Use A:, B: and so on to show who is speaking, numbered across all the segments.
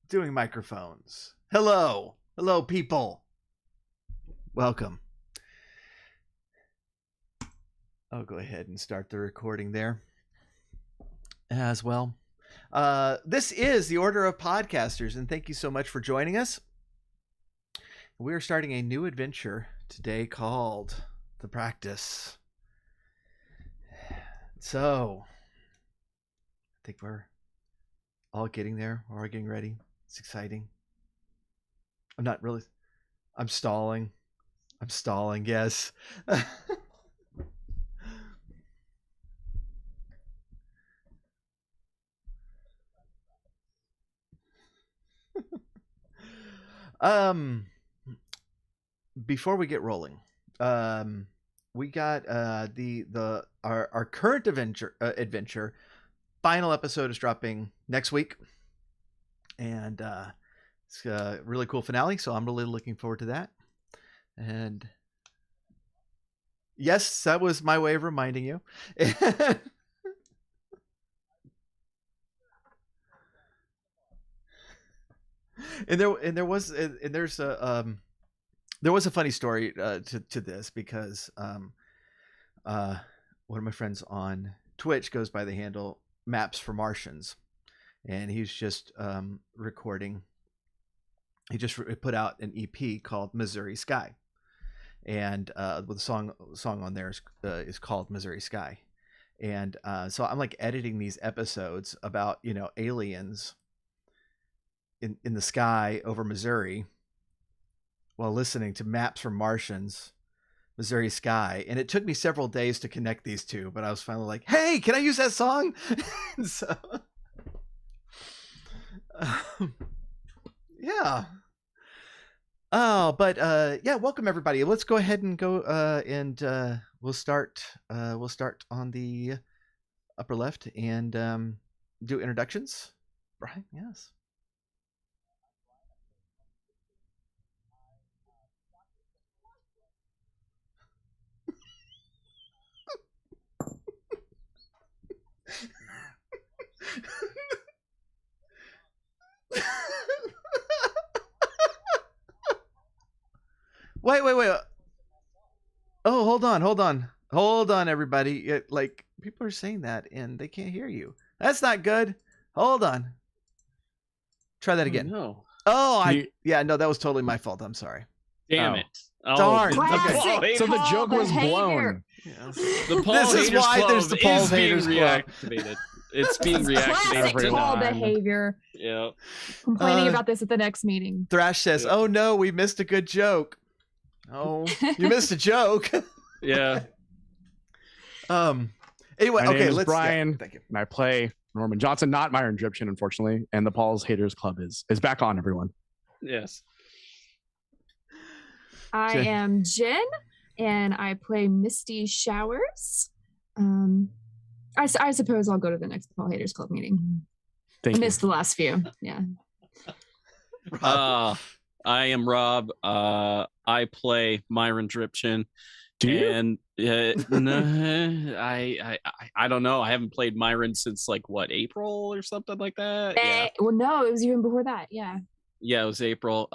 A: doing microphones. Hello. Hello, people. Welcome. I'll go ahead and start the recording there as well. This is the Order of Podcasters, and thank you so much for joining us. We are starting a new adventure today called The Practice. So, I think we're all getting there. We're all getting ready. It's exciting. I'm not really... I'm stalling. Yes. Before we get rolling, we got our current adventure final episode is dropping next week, and it's a really cool finale, so I'm really looking forward to that. And yes, that was my way of reminding you. There was a funny story to this, because one of my friends on Twitch goes by the handle Maps for Martians, and he's just recording. He just put out an EP called Missouri Sky, and with the song on there is called Missouri Sky, and so I'm like editing these episodes about aliens in the sky over Missouri while listening to Maps from Martians, Missouri Sky. And it took me several days to connect these two, but I was finally like, hey, can I use that song? So, yeah. Oh, but yeah, welcome everybody. Let's go ahead and go and we'll start on the upper left and do introductions. Brian, yes. Wait. Oh, hold on, everybody. Like, people are saying that and they can't hear you. That's not good. Hold on. Try that again.
B: No.
A: Oh, no, that was totally my fault. I'm sorry.
B: Damn it. Oh,
A: darn.
B: Okay.
C: So the joke was blown.
A: Yeah.
B: The Paul
A: This is
B: Haters
A: why
B: Club
A: there's the Paul
B: is being
A: Haters Club.
B: reactivated. It's being
D: Classic
B: reactivated.
D: Paul
C: on.
D: behavior.
B: Yeah.
D: Complaining about this at the next meeting.
A: Thrash says,
B: Yeah.
A: "Oh no, we missed a good joke." Oh, you missed a joke.
B: Yeah.
A: Anyway,
C: My name is
A: let's.
C: Brian.
A: Yeah, thank you.
C: And I play Norman Johnson, not Myron Dripchin, unfortunately. And the Paul's Haters Club is back on, everyone.
B: Yes.
D: I
A: Jen.
D: am Jen, and I play Misty Showers. I suppose I'll go to the next Paul Haters Club meeting.
C: Thank
D: I
C: you.
D: missed the last few. Yeah.
B: I am Rob. I play Myron Dripchin.
C: Do you?
B: And no, I don't know. I haven't played Myron since like what, April or something like that. Yeah.
D: Well, no, it was even before that. Yeah.
B: Yeah, it was April.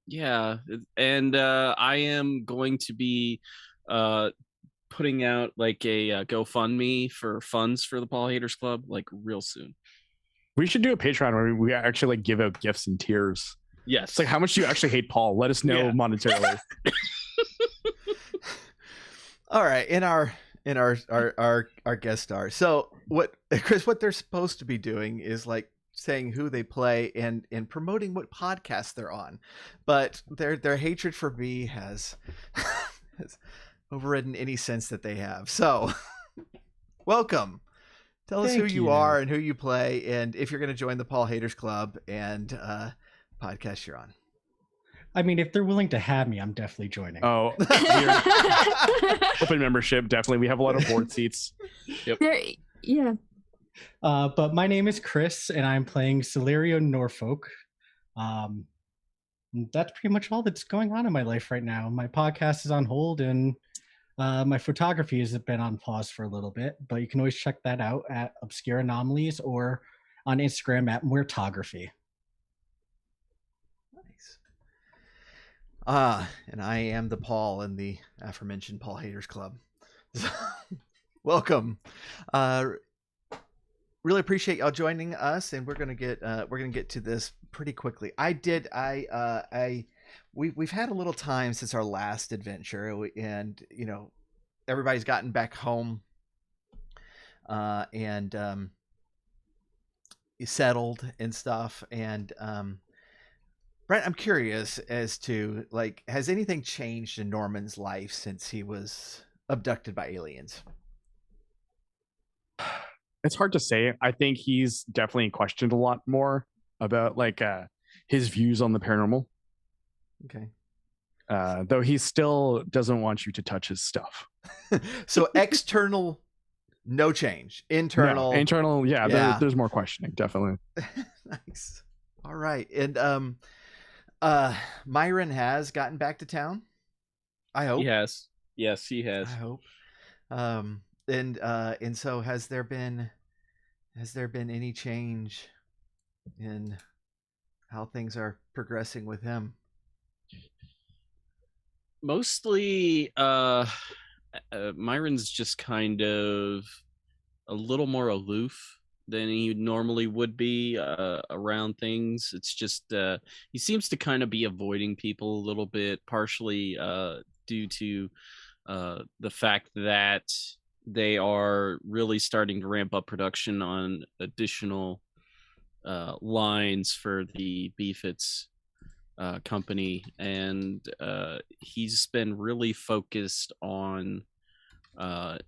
B: Yeah, and I am going to be putting out like a GoFundMe for funds for the Paul Haters Club like real soon.
C: We should do a Patreon where we actually like give out gifts and tiers.
B: Yes.
C: It's like, how much do you actually hate Paul? Let us know
B: Yeah.
C: monetarily.
A: All right, in our guest star. So what, Chris? What they're supposed to be doing is like saying who they play and promoting what podcast they're on, but their hatred for me has overridden any sense that they have. So, welcome. Tell us who
E: Thank
A: you
E: you.
A: are and who you play, and if you're going to join the Paul Haters Club and podcast you're on.
E: I mean, if they're willing to have me, I'm definitely joining.
C: Oh, open membership. Definitely. We have a lot of board seats.
D: Yeah.
E: But my name is Chris, and I'm playing Celerio Norfolk. That's pretty much all that's going on in my life right now. My podcast is on hold, and my photography has been on pause for a little bit, but you can always check that out at Obscure Anomalies or on Instagram at Muertography.
A: And I am the Paul in the aforementioned Paul Haters Club. Welcome. Really appreciate y'all joining us, and we're gonna get to this pretty quickly. We've had a little time since our last adventure, and everybody's gotten back home, and settled and stuff, and Brent, I'm curious as to, like, has anything changed in Norman's life since he was abducted by aliens?
C: It's hard to say. I think he's definitely questioned a lot more about his views on the paranormal.
A: Okay.
C: Though he still doesn't want you to touch his stuff.
A: So external, no change. Internal,
C: No, internal,
A: yeah.
C: There's more questioning, definitely.
A: Nice. All right, and Myron has gotten back to town. I hope.
B: Yes, he has.
A: I hope. And so has there been any change in how things are progressing with him?
B: Mostly, Myron's just kind of a little more aloof than he normally would be around things. It's just he seems to kind of be avoiding people a little bit, partially due to the fact that they are really starting to ramp up production on additional lines for the Beefits company, and he's been really focused on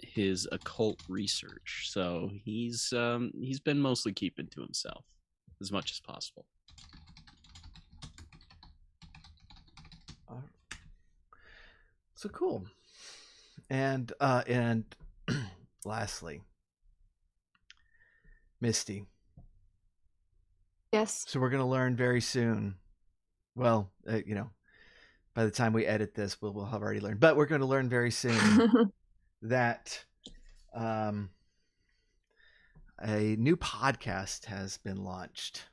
B: his occult research. So he's been mostly keeping to himself as much as possible.
A: So cool. And lastly, Misty.
D: Yes.
A: So we're going to learn very soon. Well, by the time we edit this, we'll have already learned. But we're going to learn very soon that a new podcast has been launched.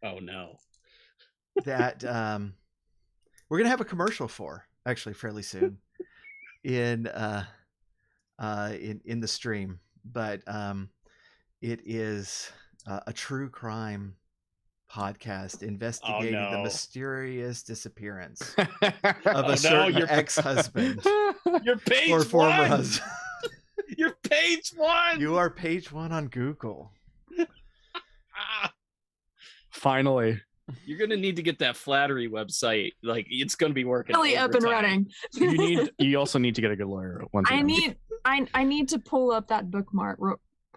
B: Oh no!
A: That we're going to have a commercial for, actually, fairly soon in the stream. But it is a true crime podcast investigating the mysterious disappearance of a certain ex-husband.
B: You're page
A: or former
B: one.
A: husband.
B: You're page one.
A: You are page one on Google.
C: Finally.
B: You're gonna need to get that Flattery website. Like, it's gonna be working.
D: Really up and running.
C: You also need to get a good lawyer.
D: I need to pull up that bookmark.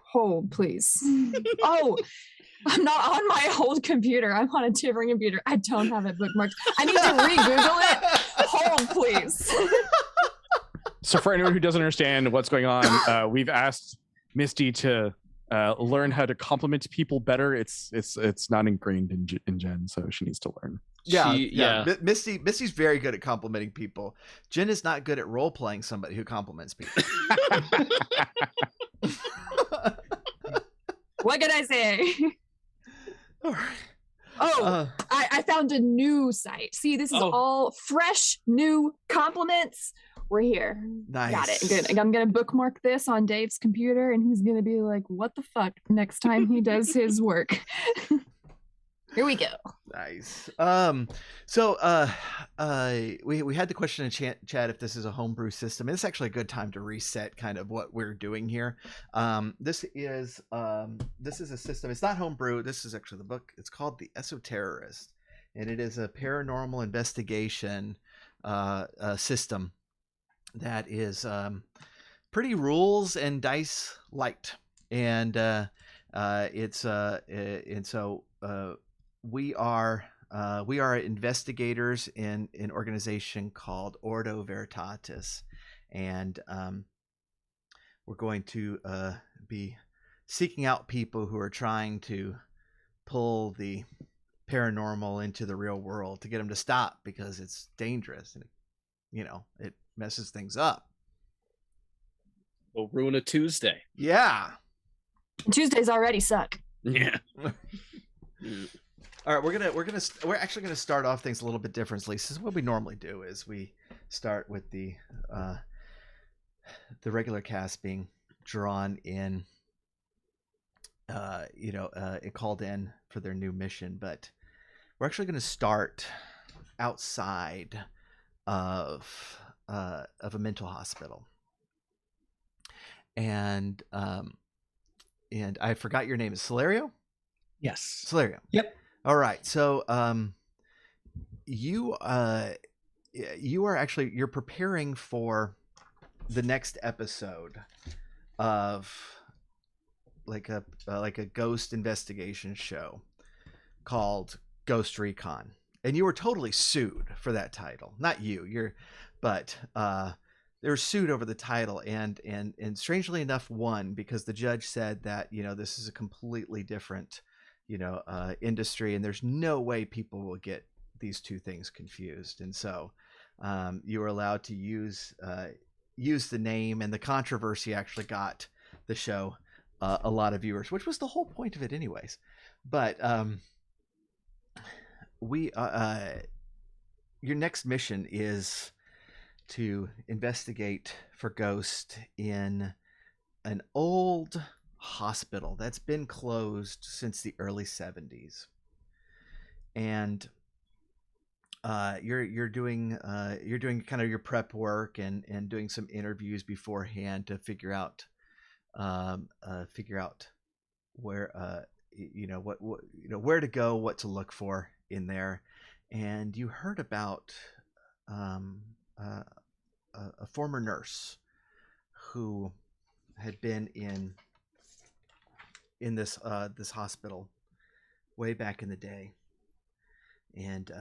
D: Hold, please. Oh, I'm not on my old computer. I'm on a different computer. I don't have it bookmarked. I need to re-Google it. Hold, please.
C: So for anyone who doesn't understand what's going on, we've asked Misty to learn how to compliment people better. It's not ingrained in Jen, so she needs to learn.
A: Yeah. Misty's very good at complimenting people. Jen is not good at role playing somebody who compliments people.
D: What can I say?
A: All right.
D: Oh, I found a new site. See, this is all fresh, new compliments. We're here.
A: Nice.
D: Got it. Good. I'm going to bookmark this on Dave's computer, and he's going to be like, what the fuck, next time he does his work. Here we go.
A: Nice. So we had the question in chat if this is a homebrew system. It's actually a good time to reset kind of what we're doing here. This is a system. It's not homebrew. This is actually the book. It's called The Esoterrorist, and it is a paranormal investigation system that is pretty rules and dice light, and we are investigators in an organization called Ordo Veritatis, and we're going to be seeking out people who are trying to pull the paranormal into the real world to get them to stop, because it's dangerous and it messes things up.
B: We'll ruin a Tuesday.
A: Yeah.
D: Tuesdays already suck.
B: Yeah.
A: All right, we're actually gonna start off things a little bit differently. So what we normally do is we start with the regular cast being drawn in, it called in for their new mission, but we're actually gonna start outside of a mental hospital, and I forgot your name. Is Celerio?
E: Yes.
A: Celerio.
E: Yep.
A: All right. So you you're preparing for the next episode of like a ghost investigation show called Ghost Recon. And you were totally sued for that title. Not you, but they were sued over the title, and strangely enough won, because the judge said that, this is a completely different industry, and there's no way people will get these two things confused. And so you were allowed to use the name, and the controversy actually got the show a lot of viewers, which was the whole point of it anyways. But your next mission is to investigate for ghosts in an old hospital that's been closed since the early 70s, and you're doing kind of your prep work and doing some interviews beforehand to figure out where where to go, what to look for in there. And you heard about a former nurse who had been in this hospital way back in the day, and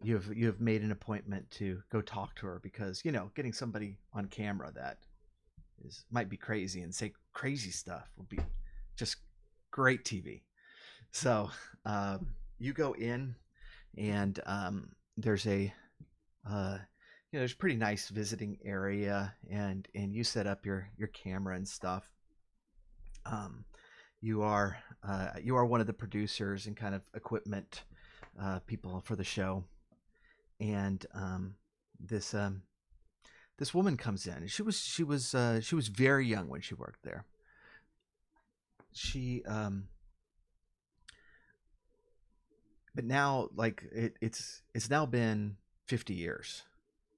A: you have made an appointment to go talk to her, because getting somebody on camera that might be crazy and say crazy stuff would be just great TV. So you go in, and there's a there's a pretty nice visiting area, and you set up your camera and stuff. You are one of the producers and kind of equipment people for the show, and this woman comes in. She was very young when she worked there. But now, like, it's now been 50 years,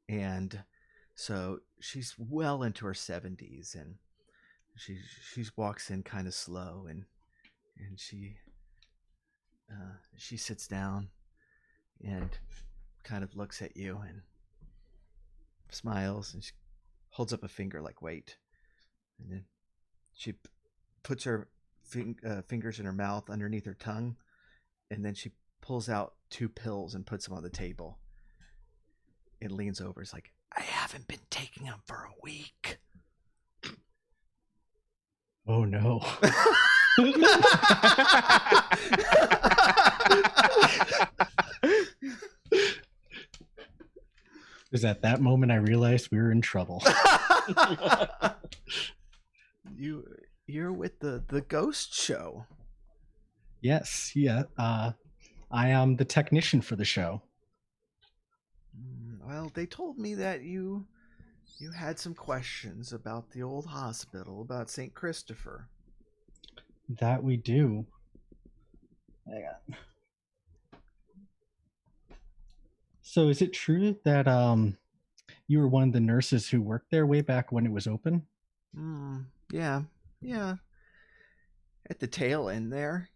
A: and so she's well into her 70s, and she walks in kind of slow, and she sits down and kind of looks at you and smiles, and she holds up a finger like wait, and then she puts her fingers in her mouth underneath her tongue, and then she pulls out 2 pills and puts them on the table and leans over. It's like, I haven't been taking them for a week.
E: Oh no. It was at that moment I realized we were in trouble.
A: You're with the ghost show.
E: Yes, yeah. I am the technician for the show.
A: Well, they told me that you had some questions about the old hospital, about St. Christopher.
E: That we do. Hang on. So is it true that you were one of the nurses who worked there way back when it was open?
A: Yeah. At the tail end there,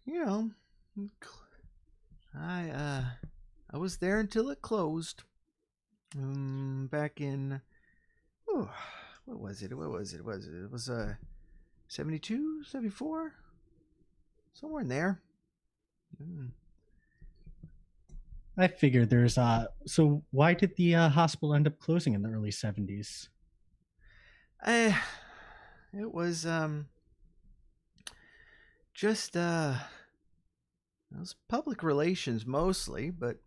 A: I was there until it closed. Back in what was it? It was 72, 74, somewhere in there.
E: I figured there's so why did the hospital end up closing in the early 70s?
A: It was just it was public relations mostly, but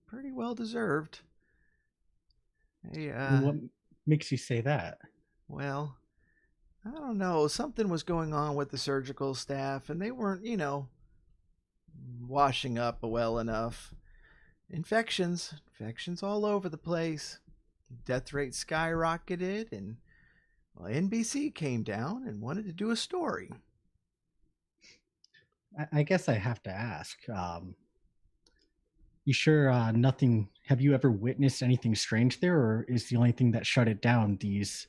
A: pretty well deserved.
E: What makes you say that?
A: Well, I don't know. Something was going on with the surgical staff, and they weren't, washing up well enough. Infections all over the place. Death rate skyrocketed, and well, NBC came down and wanted to do a story.
E: I guess I have to ask. You sure nothing? Have you ever witnessed anything strange there, or is the only thing that shut it down these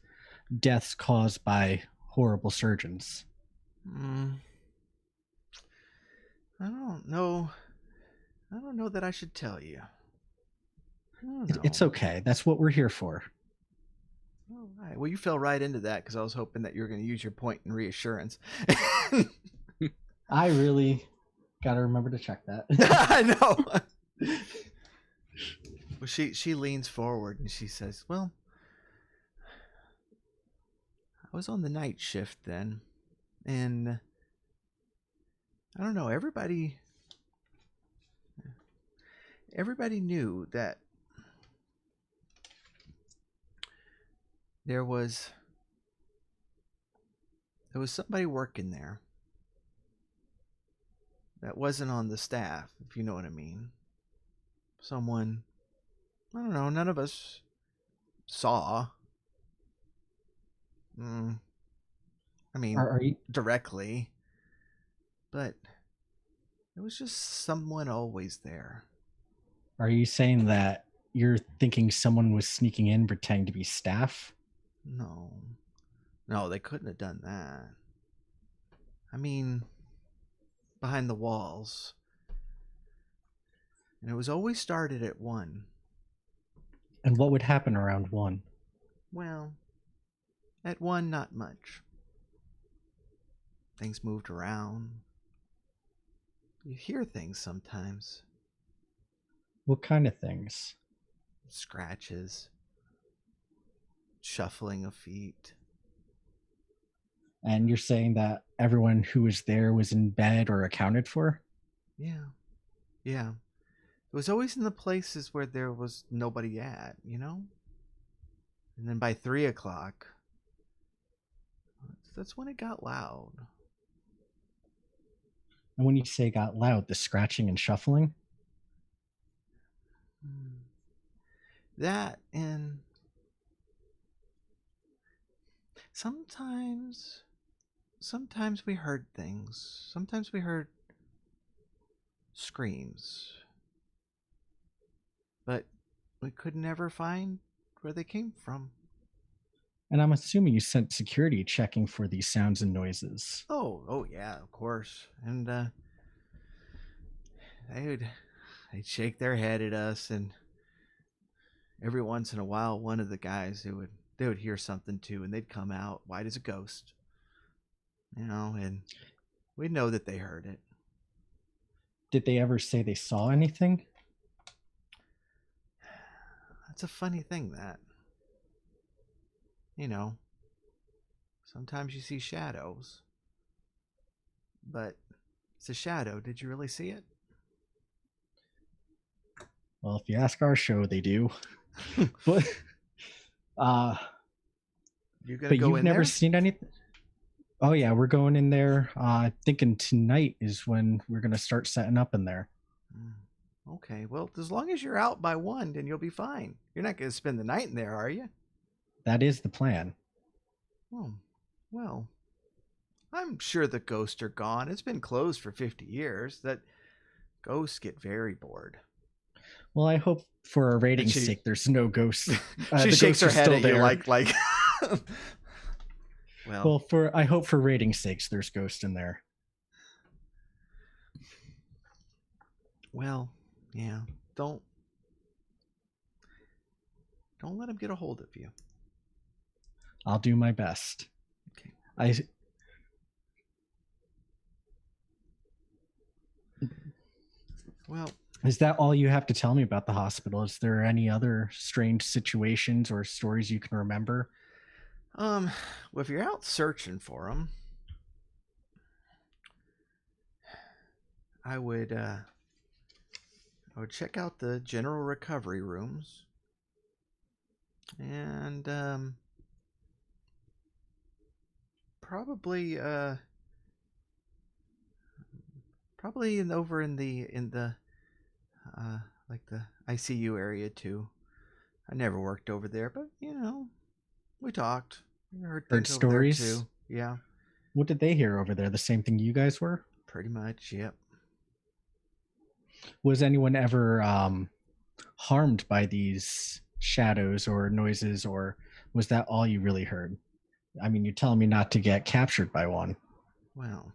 E: deaths caused by horrible surgeons?
A: I don't know. I don't know that I should tell you. I don't know.
E: It's okay. That's what we're here for.
A: All right. Well, you fell right into that because I was hoping that you were going to use your point in reassurance.
E: I really got to remember to check that.
A: I know. Well, she leans forward and she says, "Well, I was on the night shift then, and I don't know. Everybody knew that there was somebody working there that wasn't on the staff, if you know what I mean. Someone, I don't know, none of us saw. I mean,
E: Are you,
A: directly, but it was just someone always there.
E: are you saying that you're thinking someone was sneaking in pretending to be staff?
A: No, they couldn't have done that. I mean, behind the walls. And it was always started at 1.
E: And what would happen around 1?
A: Well, at 1, not much. Things moved around. You hear things sometimes.
E: What kind of things?
A: Scratches. Shuffling of feet.
E: And you're saying that everyone who was there was in bed or accounted for?
A: Yeah. It was always in the places where there was nobody at, you know? And then by 3 o'clock, that's when it got loud.
E: And when you say got loud, the scratching and shuffling?
A: That, and sometimes we heard things. Sometimes we heard screams. But we could never find where they came from.
E: And I'm assuming you sent security checking for these sounds and noises.
A: Oh yeah, of course. And they'd shake their head at us, and every once in a while, one of the guys they would hear something too, and they'd come out white as a ghost, you know, and we'd know that they heard it.
E: Did they ever say they saw anything?
A: That's a funny thing, that, you know, sometimes you see shadows, but it's a shadow. Did you really see it?
E: Well, if you ask our show, they do. But
A: You're gonna
E: but
A: go
E: you've
A: in
E: never
A: there?
E: seen anything? Oh yeah, we're going in there. Thinking tonight is when we're gonna start setting up in there.
A: Okay, well, as long as you're out by 1, then you'll be fine. You're not going to spend the night in there, are you?
E: That is the plan.
A: Oh, well, I'm sure the ghosts are gone. It's been closed for 50 years. That ghosts get very bored.
E: Well, I hope for our ratings'
A: she-
E: sake, there's no ghosts.
A: She
E: the
A: shakes
E: ghosts
A: her
E: are
A: head
E: still
A: at you
E: there.
A: like.
E: Well, I hope for ratings' sakes, there's ghosts in there.
A: Well, yeah. Don't let them get a hold of you.
E: I'll do my best.
A: Okay. Well,
E: Is that all you have to tell me about the hospital? Is there any other strange situations or stories you can remember?
A: well, if you're out searching for them, I would check out the general recovery rooms, and probably Probably over in the like the ICU area too. I never worked over there, but we talked. We heard things over there
E: stories?
A: too. Yeah,
E: What did they hear over there? The same thing you guys were?
A: pretty much. Yep.
E: Was anyone ever harmed by these shadows or noises, or was that all you really heard? I mean, you're telling me not to get captured by one.
A: Well,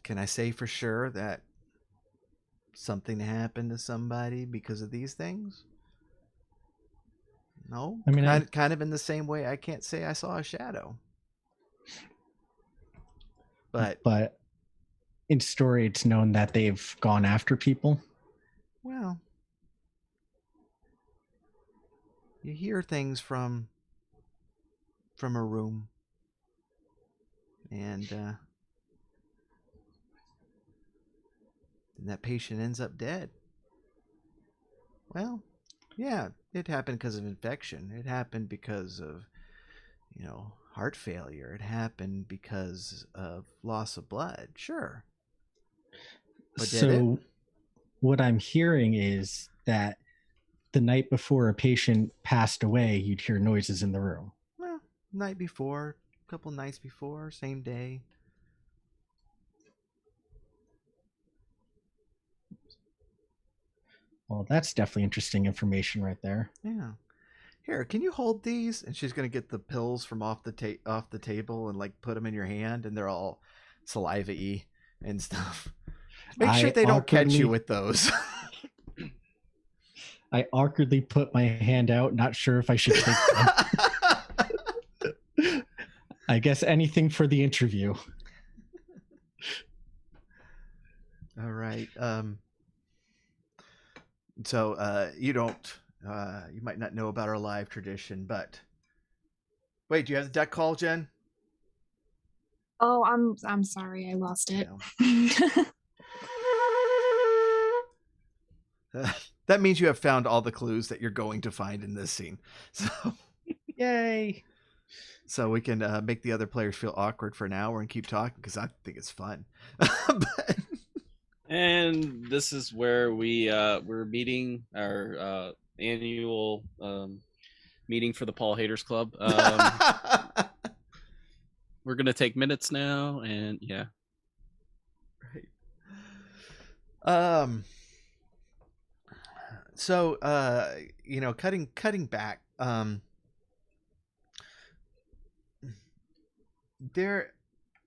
A: can I say for sure that something happened to somebody because of these things? No.
E: I mean,
A: kind of in the same way I can't say I saw a shadow. But in story, it's known that they've gone after people. Well, you hear things from a room, and that patient ends up dead. Well, yeah, it happened because of infection. It happened because of, heart failure. It happened because of loss of blood. Sure. But did it?
E: What I'm hearing is that the night before a patient passed away, you'd hear noises in the room.
A: Well, night before, a couple nights before, same day.
E: Well, that's definitely interesting information right there.
A: Yeah. Here, can you hold these? And she's gonna get the pills from off the table and like put them in your hand, and they're all saliva-y and stuff. Make sure they don't catch you with those.
E: I awkwardly put my hand out, not sure if I should take them. I guess anything for the interview.
A: All right. So you don't. You might not know about our live tradition, but wait, do you have the deck call, Jen?
D: Oh, I'm sorry, I lost it.
A: That means you have found all the clues that you're going to find in this scene. So,
E: yay!
A: So we can make the other players feel awkward for an hour and keep talking because I think it's fun. But...
B: And this is where we're meeting our annual meeting for the Paul Haters Club. We're gonna take minutes now, and yeah.
A: Right. So cutting back.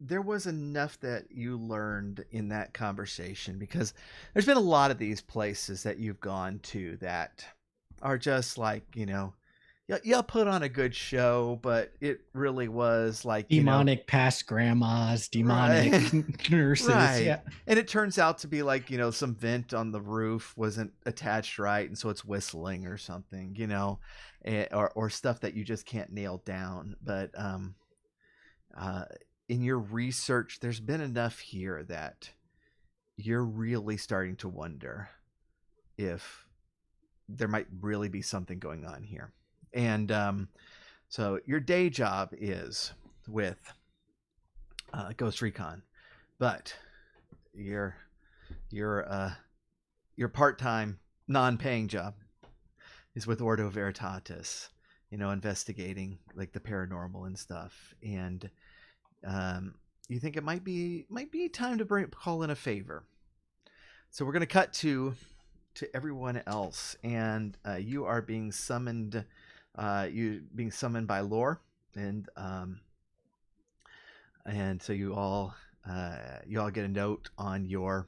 A: There was enough that you learned in that conversation, because there's been a lot of these places that you've gone to that are just like, y'all put on a good show, but it really was like
E: demonic past grandmas, demonic nurses.
A: Right.
E: Yeah.
A: And it turns out to be like, some vent on the roof wasn't attached right, and so it's whistling or something, or stuff that you just can't nail down. But in your research, there's been enough here that you're really starting to wonder if there might really be something going on here. And so your day job is with Ghost Recon, but your part-time non-paying job is with Ordo Veritatis, investigating like the paranormal and stuff. And you think it might be time to call in a favor. So we're going to cut to everyone else, and you are being summoned. You being summoned by Lore, and so you all get a note on your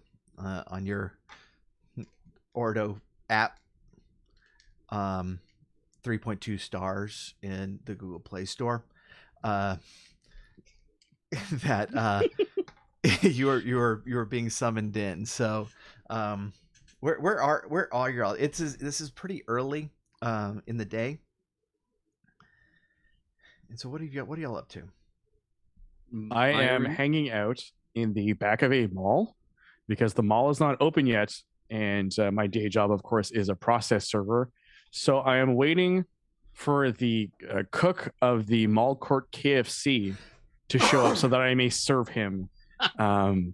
A: Ordo app. 3.2 stars in the Google Play Store. That you are being summoned in. So where are you all? This is pretty early in the day. And so what are y'all up to?
C: I am hanging out in the back of a mall because the mall is not open yet, and my day job, of course, is a process server. So I am waiting for the cook of the mall court KFC to show up so that I may serve him um,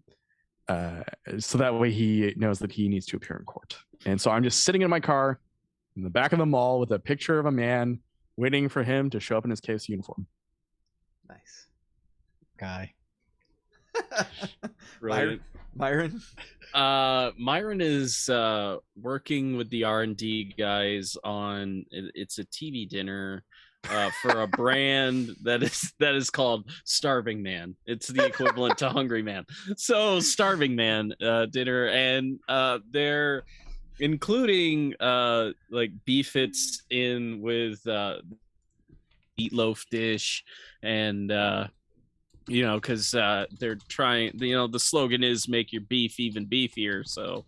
C: so that way he knows that he needs to appear in court. And so I'm just sitting in my car in the back of the mall with a picture of a man waiting for him to show up in his case uniform.
A: Nice.
E: Guy.
B: Brilliant.
A: Myron?
B: Myron is working with the R&D guys on it's a TV dinner for a brand that is called Starving Man. It's the equivalent to Hungry Man. So Starving Man dinner, and they're including like beefits in with meatloaf dish, and because they're trying, the slogan is make your beef even beefier. So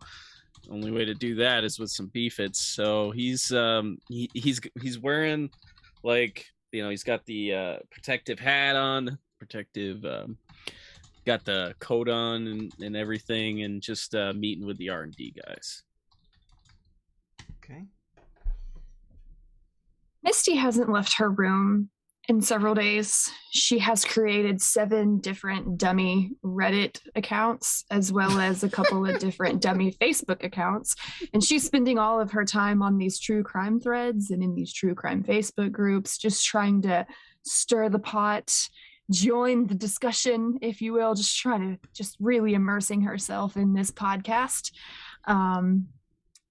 B: the only way to do that is with some beefits. So he's wearing, like, he's got the protective hat on, got the coat on and everything, and just meeting with the R&D guys.
A: Okay.
D: Misty hasn't left her room in several days. She has created 7 different dummy Reddit accounts, as well as a couple of different dummy Facebook accounts. And she's spending all of her time on these true crime threads and in these true crime Facebook groups, just trying to stir the pot, join the discussion, if you will, just trying to really immersing herself in this podcast.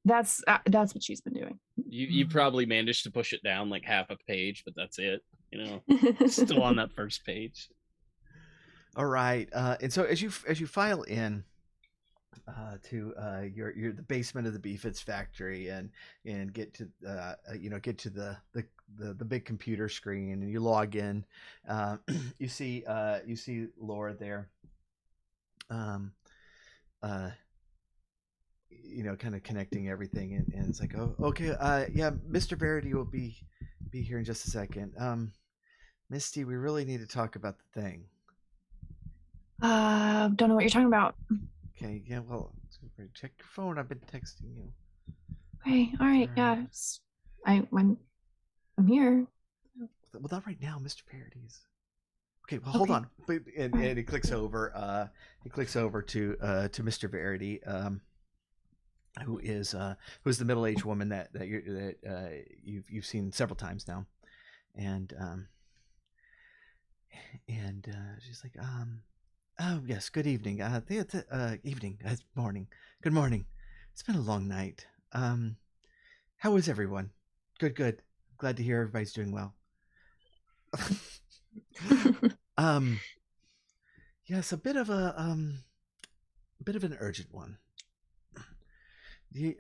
D: That's what she's been doing.
B: You probably managed to push it down like half a page, but that's it. Still on that first page.
A: All right. And so as you file in to the basement of the Beefits factory and get to the big computer screen, and you log in, you see Laura there. Kind of connecting everything, and it's like, oh, okay, yeah, Mr. Verity will be here in just a second. Misty, we really need to talk about the thing.
D: Don't know what you're talking about.
A: Okay, yeah, well, check your phone. I've been texting you.
D: Okay, all right, yeah. I'm here.
A: Well, not right now, Mr. Verity's. Okay, well, hold on. And he clicks over. He clicks over to Mr. Verity. Who's the middle-aged woman that you've seen several times now, and she's like, oh yes, good evening, morning, good morning. It's been a long night. How is everyone? Good. Glad to hear everybody's doing well. Yes, a bit of an urgent one.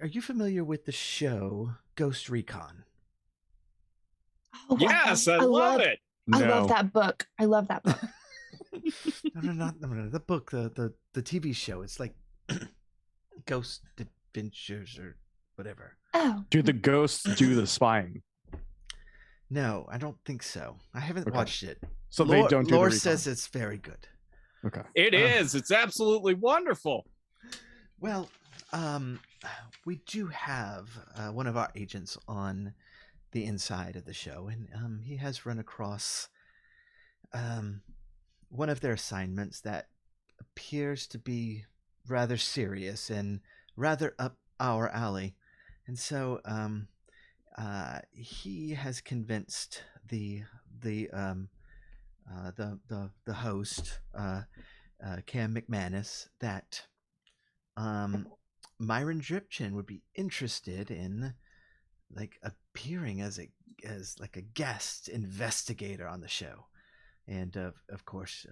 A: Are you familiar with the show Ghost Recon?
B: Oh, yes, I love it.
D: I love that book. No,
A: the book, the TV show. It's like Ghost Adventures or whatever.
D: Oh.
C: Do the ghosts do the spying?
A: No, I don't think so. I haven't watched it.
C: So they don't do
A: Lore
C: the
A: says it's very good.
C: Okay.
B: It is. It's absolutely wonderful.
A: Well, we do have one of our agents on the inside of the show, and he has run across one of their assignments that appears to be rather serious and rather up our alley. And so he has convinced the host, Cam McManus, that Myron Dripchin would be interested in like appearing as like a guest investigator on the show, and of course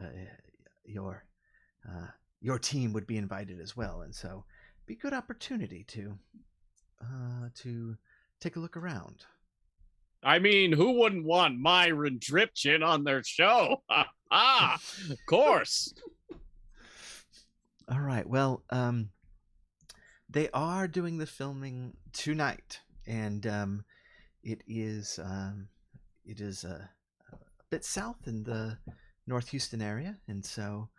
A: your team would be invited as well, and so be a good opportunity to take a look around.
B: I mean, who wouldn't want Myron Dripchin on their show? Of course.
A: All right. Well, they are doing the filming tonight, and it is a bit south in the North Houston area, and so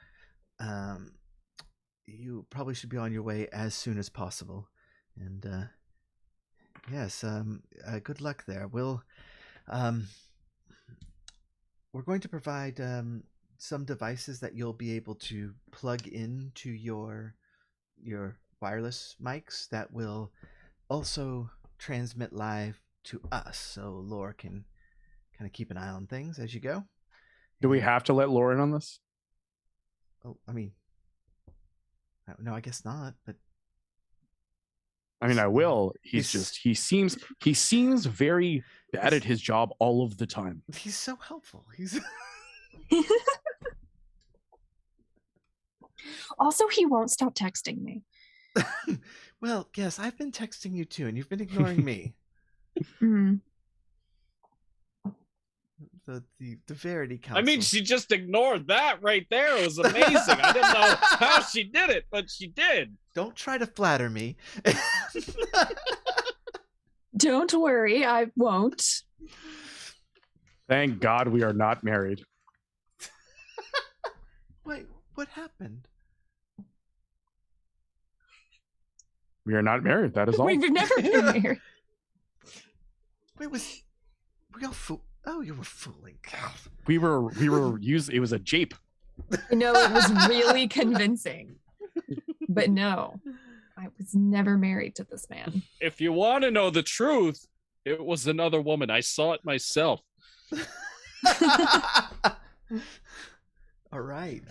A: you probably should be on your way as soon as possible. And yes, good luck there. We're going to provide some devices that you'll be able to plug into your wireless mics that will also transmit live to us, so Laura can kind of keep an eye on things as you go.
C: Do we have to let Laura in on this?
A: Oh, I mean, no, I guess not. But
C: I mean, I will. He seems very bad at his job all of the time.
A: He's so helpful. He's
D: Also, he won't stop texting me.
A: well, yes, I've been texting you too, and you've been ignoring me.
D: Mm.
A: The Verity Council.
B: I mean, she just ignored that right there. It was amazing. I didn't know how she did it, but she did.
A: Don't try to flatter me.
D: Don't worry, I won't.
C: Thank God we are not married.
A: Wait, what happened?
C: We are not married. That is all.
D: We've never been married.
A: Wait, we all oh, you were fooling.
C: We were it was a jape.
D: I know it was really convincing. But no, I was never married to this man.
B: If you want to know the truth, it was another woman. I saw it myself.
A: All right.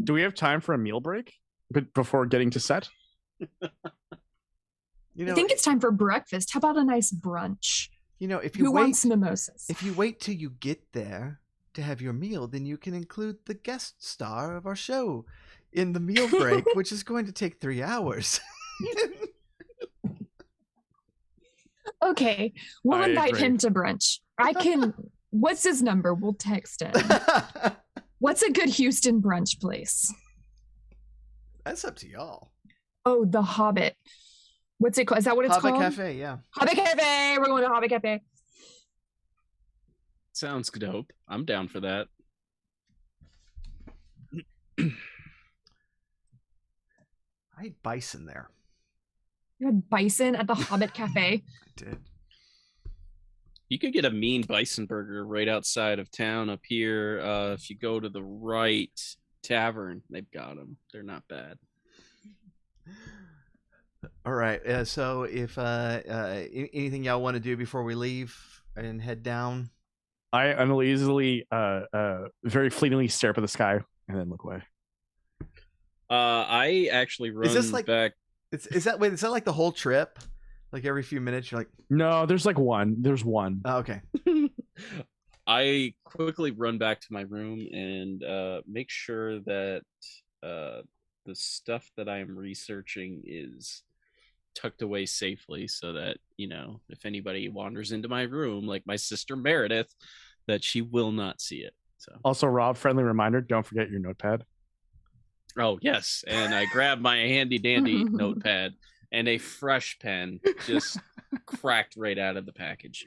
C: Do we have time for a meal break before getting to set?
A: You know,
D: I think it's time for breakfast. How about a nice brunch?
A: You know, if you
D: Who wants mimosas?
A: if you wait till you get there to have your meal, then you can include the guest star of our show in the meal break, which is going to take 3 hours.
D: Okay, we'll
C: I
D: invite
C: agree.
D: him to brunch. What's his number? We'll text him. What's a good Houston brunch place?
A: That's up to y'all.
D: Oh, the Hobbit. What's it called? Is that what it's
A: Hobbit
D: called?
A: Cafe, yeah.
D: Hobbit Cafe. We're going to Hobbit Cafe.
B: Sounds dope. I'm down for that.
A: I ate bison there.
D: You had bison at the Hobbit Cafe.
A: I did.
B: You could get a mean bison burger right outside of town up here. If you go to the right tavern, they've got them. They're not bad.
A: All right. So if anything y'all want to do before we leave and head down?
C: I uneasily, very fleetingly stare up at the sky and then look away.
B: I actually run back.
A: Is that like the whole trip? Like every few minutes, you're like,
C: No, there's like one. There's one.
A: oh, okay.
B: I quickly run back to my room and make sure that the stuff that I am researching is tucked away safely so that, you know, if anybody wanders into my room, like my sister Meredith, that she will not see it. So
C: Also, Rob, friendly reminder, don't forget your notepad.
B: oh yes, and I grab my handy dandy notepad and a fresh pen just cracked right out of the package.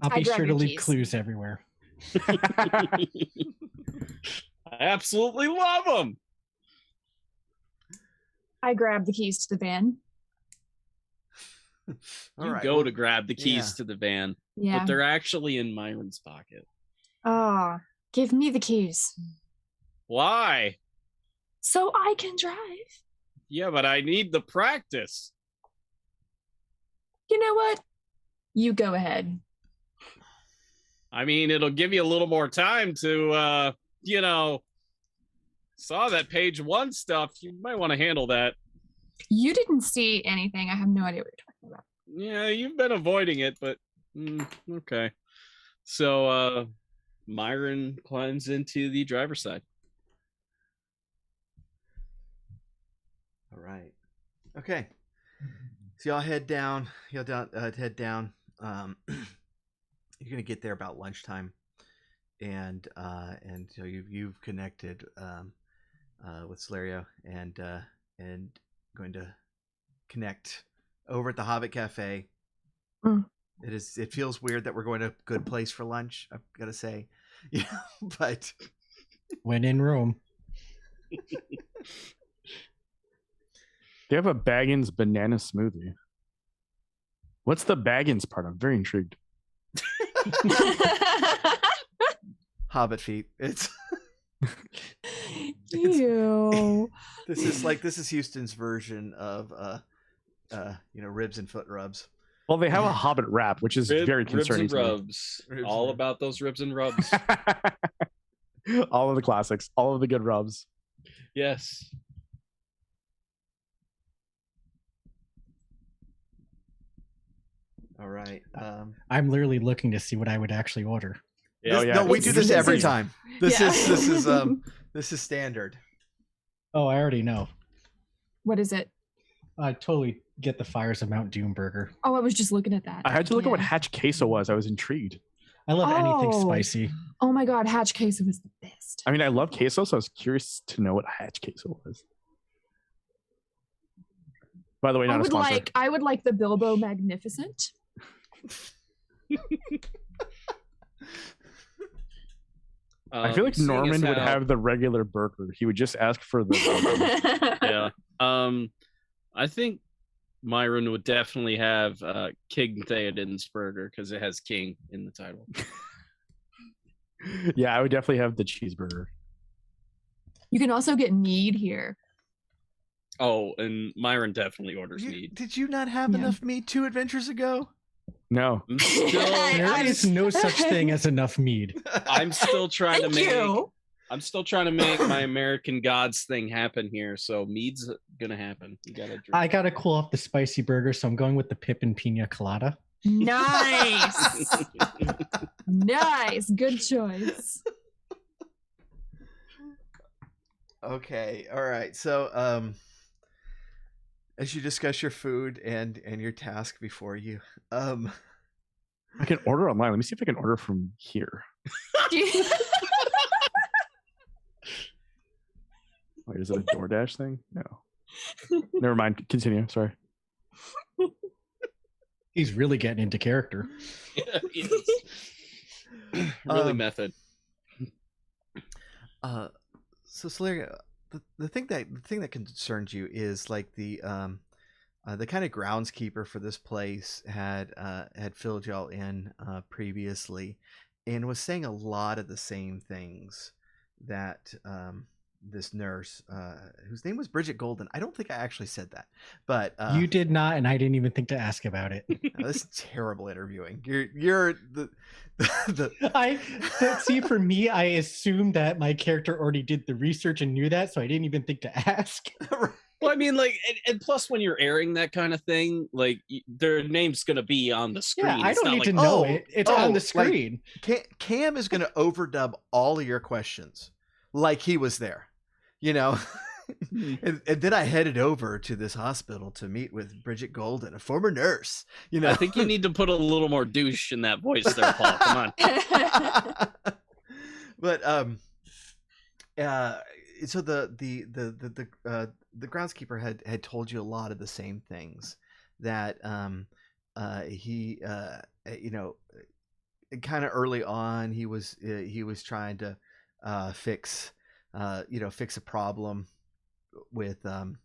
E: I'll
D: I
E: be
D: grab
E: sure to
D: your
E: leave
D: keys.
E: clues everywhere.
B: I absolutely love them.
D: I grabbed the keys to the van.
A: All
B: You
A: right,
B: go
A: well,
B: to grab the keys
A: yeah.
B: to the van,
D: Yeah.
B: but they're actually in Myron's pocket.
D: Oh, give me the keys
B: Why?
D: so I can drive.
B: Yeah, but I need the practice.
D: You know what? You go ahead.
B: I mean, it'll give you a little more time to, you know, saw that page 1 stuff. You might want to handle that.
D: You didn't see anything. I have no idea what you're talking about.
B: Yeah, you've been avoiding it, but okay. So, Myron climbs into the driver's side.
A: All right. Okay. So y'all head down. Head down. You're gonna get there about lunchtime, and so you've connected with Slario and going to connect over at the Hobbit Cafe.
D: Mm.
A: It feels weird that we're going to a good place for lunch, I've got to say. Yeah, but
E: When in Rome.
C: They have a Baggins banana smoothie. What's the Baggins part? I'm very intrigued.
A: Hobbit feet. It's
D: Ew.
A: this is Houston's version of ribs and foot rubs.
C: Well, they have a Hobbit rap, which is very concerning.
B: Ribs and rubs. All about those ribs and rubs.
C: All of the classics, all of the good rubs.
B: Yes.
A: All right.
E: I'm literally looking to see what I would actually order.
A: No, we do this every time. This is standard.
E: Oh, I already know.
D: What is it?
E: I totally get the Fires of Mount Doom burger.
D: Oh, I was just looking at that.
C: I had to look at what Hatch queso was. I was intrigued.
E: I love anything
D: Oh.
E: spicy.
D: Oh my god, Hatch queso is the best.
C: I mean, I love queso, so I was curious to know what Hatch queso was. By the way, not a sponsor.
D: I would like the Bilbo Magnificent.
C: I feel like
B: seeing as
C: Norman would
B: how-
C: have the regular burger. He would just ask for the.
B: Yeah. I think Myron would definitely have King Theoden's burger because it has King in the title.
C: Yeah, I would definitely have the cheeseburger.
D: You can also get mead here.
B: Oh, and Myron definitely orders mead.
A: Did you not have enough meat 2 adventures ago?
C: No.
B: I'm still,
E: There is no such thing as enough mead.
B: I'm still trying
D: Thank
B: to make.
D: you.
B: I'm still trying to make my American Gods thing happen here. So mead's gonna happen. You gotta drink.
E: I gotta cool off the spicy burger, so I'm going with the Pippin Pina Colada.
D: Nice. Nice. Good choice.
A: Okay. All right. So, as you discuss your food and your task before you,
C: I can order online. Let me see if I can order from here. Wait, is it a DoorDash thing? No. Never mind. Continue. Sorry.
E: He's really getting into character.
B: Yes. Really method.
A: So Solaria, the thing that concerns you is like the kind of groundskeeper for this place had filled y'all in previously, and was saying a lot of the same things that this nurse, whose name was Bridget Golden. I don't think I actually said that, but
E: You did not, and I didn't even think to ask about it.
A: this is terrible interviewing. You're the
E: But see, for me, I assumed that my character already did the research and knew that, so I didn't even think to ask.
B: Well, I mean, like, and plus, when you're airing that kind of thing, like, their name's gonna be on the screen.
E: Yeah, I
B: It's
E: don't
B: not
E: need
B: like,
E: to know
A: oh,
E: it. It's
A: oh,
E: on the
A: like-
E: screen.
A: Cam is going to overdub all of your questions like he was there, and then I headed over to this hospital to meet with Bridget Golden, a former nurse.
B: I think you need to put a little more douche in that voice there, Paul. Come on.
A: But so the groundskeeper had told you a lot of the same things that he kind of early on he was trying to fix a problem with the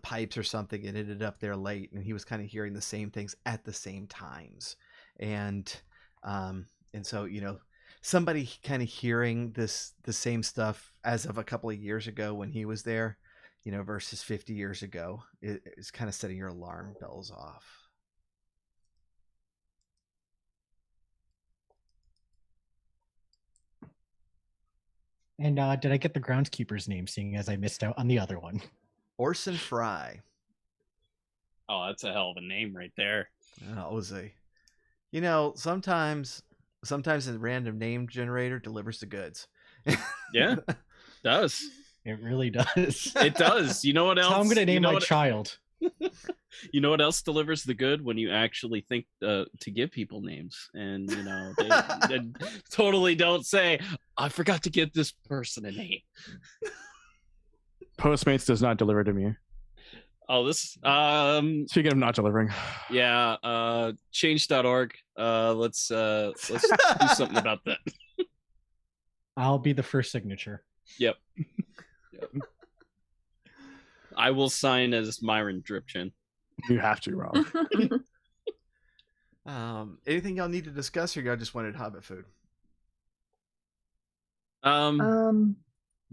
A: pipes or something, and ended up there late, and he was kind of hearing the same things at the same times, and so somebody kind of hearing the same stuff as of a couple of years ago when he was there, versus 50 years ago, is kind of setting your alarm bells off.
E: And did I get the groundskeeper's name, seeing as I missed out on the other one?
A: Orson Fry.
B: Oh, that's a hell of a name right there.
A: That was sometimes a random name generator delivers the goods.
B: Yeah, does.
E: It really does.
B: It does. You know what else?
E: That's how I'm going to name my
B: what,
E: child.
B: You know what else delivers the good? When you actually think to give people names, and they totally don't say, "I forgot to give this person a name."
C: Postmates does not deliver to me.
B: Oh, this
C: Speaking of not delivering,
B: yeah, change.org. Let's do something about that.
E: I'll be the first signature.
B: Yep. I will sign as Myron Dripchin.
C: you have to, Rob.
A: Anything y'all need to discuss, or y'all just wanted Hobbit food?
B: Um,
E: I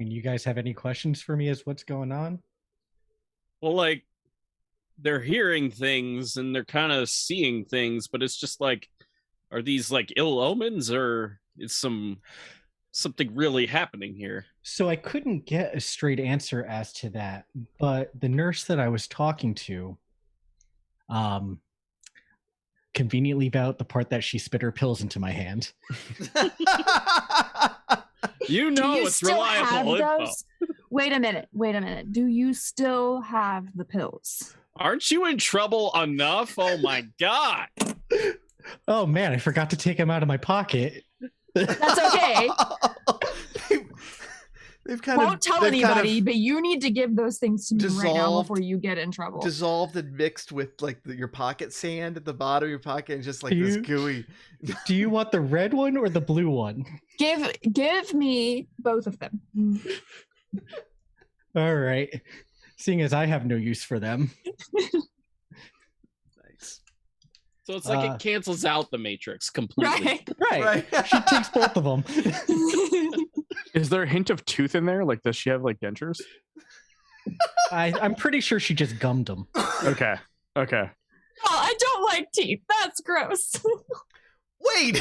E: mean, you guys have any questions for me as what's going on?
B: well, like they're hearing things and they're kind of seeing things, but it's just like, are these like ill omens, or is something really happening here?
E: So I couldn't get a straight answer as to that, but the nurse that I was talking to, conveniently about the part that she spit her pills into my hand.
B: You
D: Do
B: know
D: you
B: it's
D: still have
B: reliable info.
D: those? Wait a minute. Do you still have the pills?
B: Aren't you in trouble enough? Oh my god.
E: Oh man, I forgot to take them out of my pocket.
D: That's okay.
A: They've kind
D: Won't
A: of
D: tell
A: they've kind
D: anybody,
A: of
D: but you need to give those things to me right now
A: dissolved-
D: before you get in trouble.
A: dissolved and mixed with like your pocket sand at the bottom of your pocket, and just like
E: Do
A: this
E: you-
A: gooey.
E: Do you want the red one or the blue one?
D: Give me both of them.
E: All right. Seeing as I have no use for them.
A: Nice.
B: So it's like it cancels out the Matrix completely.
D: Right.
E: Right. She takes both of them.
C: Is there a hint of tooth in there? Like, does she have like dentures?
E: I'm pretty sure she just gummed them.
C: Okay. Okay.
D: Oh, I don't like teeth. That's gross.
A: Wait.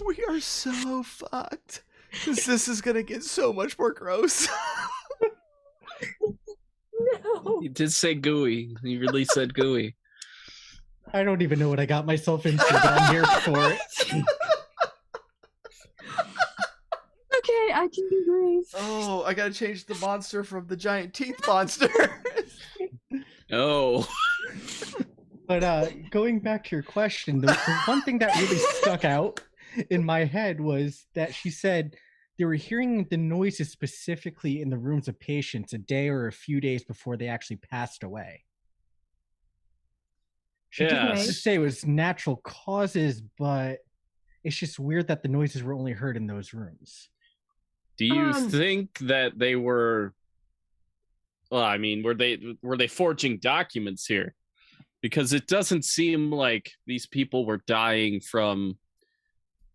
A: We are so fucked. 'Cause this is gonna get so much more gross.
D: No.
B: You did say gooey. You really said gooey.
E: I don't even know what I got myself into, but I'm here for it.
D: Okay, I can be brave.
A: Oh, I gotta change the monster from the giant teeth monster.
B: Oh.
E: But going back to your question, the one thing that really stuck out in my head was that she said they were hearing the noises specifically in the rooms of patients a day or a few days before they actually passed away. She didn't
B: Yes.
E: just say it was natural causes, but it's just weird that the noises were only heard in those rooms.
B: Do you
D: Um,
B: think that they were, well, I mean, were they forging documents here? Because it doesn't seem like these people were dying from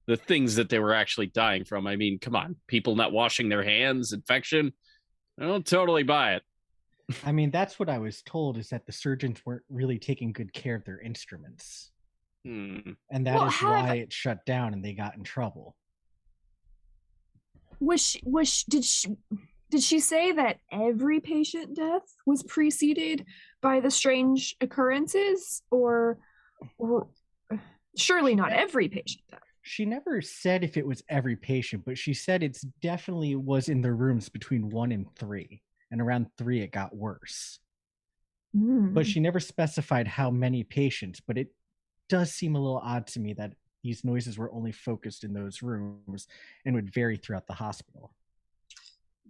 B: the things that they were actually dying from. I mean, come on, people not washing their hands, infection. I don't totally buy it.
E: I mean, that's what I was told, is that the surgeons weren't really taking good care of their instruments.
B: Hmm.
E: And that
D: Well,
E: is
D: have-
E: why it shut down and they got in trouble.
D: Did she say that every patient death was preceded by the strange occurrences, or surely not every patient death?
E: She never said if it was every patient, but she said it's definitely was in the rooms between 1 and 3. And around 3, it got worse. But she never specified how many patients, but it does seem a little odd to me that these noises were only focused in those rooms and would vary throughout the hospital.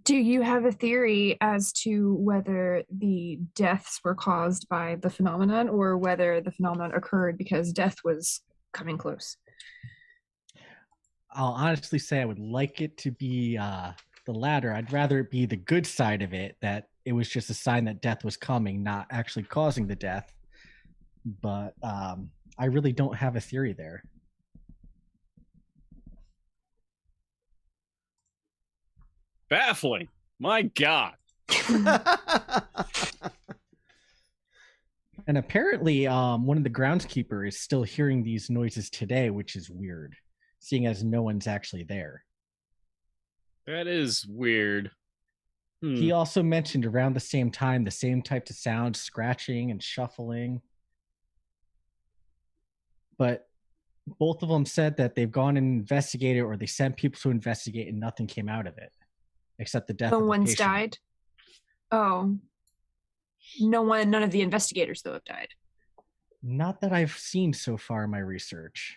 D: Do you have a theory as to whether the deaths were caused by the phenomenon, or whether the phenomenon occurred because death was coming close?
E: I'll honestly say I would like it to be the latter. I'd rather it be the good side of it, that it was just a sign that death was coming, not actually causing the death. But I really don't have a theory there.
B: Baffling. My God.
E: And apparently, one of the groundskeeper is still hearing these noises today, which is weird, seeing as no one's actually there.
B: That is weird.
E: He also mentioned around the same time the same types of sounds, scratching and shuffling. But both of them said that they've gone and investigated, or they sent people to investigate, and nothing came out of it, except the death
D: No
E: of the
D: one's
E: patient.
D: died. Oh, none of the investigators though have died.
E: Not that I've seen so far in my research.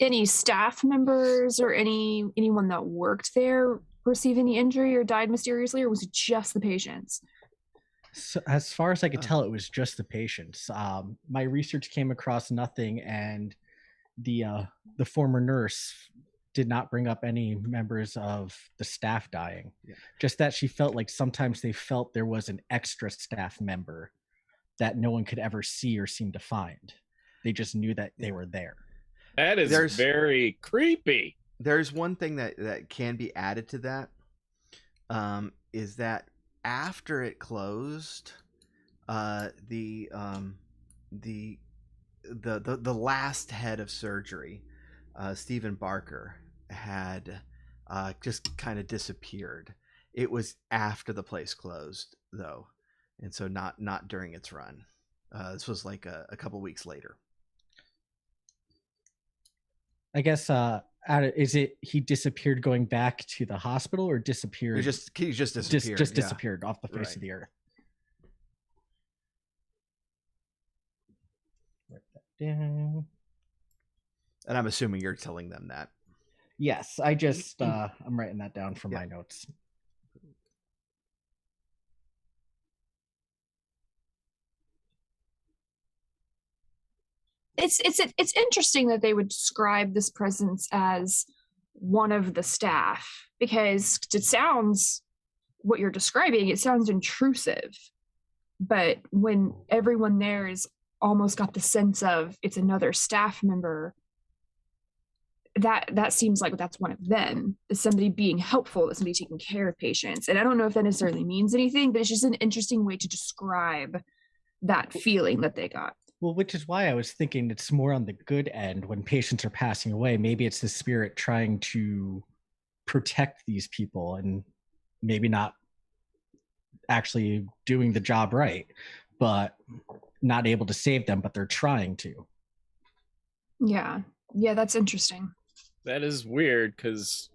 D: Any staff members or anyone that worked there receive any injury or died mysteriously, or was it just the patients?
E: So, as far as I could tell, it was just the patients. My research came across nothing, and the former nurse did not bring up any members of the staff dying.
A: Yeah.
E: Just that she felt like sometimes they felt there was an extra staff member that no one could ever see or seem to find. They just knew that they were there.
B: That is very creepy.
A: There's one thing that can be added to that, is that after it closed, the last head of surgery, Stephen Barker, had just kind of disappeared. It was after the place closed, though, and so not during its run. This was like a couple weeks later.
E: I guess is it he disappeared going back to the hospital, or disappeared?
A: He just disappeared.
E: Just disappeared off the face of the earth. Write that down.
A: And I'm assuming you're telling them that.
E: Yes, I just I'm writing that down for my notes.
D: It's interesting that they would describe this presence as one of the staff, because it sounds, what you're describing, it sounds intrusive. But when everyone there is almost got the sense of it's another staff member, that seems like that's one of them. Is somebody being helpful, is somebody taking care of patients. And I don't know if that necessarily means anything, but it's just an interesting way to describe that feeling that they got.
E: Well, which is why I was thinking it's more on the good end when patients are passing away. Maybe it's the spirit trying to protect these people and maybe not actually doing the job right, but not able to save them, but they're trying to.
D: Yeah, that's interesting.
B: That is weird, because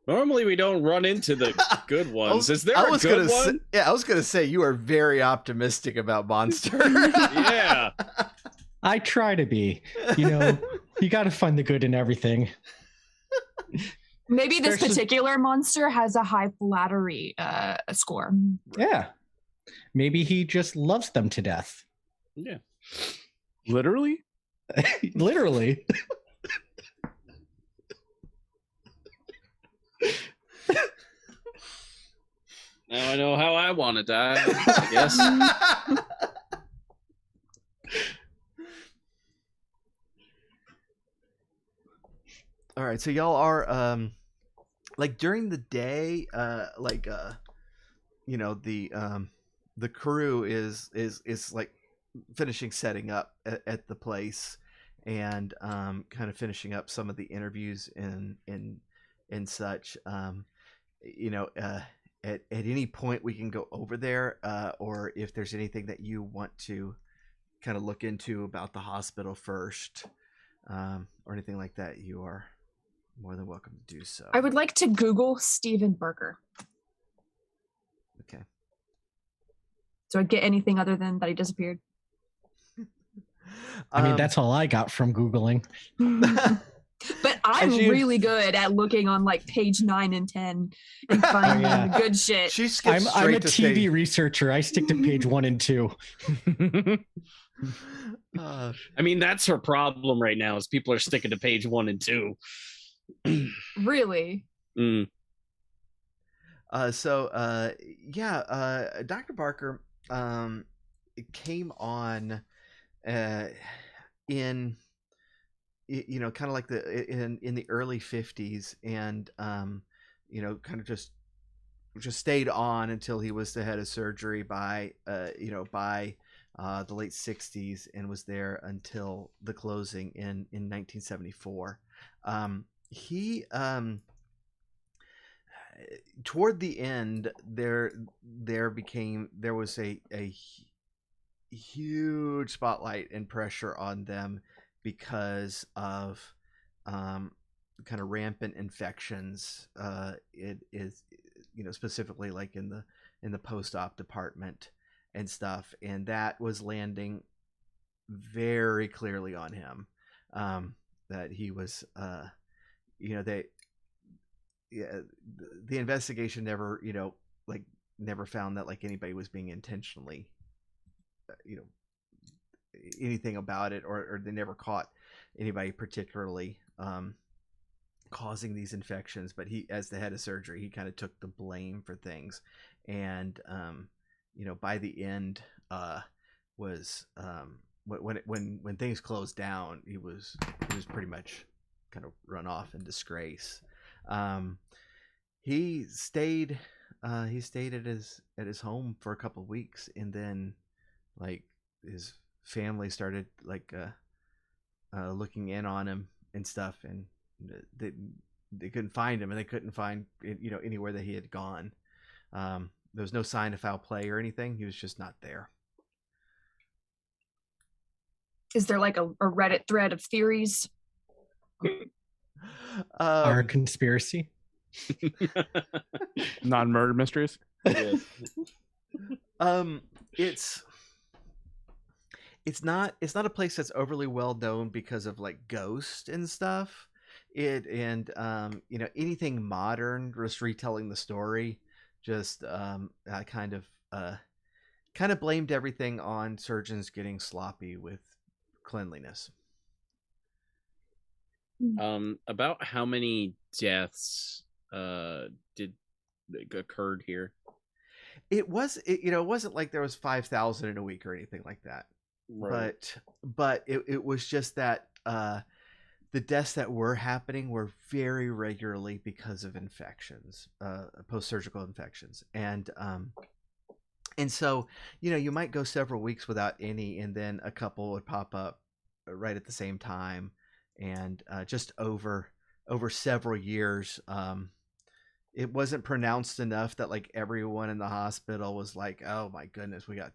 B: normally we don't run into the good ones. Is there a good one?
A: I was gonna say you are very optimistic about Monster.
B: Yeah.
E: I try to be. You got to find the good in everything.
D: Maybe this particular monster has a high flattery score.
E: Yeah. Maybe he just loves them to death.
B: Yeah.
C: Literally?
E: Literally.
B: Now I know how I want to die, I guess.
A: All right, so y'all are like during the day, the crew is like finishing setting up at the place, and kind of finishing up some of the interviews and such. At any point we can go over there, or if there's anything that you want to kind of look into about the hospital first, or anything like that, you are more than welcome to do so.
D: I would like to Google Stephen Barker.
A: Okay.
D: So I'd get anything other than that he disappeared.
E: I mean, that's all I got from Googling.
D: But I'm really good at looking on like page 9 and 10 and finding good shit.
E: I'm a TV researcher. I stick to page 1 and 2.
B: I mean, that's her problem right now, is people are sticking to page 1 and 2.
D: Really?
B: Mm.
A: Dr. Barker came on in kind of like in the early 50s, and kind of just stayed on until he was the head of surgery by the late 60s, and was there until the closing in 1974. He toward the end there was a huge spotlight and pressure on them because of kind of rampant infections. It is specifically like in the post-op department and stuff, and that was landing very clearly on him, that he was the investigation never never found that like anybody was being intentionally anything about it, or they never caught anybody particularly causing these infections, but he, as the head of surgery, he kind of took the blame for things. And by the end, was when things closed down, he was pretty much kind of run off in disgrace. He stayed at his home for a couple of weeks, and then like his family started like looking in on him and stuff, and they couldn't find him, and they couldn't find anywhere that he had gone. There was no sign of foul play or anything. He was just not there.
D: Is there like a Reddit thread of theories?
E: Our conspiracy?
C: Non-murder mysteries?
B: Yes.
A: It's not a place that's overly well known because of like ghosts and stuff. Anything modern, just retelling the story, just kind of blamed everything on surgeons getting sloppy with cleanliness.
B: About how many deaths did occurred here?
A: It wasn't like there was 5,000 in a week or anything like that. Right. But it was just that the deaths that were happening were very regularly because of infections, post-surgical infections. And so, you might go several weeks without any, and then a couple would pop up right at the same time. And just over several years, it wasn't pronounced enough that like everyone in the hospital was like, oh my goodness, we got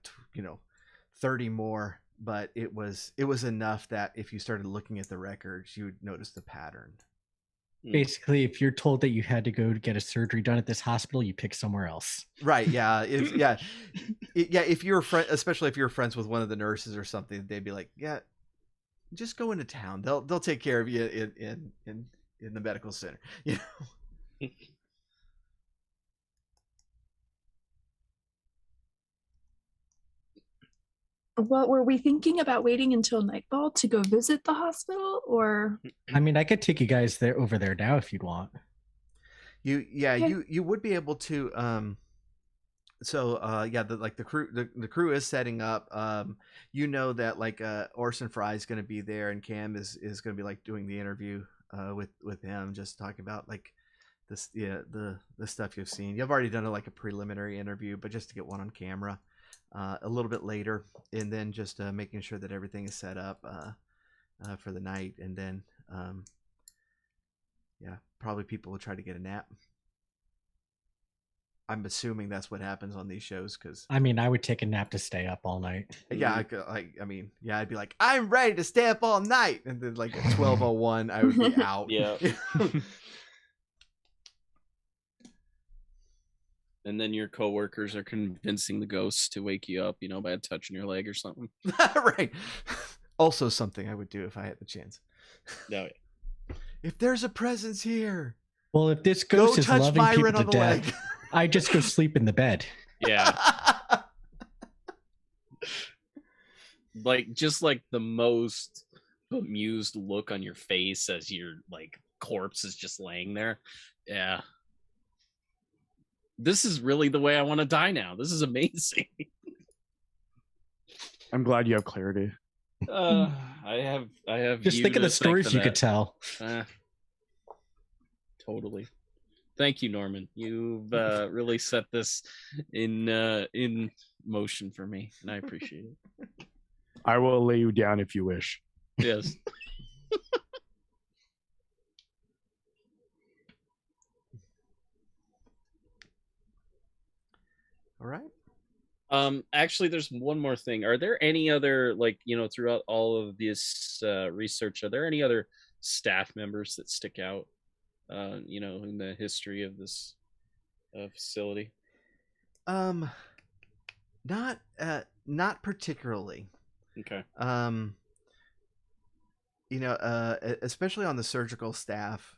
A: 30 more. But it was enough that if you started looking at the records, you would notice the pattern.
E: Basically, if you're told that you had to go to get a surgery done at this hospital, you pick somewhere else.
A: Right? Yeah. If you're especially if you're friends with one of the nurses or something, they'd be like, yeah, just go into town. They'll take care of you in the medical center.
D: Well, were we thinking about waiting until nightfall to go visit the hospital, or?
E: I mean, I could take you guys over there now if you'd want.
A: Okay. You would be able to. The crew is setting up. That like Orson Fry is going to be there, and Cam is going to be like doing the interview with him, just talking about like this the stuff you've seen. You've already done a preliminary interview, but just to get one on camera. A little bit later, and then just making sure that everything is set up for the night, and then probably people will try to get a nap. I'm assuming that's what happens on these shows, because
E: I mean, I would take a nap to stay up all night.
A: Yeah, I'd be like, I'm ready to stay up all night, and then like at 12:01, I would be out.
B: Yeah. And then your coworkers are convincing the ghosts to wake you up, by touching your leg or something.
A: Right. Also something I would do if I had the chance.
B: No.
A: If there's a presence here.
E: Well, if this ghost is loving Myron people to death, I just go sleep in the bed.
B: Yeah. Just the most bemused look on your face as your corpse is just laying there. Yeah. This is really the way I want to die now. This is amazing.
C: I'm glad you have clarity.
B: I have.
E: Just think of the stories you could tell.
B: Totally. Thank you, Norman. You've really set this in motion for me, and I appreciate it.
C: I will lay you down if you wish.
B: Yes.
A: All right.
B: Actually, there's one more thing. Are there any other, throughout all of this research, are there any other staff members that stick out, in the history of this facility?
A: Not particularly.
B: Okay.
A: Especially on the surgical staff,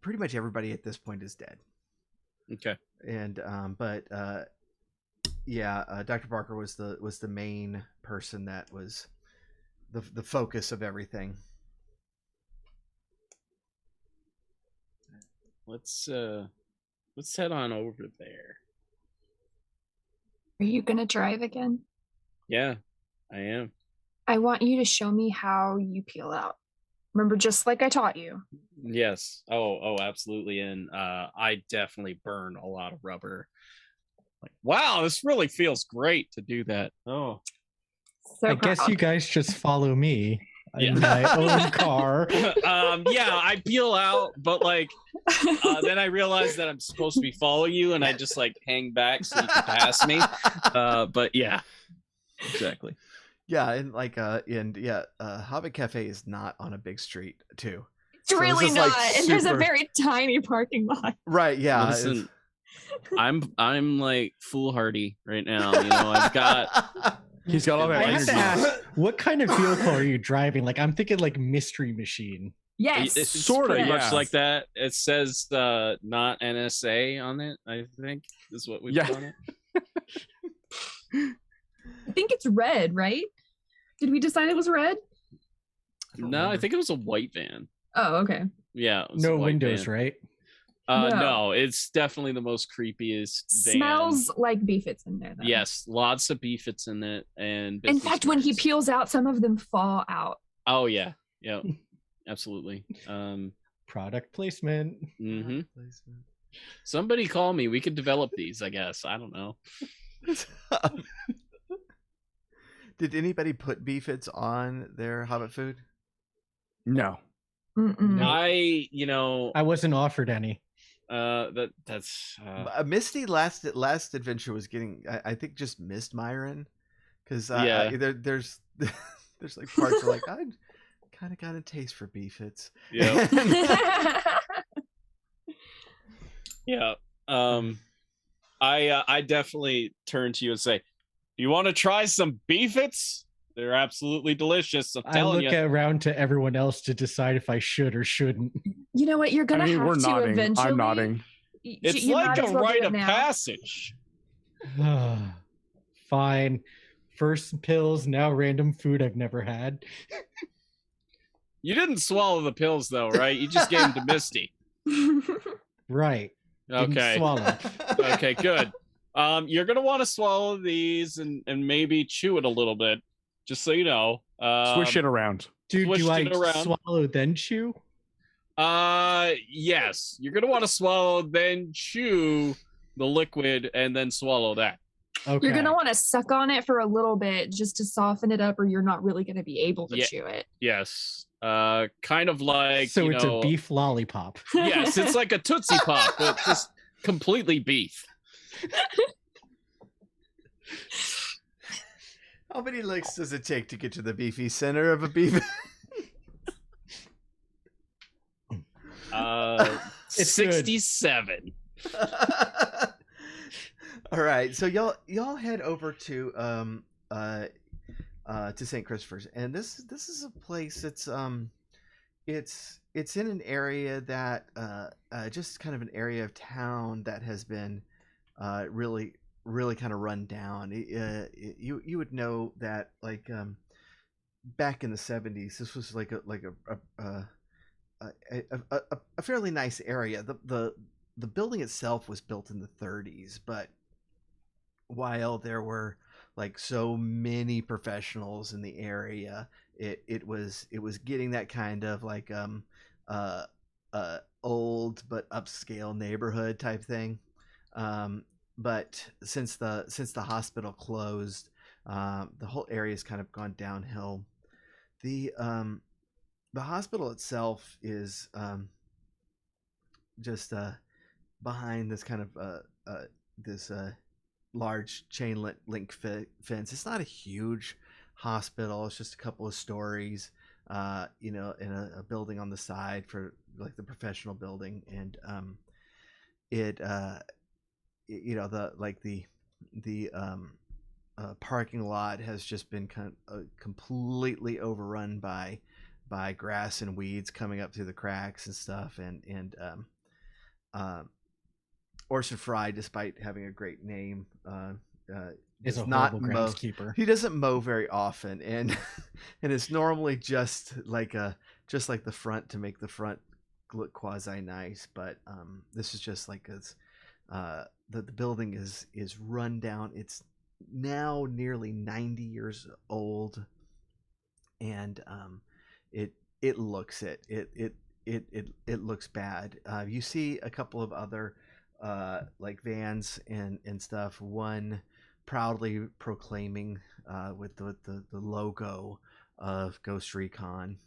A: pretty much everybody at this point is dead.
B: Okay.
A: And Dr. Barker was the main person that was the focus of everything.
B: let's head on over there.
D: Are you gonna drive again?
B: Yeah, I am.
D: I want you to show me how you peel out. Remember, just like I taught you.
B: Yes. Oh, absolutely. And I definitely burn a lot of rubber. Like, wow, this really feels great to do that. Oh.
D: So
E: I guess you guys just follow me in
B: Yeah.
E: my own car.
B: Yeah, I peel out, but like then I realize that I'm supposed to be following you, and I just like hang back so you can pass me. But yeah, exactly.
A: Yeah, and like Hobbit Cafe is not on a big street too.
D: It's
A: So this
D: really
A: is,
D: not.
A: like,
D: And there's a
A: super-
D: very tiny parking lot.
A: Right, yeah.
B: Listen, I'm like foolhardy right now. You know, I've got
C: He's got all that
E: I have
C: energy.
E: to ask, what kind of vehicle are you driving? Like, I'm thinking like Mystery Machine.
D: Yes.
B: it's
C: Sorta,
B: pretty much
C: yeah.
B: like that. It says not NSA on it, I think is what we put on it.
D: I think it's red, right? Did we decide it was red?
B: No, I think it was a white van.
D: Oh, okay.
B: Yeah, it was a
E: No
B: white
E: windows,
B: van.
E: right?
D: No.
B: No, it's definitely the most creepiest van.
D: Smells like beef it's in there, though.
B: Yes, lots of beefits in it, and
D: In
B: business
D: fact, when he
B: cards.
D: peels out, some of them fall out.
B: Oh yeah, absolutely.
E: Product placement.
B: Mhm. Somebody call me. We could develop these. I guess I don't know.
A: Did anybody put beefits on their Hobbit food?
C: No.
D: Mm-mm.
B: I
E: I wasn't offered any.
B: that's
A: Misty last adventure was getting, I think, just missed Myron, because
B: Yeah.
A: there's there's like parts where like I kind of got a taste for beefits.
B: yeah. Yeah. I definitely turn to you and say, "Do you want to try some beefits? They're absolutely delicious. I'm
E: I
B: telling
E: look
B: you."
E: around to everyone else to decide if I should or shouldn't.
D: You know what? You're gonna
C: I mean,
D: have
C: we're
D: to
C: nodding.
D: eventually.
C: I'm nodding.
B: It's
D: You
B: like
D: might
B: a
D: as well do
B: rite
D: it
B: of
D: now.
B: passage.
E: Fine. First pills, now random food I've never had.
B: You didn't swallow the pills though, right? You just gave them to Misty.
E: Right. Didn't
B: Okay.
E: swallow.
B: Okay, good. You're gonna want to swallow these and maybe chew it a little bit, just so you know.
C: Swish it around.
E: Dude,
B: Swished
E: do I
B: it around.
E: swallow then chew?
B: Yes. You're gonna want to swallow, then chew the liquid, and then swallow that.
E: Okay.
D: You're gonna want to suck on it for a little bit just to soften it up, or you're not really gonna be able to
B: Yeah.
D: chew it.
B: Yes. Kind of like
E: So
B: you
E: it's
B: know,
E: a beef lollipop.
B: Yes, it's like a Tootsie Pop, but just completely beef.
A: How many licks does it take to get to the beefy center of a beef?
E: It's good.
B: 67.
A: All right, so y'all head over to St. Kristoffersen, and this is a place that's it's in an area that just kind of an area of town that has been really kind of run down. You would know that like back in the 70s, this was like a fairly nice area. The building itself was built in the 30s, but while there were like so many professionals in the area, it was getting that kind of like old but upscale neighborhood type thing. But since the hospital closed, the whole area's kind of gone downhill. The hospital itself is just behind this kind of this large chain link fence. It's not a huge hospital. It's just a couple of stories, in a building on the side for like the professional building, and the parking lot has just been completely overrun by grass and weeds coming up through the cracks and stuff, and Orson Fry, despite having a great name,
E: Is
A: does
E: a
A: not
E: horrible
A: mow.
E: groundskeeper.
A: He doesn't mow very often, and it's normally just like the front to make the front look quasi nice, but this is just like the building is run down. It's now nearly 90 years old, and it looks it looks bad. You see a couple of other like vans and stuff. One proudly proclaiming with the logo of Ghost Recon.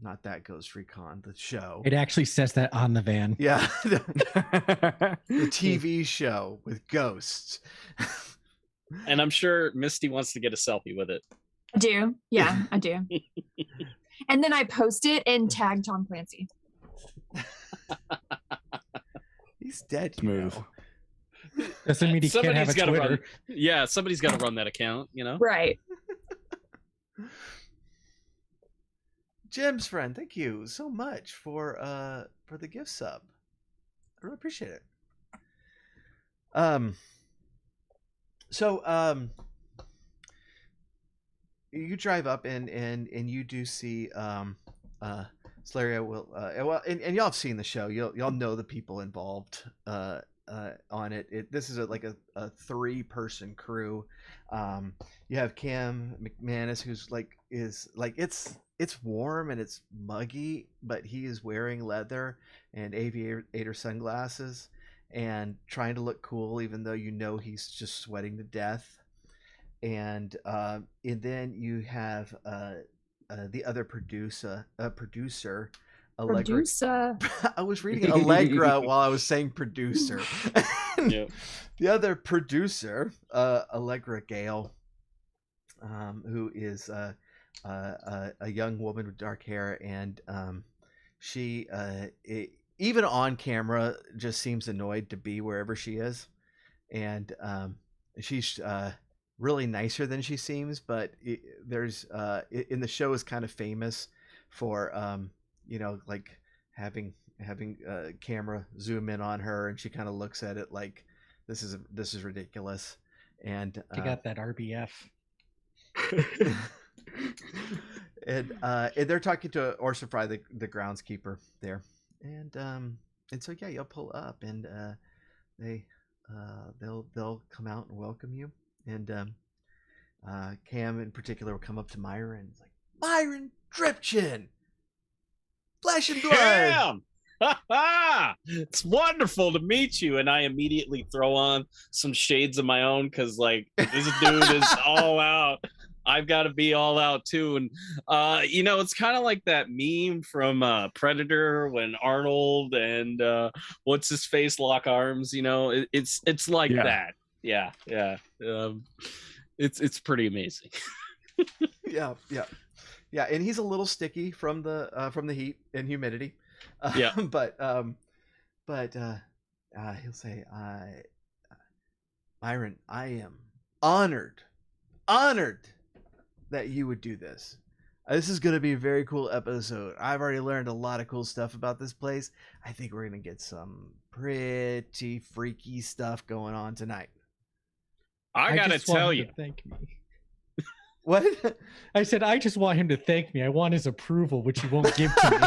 A: Not that Ghost Recon, the show.
E: It actually says that on the van.
A: Yeah. The TV show with ghosts.
B: And I'm sure Misty wants to get a selfie with it.
D: I do. Yeah, I do. And then I post it and tag Tom Clancy.
A: He's dead.
C: Smooth.
E: Doesn't mean he can't have a
B: gotta
E: Twitter.
B: run. Yeah, somebody's got to run that account, you know?
D: Right.
A: Jim's friend, thank you so much for the gift sub. I really appreciate it. So you drive up and you do see Slaria will well, and y'all have seen the show. Y'all know the people involved on it. This is like a 3-person crew. You have Cam McManus, who's it's warm and it's muggy, but he is wearing leather and aviator sunglasses and trying to look cool, even though you know he's just sweating to death. And then you have the other producer, Allegra. I was reading Allegra while I was saying producer.
B: Yep.
A: The other producer, Allegra Gale, who is a young woman with dark hair, and she even on camera just seems annoyed to be wherever she is, and she's really nicer than she seems, but there's in the show is kind of famous for like having camera zoom in on her, and she kind of looks at it like this is ridiculous, and
E: She got that RBF.
A: and they're talking to Orson Fry, the groundskeeper there, and so yeah, you'll pull up, and they'll come out and welcome you, and Cam in particular will come up to Myron and it's like, Myron Dripchin, flesh and blood.
B: Cam! It's wonderful to meet you. And I immediately throw on some shades of my own because like this dude is all out. I've got to be all out too. And it's kind of like that meme from Predator when Arnold and what's his face lock arms. It's like that. Yeah. It's pretty amazing.
A: Yeah. And he's a little sticky from the heat and humidity.
B: Yeah.
A: But he'll say, Myron, I am honored that you would do this. This is going to be a very cool episode. I've already learned a lot of cool stuff about this place. I think we're going to get some pretty freaky stuff going on tonight.
B: I got to tell you.
E: Thank me.
A: What?
E: I said, I just want him to thank me. I want his approval, which he won't give to me.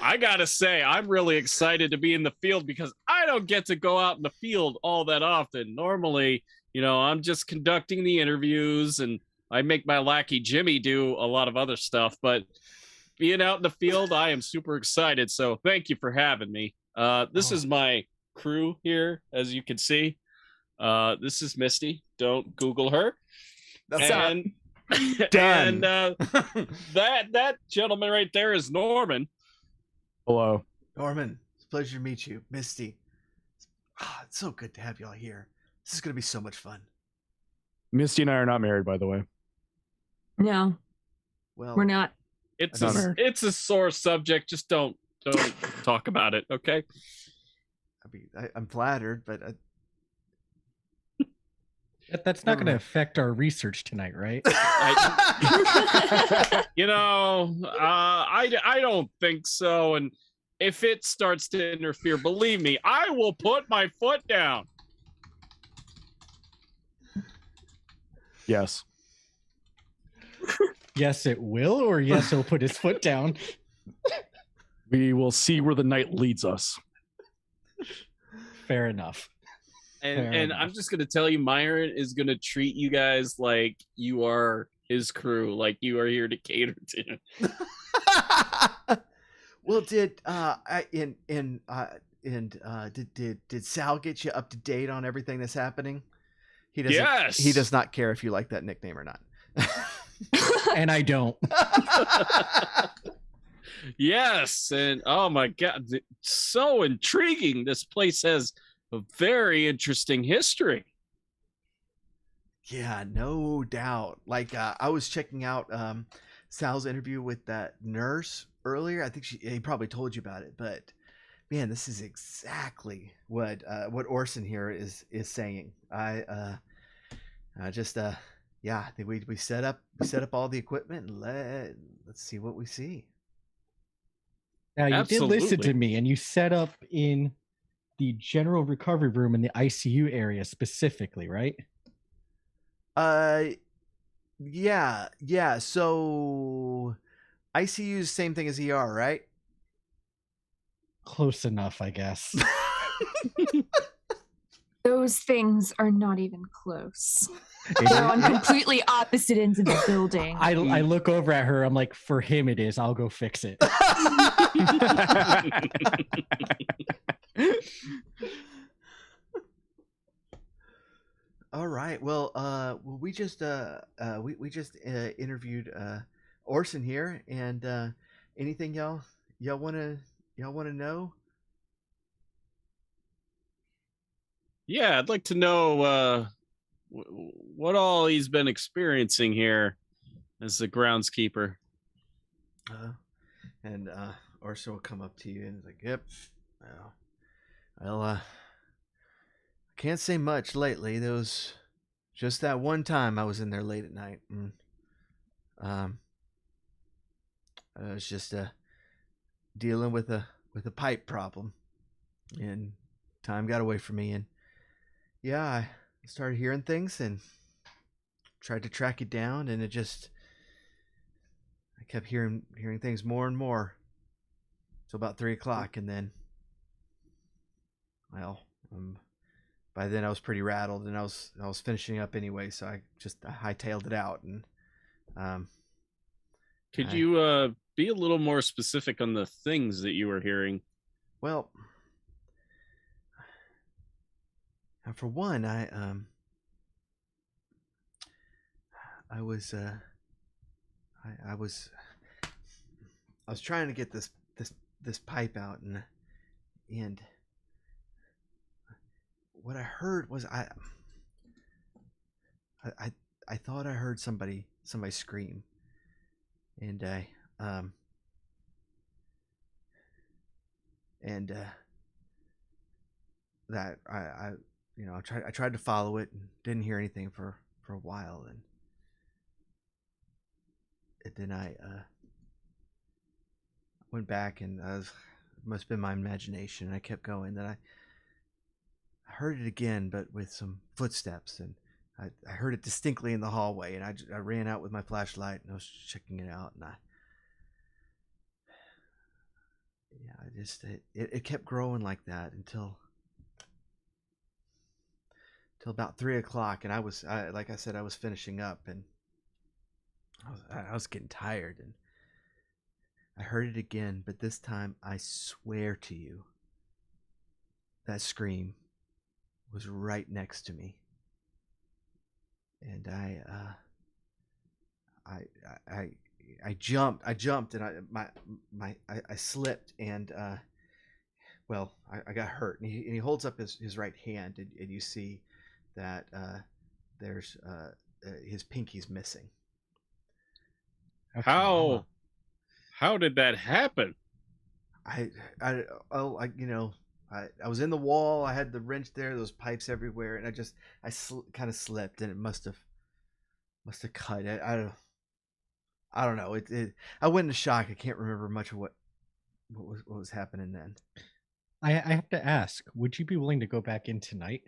B: I gotta say, I'm really excited to be in the field because I don't get to go out in the field all that often. Normally, I'm just conducting the interviews and I make my lackey Jimmy do a lot of other stuff. But being out in the field, I am super excited. So thank you for having me. This is my crew here, as you can see. This is Misty. Don't Google her.
A: That's
B: and
A: done.
B: And that gentleman right there is Norman.
C: Hello.
A: Norman, it's a pleasure to meet you. Misty. It's so good to have y'all here. This is going to be so much fun.
C: Misty and I are not married, by the way.
D: No,
A: Well,
D: we're not.
B: It's a sore subject. Just don't talk about it, okay?
A: I mean, I'm flattered, but
E: That's not going to affect our research tonight, right?
B: I don't think so. And if it starts to interfere, believe me, I will put my foot down.
C: Yes.
E: Yes, it will, or yes, he'll put his foot down.
C: We will see where the night leads us.
E: Fair enough.
B: And I'm just gonna tell you, Myron is gonna treat you guys like you are his crew, like you are here to cater to him.
A: Well, did Sal get you up to date on everything that's happening? He doesn't.
B: Yes.
A: He does not care if you like that nickname or not.
E: And I don't.
B: Yes, and oh my god, so intriguing. This place has a very interesting history.
A: Yeah, no doubt. Like I was checking out Sal's interview with that nurse earlier. I think he probably told you about it, but man, this is exactly what Orson here is saying. I just yeah, I think we set up all the equipment and let's see what we see.
E: Now you
B: Absolutely.
E: did listen to me, and you set up in the general recovery room in the ICU area specifically, right?
A: Yeah. So ICU is same thing as ER, right?
E: Close enough, I guess.
D: Those things are not even close. They're on completely opposite ends of the building.
E: I look over at her. I'm like, for him it is. I'll go fix it.
A: All right. Well, we just interviewed Orson here, and anything y'all want to know?
B: Yeah, I'd like to know what all he's been experiencing here as the groundskeeper.
A: And Orson will come up to you and is like, "Yep, well, I can't say much lately. There was just that one time I was in there late at night, and I was just dealing with a pipe problem, and time got away from me, and yeah, I started hearing things and tried to track it down, and I kept hearing things more and more till about 3:00, and then, well, by then I was pretty rattled, and I was finishing up anyway, so I hightailed it out, and
B: Could you be a little more specific on the things that you were hearing?
A: Well, for one, I was trying to get this pipe out, and what I heard was I thought I heard somebody scream, and that I tried to follow it and didn't hear anything for a while, and then I went back, and it must have been my imagination, and I kept going. Then I heard it again, but with some footsteps, and I heard it distinctly in the hallway, and I ran out with my flashlight, and I was checking it out, and it kept growing like that until about 3:00, and I like I said, I was finishing up, and I was getting tired, and I heard it again, but this time I swear to you, that scream was right next to me, and I jumped, and I slipped, and well, I got hurt, and he holds up his right hand, and you see that there's his pinky's missing.
B: How did that happen?
A: I was in the wall. I had the wrench there. Those pipes everywhere, and I kind of slipped, and it must have cut. I don't know. I went into shock. I can't remember much of what was happening then.
E: I have to ask, would you be willing to go back in tonight?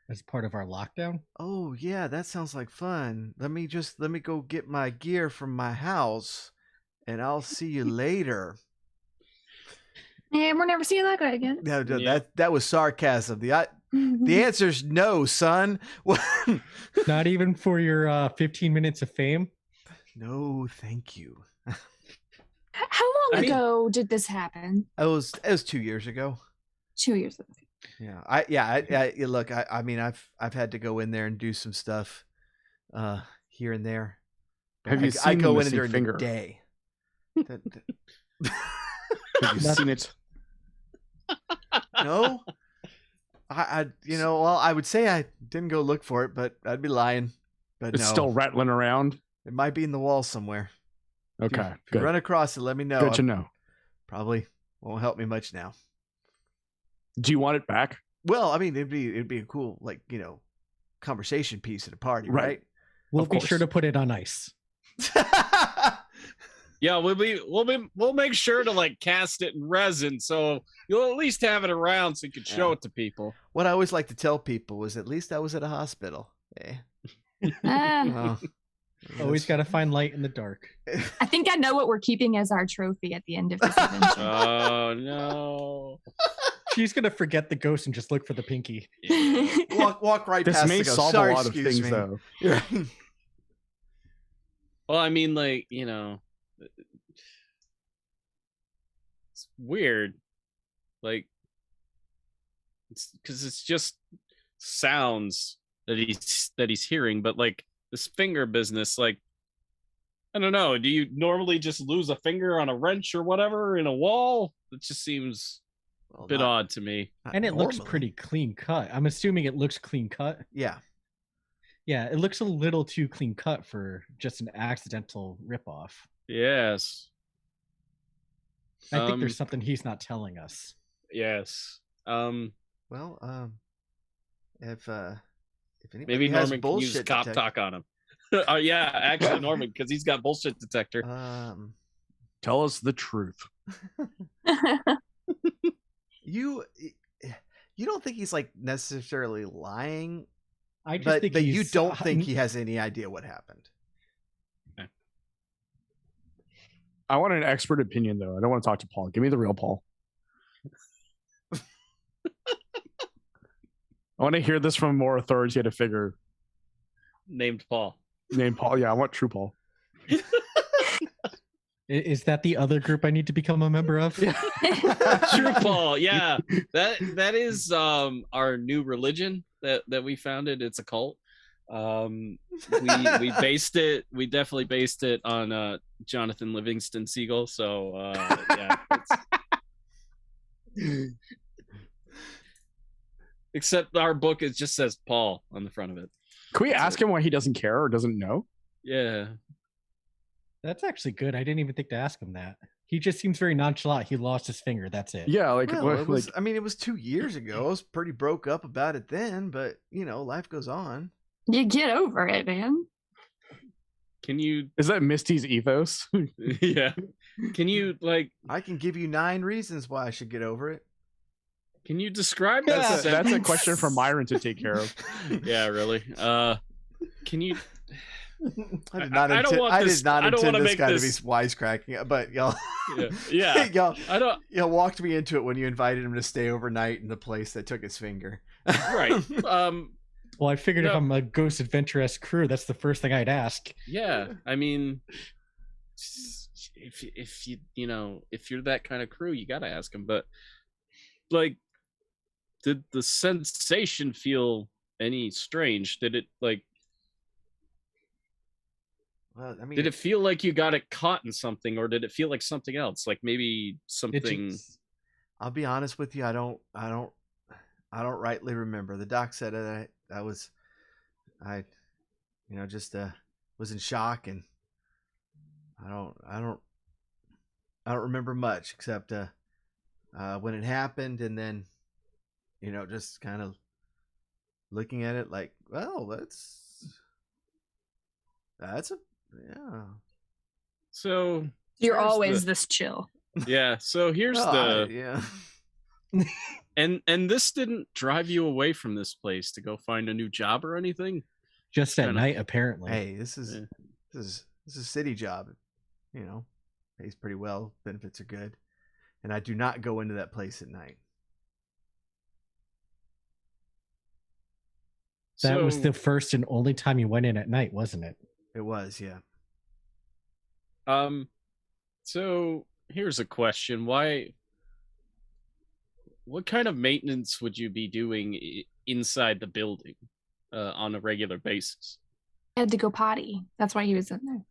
E: as part of our lockdown.
A: Oh yeah, that sounds like fun. Let me go get my gear from my house, and I'll see you later.
D: Yeah, we're never seeing that guy again.
A: No,
B: Yeah.
A: that was sarcasm. The answer's no, son.
E: Not even for your 15 minutes of fame.
A: No, thank you.
D: How long ago did this happen?
A: It was 2 years ago.
D: 2 years ago.
A: Yeah, I look. I mean, I've had to go in there and do some stuff, here and there. But
C: Have you
A: I
C: seen
A: go
C: the
A: in
C: missing
A: during
C: finger?
A: the day.
C: Have you seen it?
A: No, well, I would say I didn't go look for it, but I'd be lying. But
C: It's
A: no,
C: still rattling around.
A: it might be in the wall somewhere.
C: Okay,
A: If you
C: good.
A: run across it, let me know.
C: Good to know.
A: Probably won't help me much now.
C: Do you want it back?
A: Well, I mean, it'd be a cool, like, conversation piece at a party, right?
E: We'll
C: Of
E: be
C: course.
E: sure to put it on ice.
B: Yeah, we'll make sure to like cast it in resin, so you'll at least have it around so you can show
A: Yeah.
B: it to people.
A: What I always like to tell people was, at least I was at a hospital.
D: Ah,
E: Always got to find light in the dark.
D: I think I know what we're keeping as our trophy at the end of this adventure.
B: Oh no!
E: She's gonna forget the ghost and just look for the pinky.
B: Yeah.
A: walk right
C: This
A: past
C: may
A: the ghost.
C: solve
A: Sorry,
C: a lot of
A: excuse
C: things,
A: me.
C: though.
A: You're right.
B: Well, I mean, like, it's weird. Like, it's because it's just sounds that he's hearing, but like this finger business, like, I don't know. Do you normally just lose a finger on a wrench or whatever in a wall? It just seems
A: Well,
B: a bit
A: not-
B: odd to me.
A: not
E: And it looks
A: normally.
E: pretty clean cut. I'm assuming it looks clean cut.
A: Yeah.
E: Yeah, it looks a little too clean cut for just an accidental ripoff.
B: Yes.
E: I think there's something he's not telling us.
B: Yes.
A: Well, if anybody
B: Maybe
A: has
B: Norman can use
A: bullshit
B: cop
A: detector-
B: talk on him. Oh yeah, actually Norman, because he's got bullshit detector.
C: Tell us the truth.
A: You don't think he's like necessarily lying,
E: I just
A: but
E: think
A: you
E: he's,
A: don't think he has any idea what happened.
C: I want an expert opinion, though. I don't want to talk to Paul. Give me the real Paul. I want to hear this from a more authoritative figure
B: Named Paul.
C: named Paul. Yeah, I want true Paul.
E: Is that the other group I need to become a member of?
C: Yeah.
B: True Paul. Yeah, that is our new religion that we founded. It's a cult. We definitely based it on Jonathan Livingston Seagull. So yeah. Except our book, it just says Paul on the front of it.
C: Can we
B: That's
C: ask him why he doesn't care or doesn't know?
B: Yeah.
E: That's actually good. I didn't even think to ask him that. He just seems very nonchalant. He lost his finger. That's it.
C: Yeah, like,
A: Well,
C: what,
A: it was,
C: like
A: I mean, it was 2 years ago. I was pretty broke up about it then, but life goes on.
D: You get over it, man.
B: Can you?
C: is that Misty's ethos?
B: Yeah. Can you
A: I can give you 9 reasons why I should get over it.
B: Can you describe that?
C: That's a question for Myron to take care of.
B: Yeah, really. Can you?
A: I did not,
B: I don't want this-
A: did not
B: I don't
A: intend
B: wanna
A: this
B: make
A: guy
B: this-
A: to be wisecracking, but y'all,
B: Yeah.
A: y'all,
B: I don't.
A: walked me into it when you invited him to stay overnight in the place that took his finger.
B: Right.
E: Well, I figured if
B: No.
E: I'm a Ghost Adventure-esque crew, that's the first thing I'd ask.
B: Yeah. I mean, if you if you're that kind of crew, you gotta ask him. But like, did the sensation feel any strange? Did it like?
A: Well, I mean,
B: Did it feel like you got it caught in something, or did it feel like something else? Like maybe
E: It
B: something.
E: just-
A: I'll be honest with you. I don't rightly remember. The doc said that I was in shock, and I don't remember much except when it happened, and then just kind of looking at it like, well, that's a yeah.
B: So
D: You're
B: here's
D: always
B: the-
D: this chill.
B: yeah. So here's
A: Well,
B: the
A: yeah.
B: And this didn't drive you away from this place to go find a new job or anything?
E: Just at
B: Kinda-
E: night, apparently.
A: Hey, this is a city job. You know, pays pretty well. Benefits are good, and I do not go into that place at night.
E: That was
B: So-
E: the first and only time you went in at night, wasn't it?
A: It was, yeah.
B: So here's a question. What kind of maintenance would you be doing inside the building on a regular basis?
D: I had to go potty. That's why he was in there.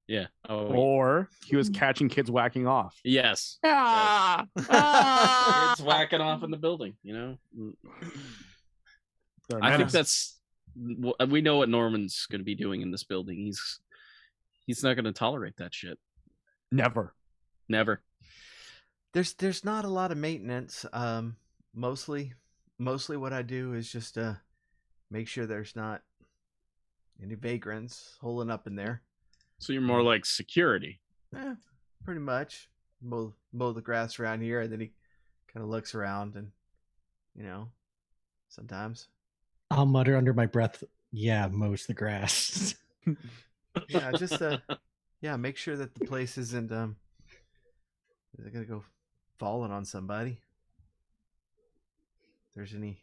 B: Yeah. Oh,
C: Or he was catching kids whacking off.
B: yes.
D: Ah,
B: Kids whacking off in the building, you know?
C: They're
B: I think
C: menace.
B: that's we know what Norman's going to be doing in this building. He's not going to tolerate that shit.
C: Never.
B: Never.
A: There's not a lot of maintenance. Mostly what I do is just make sure there's not any vagrants holing up in there.
B: So you're more like security.
A: Pretty much. Mow the grass around here, and then he kind of looks around, and sometimes.
E: I'll mutter under my breath, yeah, mows the grass.
A: Yeah, just make sure that the place isn't gonna go falling on somebody. If there's any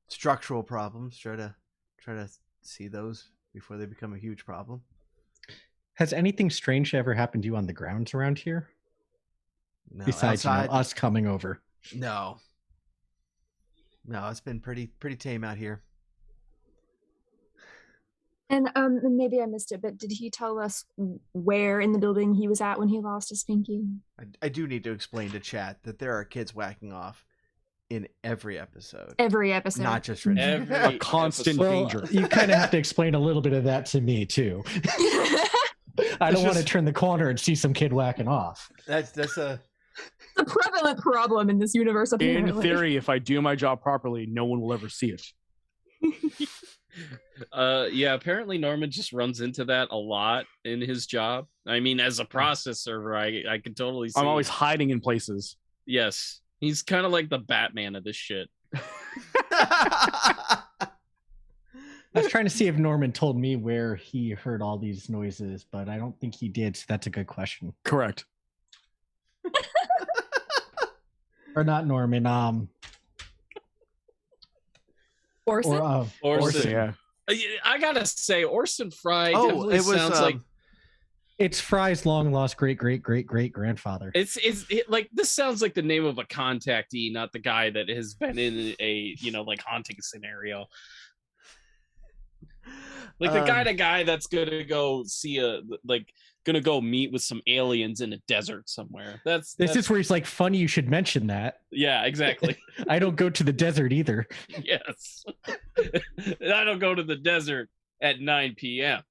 A: structural problems, try to see those before they become a huge problem.
E: Has anything strange ever happened to you on the grounds around here?
A: No,
E: Besides
A: outside,
E: us coming over.
A: no, it's been pretty tame out here.
D: and maybe I missed it, but did he tell us where in the building he was at when he lost his pinky?
A: I do need to explain to chat that there are kids whacking off in every episode,
D: Every episode.
A: not just Richard.
B: Every
C: A constant
B: episode.
E: Well,
C: danger.
E: you kind of have to explain a little bit of that to me too. I don't want to turn the corner and see some kid whacking off.
A: That's a
D: a prevalent problem in this universe, apparently.
C: In theory, if I do my job properly, no one will ever see it.
B: Yeah, apparently Norman just runs into that a lot in his job. I mean, as a processor, I can totally see.
C: I'm always hiding in places.
B: Yes. He's kind of like the Batman of this shit.
E: I was trying to see if Norman told me where he heard all these noises, but I don't think he did, so that's a good question.
C: Correct.
E: Or not Norman,
D: Orson?
B: Orson.
C: Yeah.
B: I gotta say, Orson Fry
A: Oh,
B: definitely
A: it was
B: sounds like
E: it's Fry's long lost great grandfather.
B: it's like this sounds like the name of a contactee, not the guy that has been in a like haunting scenario. Like the guy that's gonna go see gonna go meet with some aliens in a desert somewhere. This
E: is where he's like, funny you should mention that.
B: yeah, exactly.
E: I don't go to the desert either.
B: Yes. I don't go to the desert at 9 p.m.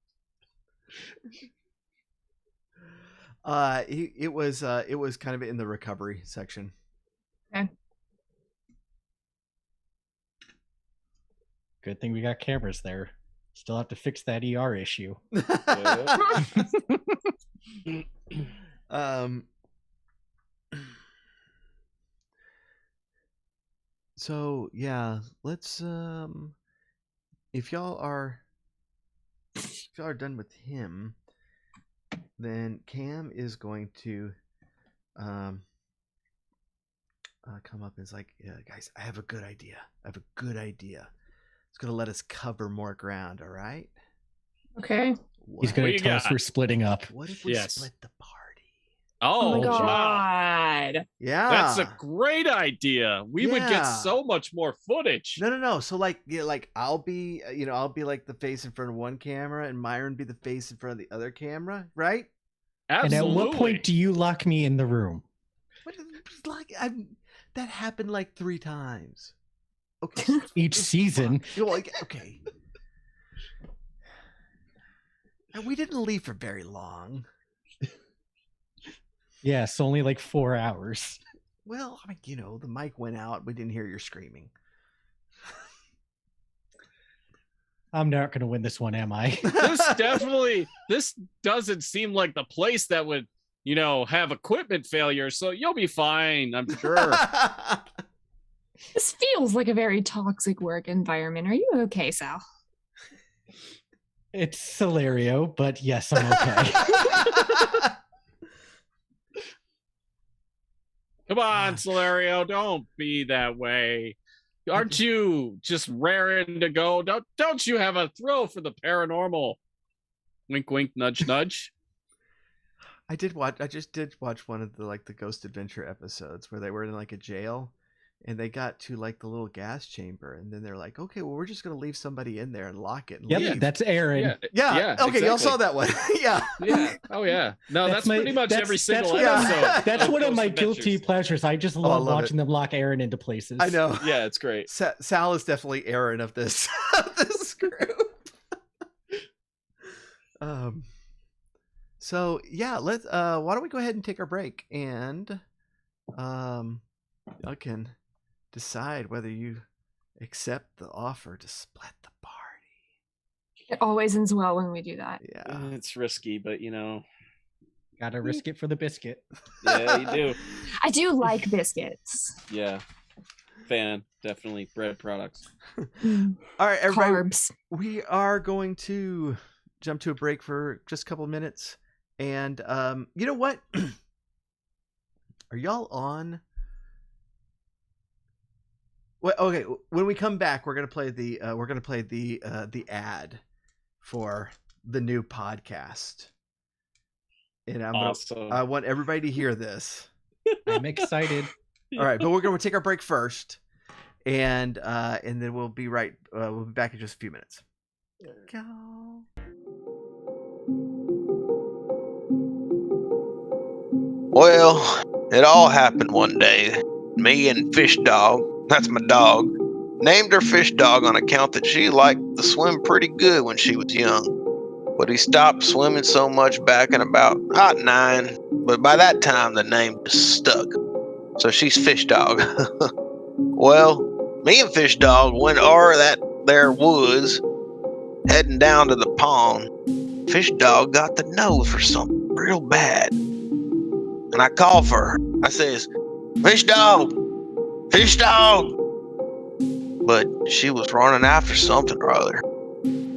A: It was kind of in the recovery section.
D: Okay.
E: Good thing we got cameras there. Still have to fix that ER issue.
A: So yeah, let's if y'all are done with him, then Cam is going to come up and is like, yeah, guys, I have a good idea. It's gonna let us cover more ground, all right?
D: Okay.
E: He's
B: What
E: going
B: you
E: to tell us
B: got?
E: we're splitting up.
A: What if we
B: Yes.
A: split the party?
B: Oh,
D: Oh my
B: wow.
D: god.
A: Yeah,
B: That's a great idea. We would get
A: Yeah.
B: so much more footage.
A: No. So like, yeah, like I'll be like the face in front of one camera, and Myron be the face in front of the other camera, right?
B: Absolutely.
E: And at what point do you lock me in the room?
A: What is- like that happened like 3 times. Okay,
E: Each season.
A: You're like, okay. And we didn't leave for very long.
E: Yes, only like 4 hours.
A: Well, I mean, the mic went out. We didn't hear your screaming.
E: I'm not going to win this one, am I?
B: this doesn't seem like the place that would, have equipment failure. So you'll be fine, I'm sure.
D: This feels like a very toxic work environment. Are you okay, Sal?
E: It's Celerio, but yes, I'm okay.
B: Come on, Celerio, don't be that way. Aren't you just raring to go? Don't you have a thrill for the paranormal? Wink, wink, nudge, nudge.
A: I just did watch one of the Ghost Adventure episodes where they were in like a jail, and they got to like the little gas chamber, and then they're like, okay, well, we're just gonna leave somebody in there and lock it and
E: Yep,
A: leave.
E: that's Aaron.
A: Yeah. Okay, y'all
B: exactly.
A: saw that one. Yeah.
B: Oh yeah. No, that's pretty much every single
A: that's-
B: episode.
E: That's one of
B: Ghost
E: my
B: Adventures.
E: guilty pleasures. I just
A: I
E: love
A: love
E: watching them lock Aaron into places.
A: I know.
B: Yeah, it's great.
A: Sal is definitely Aaron of this this group. So yeah, let's why don't we go ahead and take our break, and y'all can decide whether you accept the offer to split the party.
D: It always ends well when we do that.
A: Yeah.
B: It's risky, but
E: Gotta risk it for the biscuit.
B: yeah, you do.
D: I do like biscuits.
B: Yeah. Fan, definitely. Bread products.
A: All right, everybody.
D: Carbs.
A: We are going to jump to a break for just a couple of minutes. And you know what? Are y'all on? Well, okay. When we come back, we're gonna play the the ad for the new podcast. And
B: Awesome.
A: I want everybody to hear this.
E: I'm excited.
A: All right, but we're gonna take our break first, and then we'll be right. We'll be back in just a few minutes. Go.
F: Well, it all happened one day. Me and Fish Dog, that's my dog, named her Fish Dog on account that she liked to swim pretty good when she was young. But he stopped swimming so much back in about hot 9, but by that time the name just stuck. So she's Fish Dog. Well, me and Fish Dog went o'er that there woods, heading down to the pond. Fish Dog got the nose for something real bad. And I called for her. I says, Fish Dog! Fish Dog! But she was running after something or other.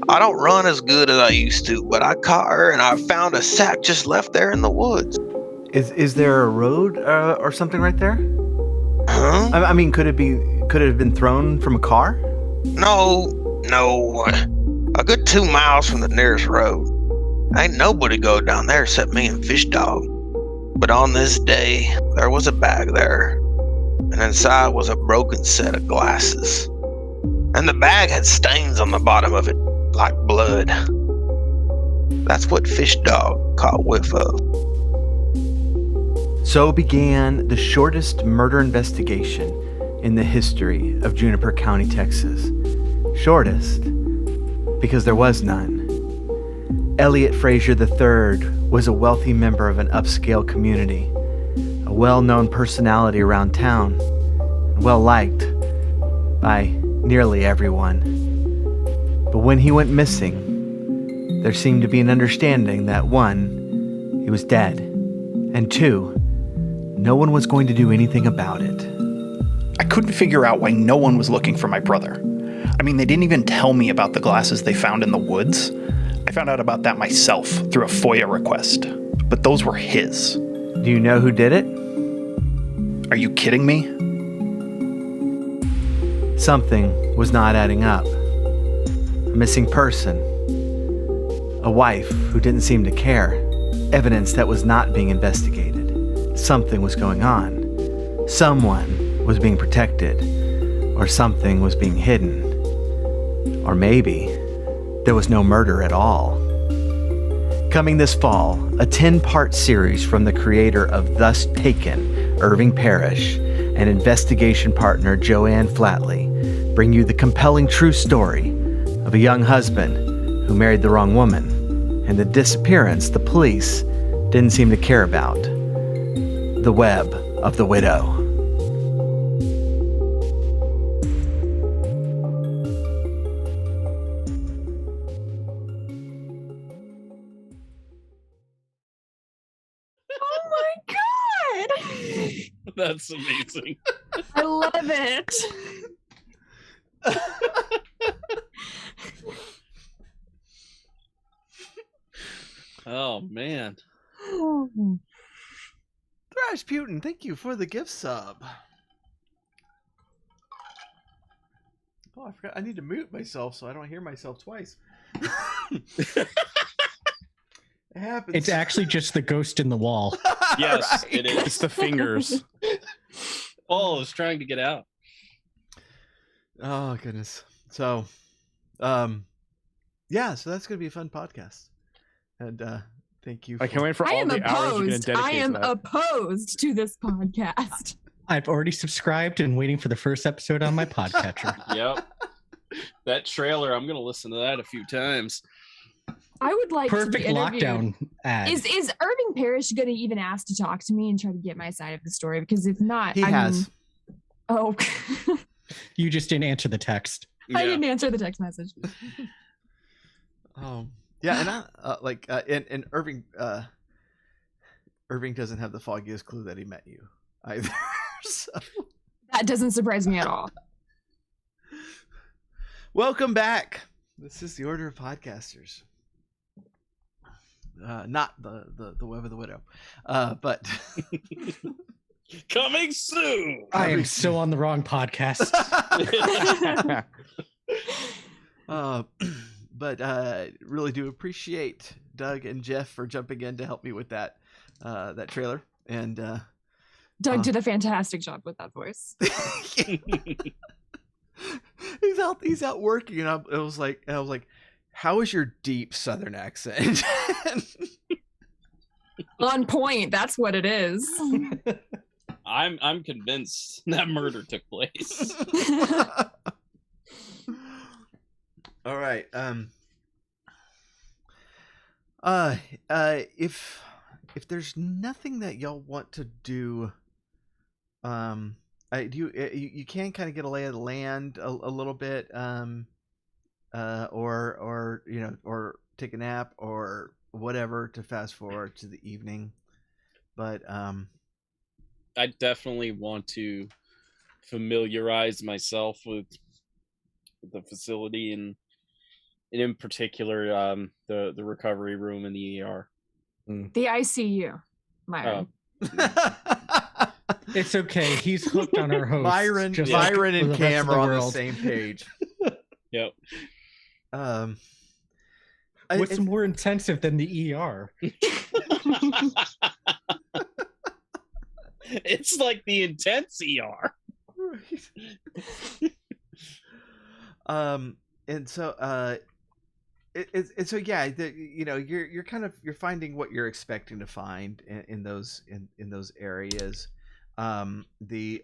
F: I don't run as good as I used to, but I caught her and I found a sack just left there in the woods.
A: Is there a road or something right there?
F: Huh?
A: I mean, could it have been thrown from a car?
F: No. A good 2 miles from the nearest road. Ain't nobody go down there except me and Fish Dog. But on this day, there was a bag there, and inside was a broken set of glasses. And the bag had stains on the bottom of it, like blood. That's what Fish Dog caught whiff of.
A: So began the shortest murder investigation in the history of Juniper County, Texas. Shortest because there was none. Elliot Frazier III was a wealthy member of an upscale community, a well-known personality around town, and well-liked by nearly everyone. But when he went missing, there seemed to be an understanding that 1, he was dead, and 2, no one was going to do anything about it.
G: I couldn't figure out why no one was looking for my brother. I mean, they didn't even tell me about the glasses they found in the woods. I found out about that myself through a FOIA request, but those were his.
A: Do you know who did it?
G: Are you kidding me?
A: Something was not adding up. A missing person. A wife who didn't seem to care. Evidence that was not being investigated. Something was going on. Someone was being protected. Or something was being hidden. Or maybe there was no murder at all. Coming this fall, a 10-part series from the creator of Thus Taken, Irving Parrish, and investigation partner Joanne Flatley bring you the compelling true story of a young husband who married the wrong woman and the disappearance the police didn't seem to care about. The Web of the Widow.
D: Oh my god!
B: That's amazing.
D: I love it.
B: Oh man.
A: Thrash Putin, thank you for the gift sub. Oh, I forgot. I need to mute myself so I don't hear myself twice. It happens.
E: It's actually just the ghost in the wall.
B: Yes,
A: Right.
B: it is.
C: It's the fingers.
B: Paul is trying to get out.
A: Oh goodness. So, yeah. So that's gonna be a fun podcast, and thank you.
C: I can't wait for
D: I
C: all
D: am
C: the hours you're going to
D: opposed.
C: dedicate
D: I am
C: to that.
D: opposed to this podcast.
E: I've already subscribed and waiting for the first episode on my podcatcher.
B: Yep. That trailer, I'm gonna listen to that a few times.
D: I would like
E: Perfect
D: to be interviewed.
E: lockdown ad.
D: Is Irving Parrish going to even ask to talk to me and try to get my side of the story? Because if not,
A: He has.
D: Oh,
E: You just didn't answer the text.
D: I didn't answer the text message.
A: Yeah, and and Irving Irving doesn't have the foggiest clue that he met you either. So.
D: That doesn't surprise me at all.
A: Welcome back. This is the Order of Podcasters. Not the Web of the Widow, but
B: Coming soon.
E: I am so on the wrong podcast.
A: But really do appreciate Doug and Jeff for jumping in to help me with that trailer. And
D: Doug did a fantastic job with that voice.
A: he's out working, and I was like, how is your deep Southern accent?
D: On point. That's what it is.
B: I'm convinced that murder took place.
A: All right. If there's nothing that y'all want to do, you can kind of get a lay of the land a little bit, or take a nap or whatever to fast forward to the evening, but
B: I definitely want to familiarize myself with the facility and in particular the recovery room in the ER.
D: The ICU, Myron.
E: It's okay. He's hooked on our host.
A: Myron
E: just like
A: and
E: the rest
A: Cam
E: of
A: are on the
E: world.
A: same page.
B: Yep.
E: What's more intensive than the ER?
B: It's like the intense ER.
A: And so so yeah, you're finding what you're expecting to find in those areas. The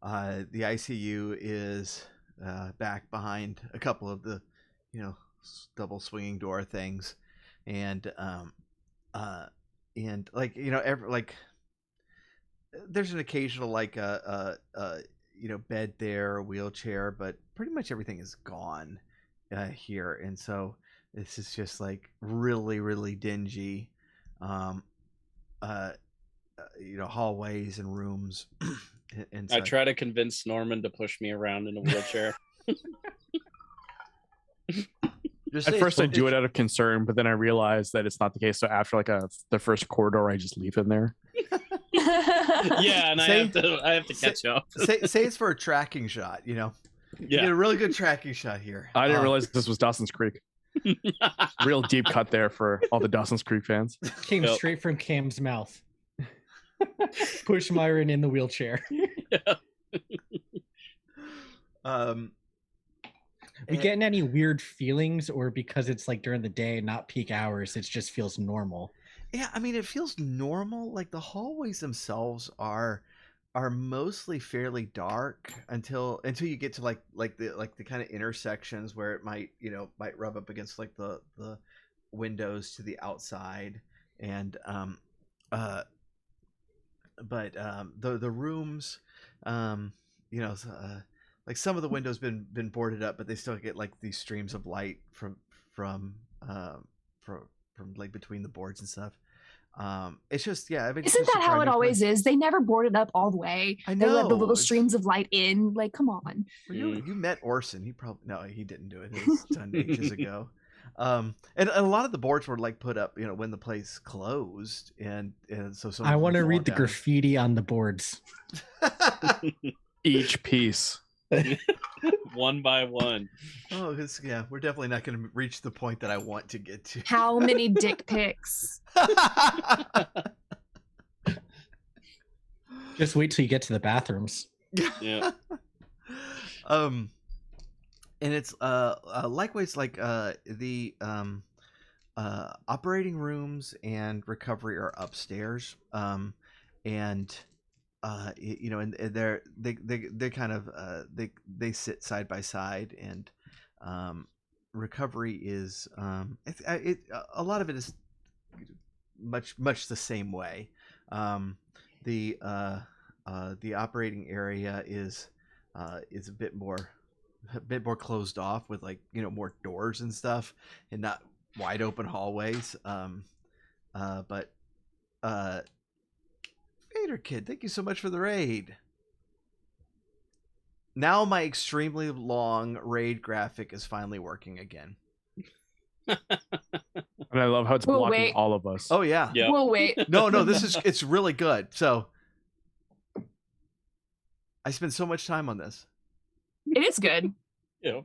A: ICU is back behind a couple of the double swinging door things, and there's an occasional bed there, a wheelchair, but pretty much everything is gone here, and so this is just like really, really dingy, hallways and rooms. And
B: I try to convince Norman to push me around in a wheelchair.
C: At first, I do it out of concern, but then I realize that it's not the case. So after the first corridor, I just leave him there.
B: Yeah, and I have to catch up.
A: say it's for a tracking shot. You
B: Yeah,
A: get a really good tracking shot here.
C: I didn't realize this was Dawson's Creek. Real deep cut there for all the Dawson's Creek fans.
E: Came
B: Yep.
E: straight from Cam's mouth. Push Myron in the wheelchair. We getting any weird feelings, or because it's like during the day, not peak hours, it just feels normal?
A: Yeah, I mean, it feels normal. Like the hallways themselves are mostly fairly dark until you get to like the kind of intersections where it might rub up against like the windows to the outside, and but the rooms, like some of the windows been boarded up, but they still get like these streams of light from like between the boards and stuff. It's just I mean,
D: Isn't that how it always is? They never board it up all the way.
A: I
D: They let the
A: know,
D: little
A: it's-
D: streams of light in. Like, come on.
A: Well, you met Orson. He probably he didn't do it. It was done ages ago. And a lot of the boards were like put up, when the place closed, and so
E: I want to
A: to
E: read the graffiti on the boards.
C: Each piece.
B: One by one.
A: Oh, we're definitely not going to reach the point that I want to get to.
D: How many dick pics?
E: Just wait till you get to the bathrooms.
B: Yeah.
A: And it's likewise like the operating rooms and recovery are upstairs, and and they kind of they sit side by side, and recovery is a lot of it is much the same way. The operating area is a bit more closed off, with more doors and stuff, and not wide open hallways. But Vader Kid, thank you so much for the raid. Now my extremely long raid graphic is finally working again.
C: And I love how it's
D: We'll
C: blocking
D: wait.
C: all of us.
A: Oh yeah.
B: Yeah.
D: We'll wait.
A: No, it's really good. So I spent so much time on this.
D: It is good.
B: Yeah.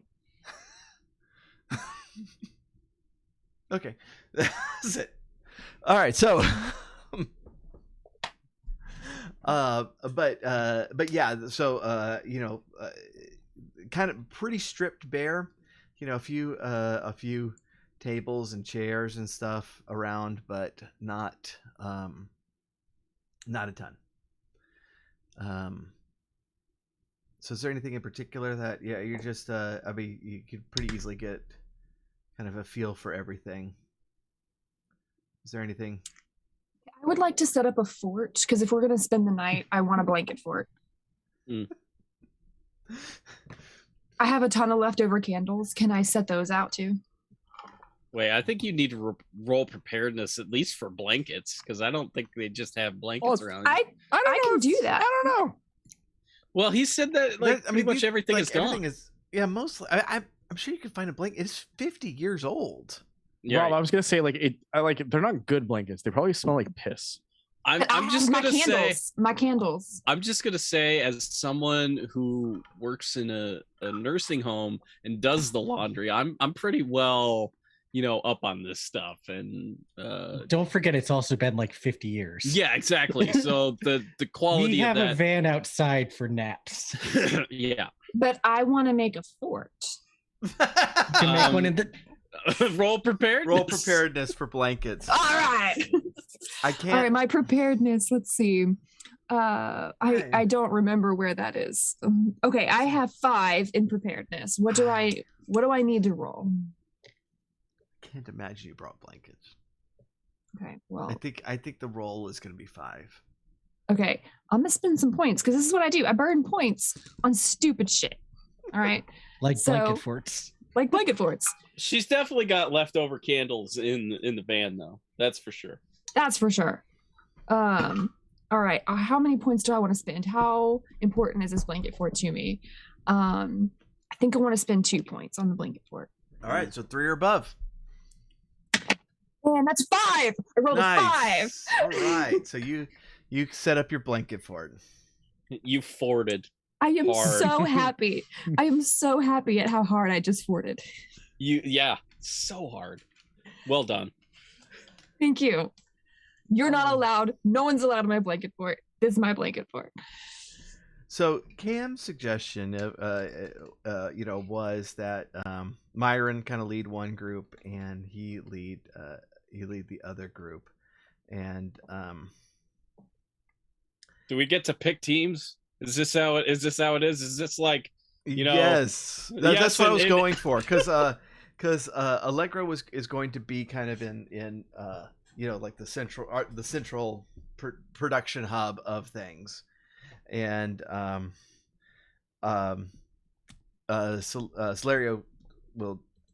A: Okay. That's it. All right, so but yeah, so kind of pretty stripped bare. A few tables and chairs and stuff around, but not a ton. So is there anything in particular that you're just I mean, you could pretty easily get kind of a feel for everything. Is there anything?
D: I would like to set up a fort, because if we're going to spend the night, I want a blanket fort. I have a ton of leftover candles. Can I set those out too?
B: Wait, I think you need to roll preparedness at least for blankets, because I don't think they just have blankets around.
D: I can do that.
C: I don't know.
B: Well, he said that pretty much everything is gone.
A: Mostly. I'm sure you can find a blanket. It's 50 years old.
B: Yeah,
C: Rob, I was gonna say they're not good blankets. They probably smell like piss.
B: I'm just
D: my
B: gonna
D: candles.
B: say
D: My candles.
B: I'm just gonna say, as someone who works in a nursing home and does the laundry, I'm pretty well, up on this stuff. And
E: Don't forget, it's also been like 50 years.
B: yeah, exactly. So the quality
E: We have
B: of
E: a
B: that,
E: van outside for naps.
B: yeah.
D: But I want to make a fort.
E: You can make one in the.
B: Roll preparedness.
A: Roll preparedness for blankets.
D: All right.
A: I can't.
D: All right, my preparedness. Let's see. I don't remember where that is. Okay, I have 5 in preparedness. What do I need to roll?
A: Can't imagine you brought blankets.
D: Okay, well.
A: I think the roll is going to be 5.
D: Okay, I'm gonna spend some points, because this is what I do. I burn points on stupid shit. All right.
E: Like
D: So-
E: blanket forts.
D: Like blanket forts.
B: She's definitely got leftover candles in the van, though. That's for sure.
D: That's for sure. All right. How many points do I want to spend? How important is this blanket fort to me? I think I want to spend 2 points on the blanket fort.
A: All right, so 3 or above.
D: And that's 5. I rolled a 5.
A: Nice. All right, so you set up your blanket fort.
B: You forted.
D: I am
B: Hard.
D: so happy. I am so happy at how hard I just forted.
B: So hard. Well done.
D: Thank you. You're not allowed. No one's allowed in my blanket fort. This is my blanket fort.
A: So Cam's suggestion, was that Myron kind of lead one group and he lead the other group, and
B: Do we get to pick teams? Is this how it is? Is this like,
A: yes,
B: yes,
A: that's what I was
B: and-
A: going for, because Allegra is going to be kind of in like the central production hub of things, and Celerio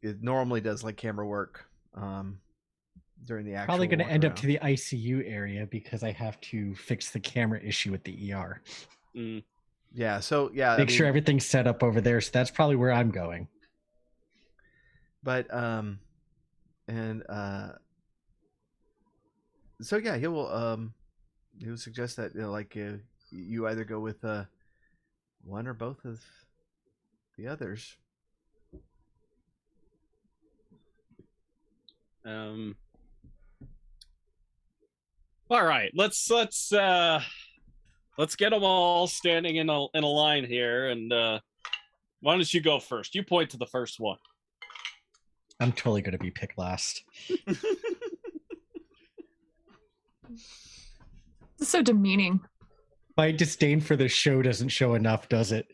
A: normally does like camera work, during the actual.
E: Probably going to
A: walk
E: end up
A: around.
E: to the ICU area because I have to fix the camera issue at the ER.
A: Yeah. So yeah,
E: Make sure everything's set up over there. So that's probably where I'm going.
A: But so yeah, he'll suggest that you either go with one or both of the others.
B: All right, let's get them all standing in a line here, and why don't you go first? You point to the first one.
E: I'm totally going to be picked last.
D: It's so demeaning.
E: My disdain for the show doesn't show enough, does it?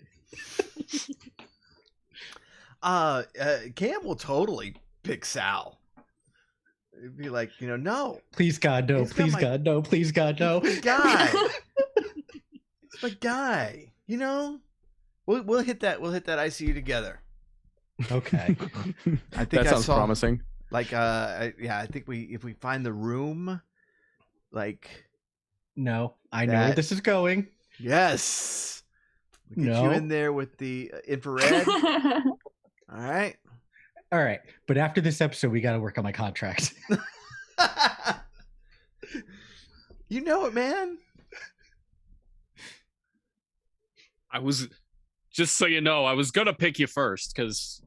A: Cam will totally pick Sal. It'd be like, no.
E: Please God, no.
A: He's got
E: Please
A: my-
E: God, no. Please God, no.
A: It's my guy. It's my guy. We'll hit that. We'll hit that ICU together.
E: Okay.
A: I think
C: That sounds promising.
A: Like, I think if we find the room, like,
E: No, I know where this is going.
A: yes, we get you
E: No.
A: in there with the infrared. All right.
E: All right. But after this episode, we got to work on my contract.
A: You know it, man.
B: I was, just so you know, I was gonna pick you first because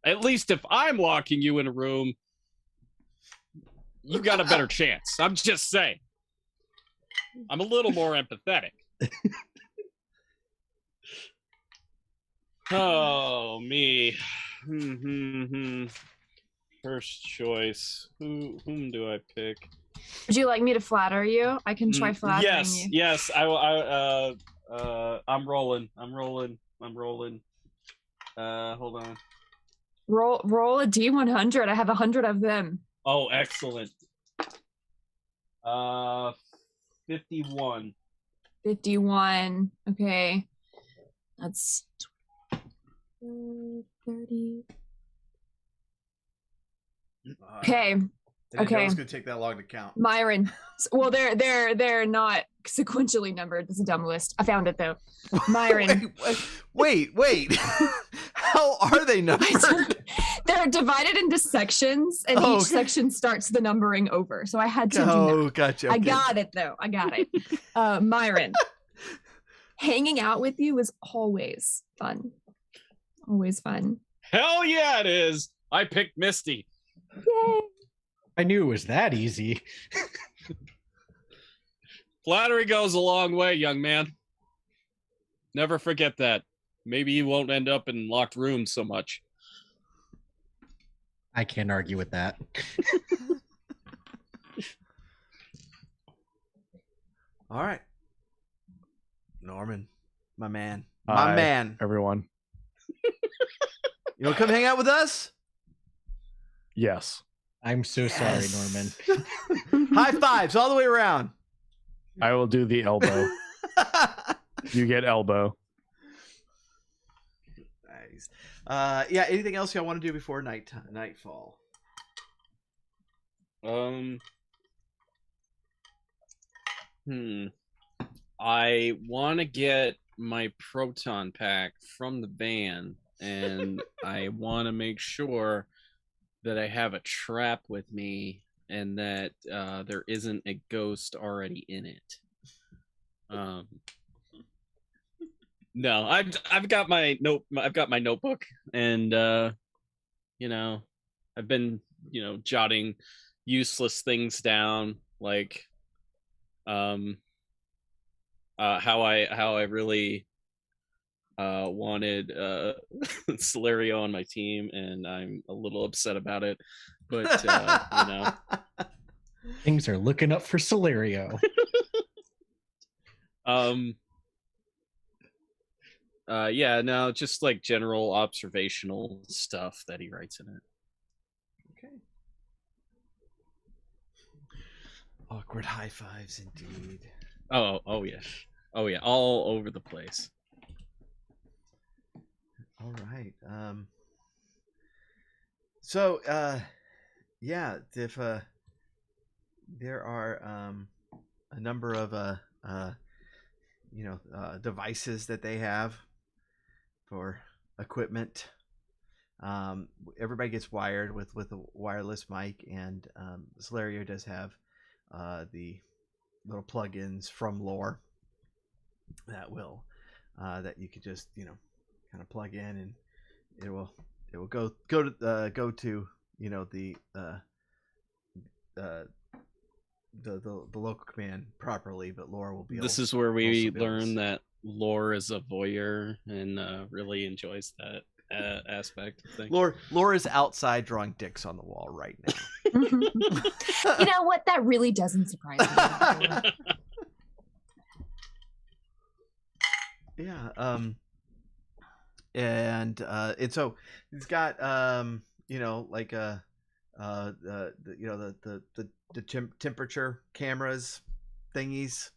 B: at least if I'm locking you in a room, you got a better chance. I'm just saying. I'm a little more empathetic. Oh, me. First choice. Whom do I pick?
D: Would you like me to flatter you? I can try flattering you.
B: Yes. I'm rolling. Hold on.
D: Roll a D100. I have 100 of them.
B: Oh, excellent. 51.
D: 51. Okay. That's 30. Okay. Okay.
A: It's gonna take that long to count.
D: Myron. Well, they're not sequentially numbered. It's a dumb list. I found it though. Myron.
A: Wait. How are they numbered?
D: They're divided into sections, and each section starts the numbering over. So I had to do that.
A: Oh, gotcha.
D: I
A: okay.
D: got it though. I got it. Myron. Hanging out with you is always fun. Always fun.
B: Hell yeah, it is. I picked Misty.
D: Yay.
E: I knew it was that easy.
B: Flattery goes a long way, young man. Never forget that. Maybe you won't end up in locked rooms so much.
E: I can't argue with that.
A: All right. Norman, my man.
C: Hi,
A: Man.
C: everyone.
A: You want to come hang out with us?
C: Yes,
E: I'm so sorry, Norman.
A: High fives all the way around.
C: I will do the elbow. You get elbow.
A: Nice. Yeah, anything else y'all want to do before nightfall?
B: I want to get my proton pack from the van, and I want to make sure that I have a trap with me and that there isn't a ghost already in it. No, I've got my notebook, and I've been jotting useless things down, like how I really wanted Celerio on my team, and I'm a little upset about it, but
E: Things are looking up for Celerio.
B: just like general observational stuff that he writes in it.
A: Okay. Awkward high fives indeed.
B: Oh yeah, all over the place.
A: All right. So yeah, if there are a number of devices that they have for equipment. Everybody gets wired with a wireless mic, and Solario does have the little plugins from Lore that will that you could just kind of plug in, and it will go to the local command properly, but Lore will be.
B: This is where we learn that Lore is a voyeur and really enjoys that aspect of things.
A: Lore is outside drawing dicks on the wall right now.
D: You know what? That really doesn't surprise me.
A: Yeah. And so he's got like the temperature cameras thingies.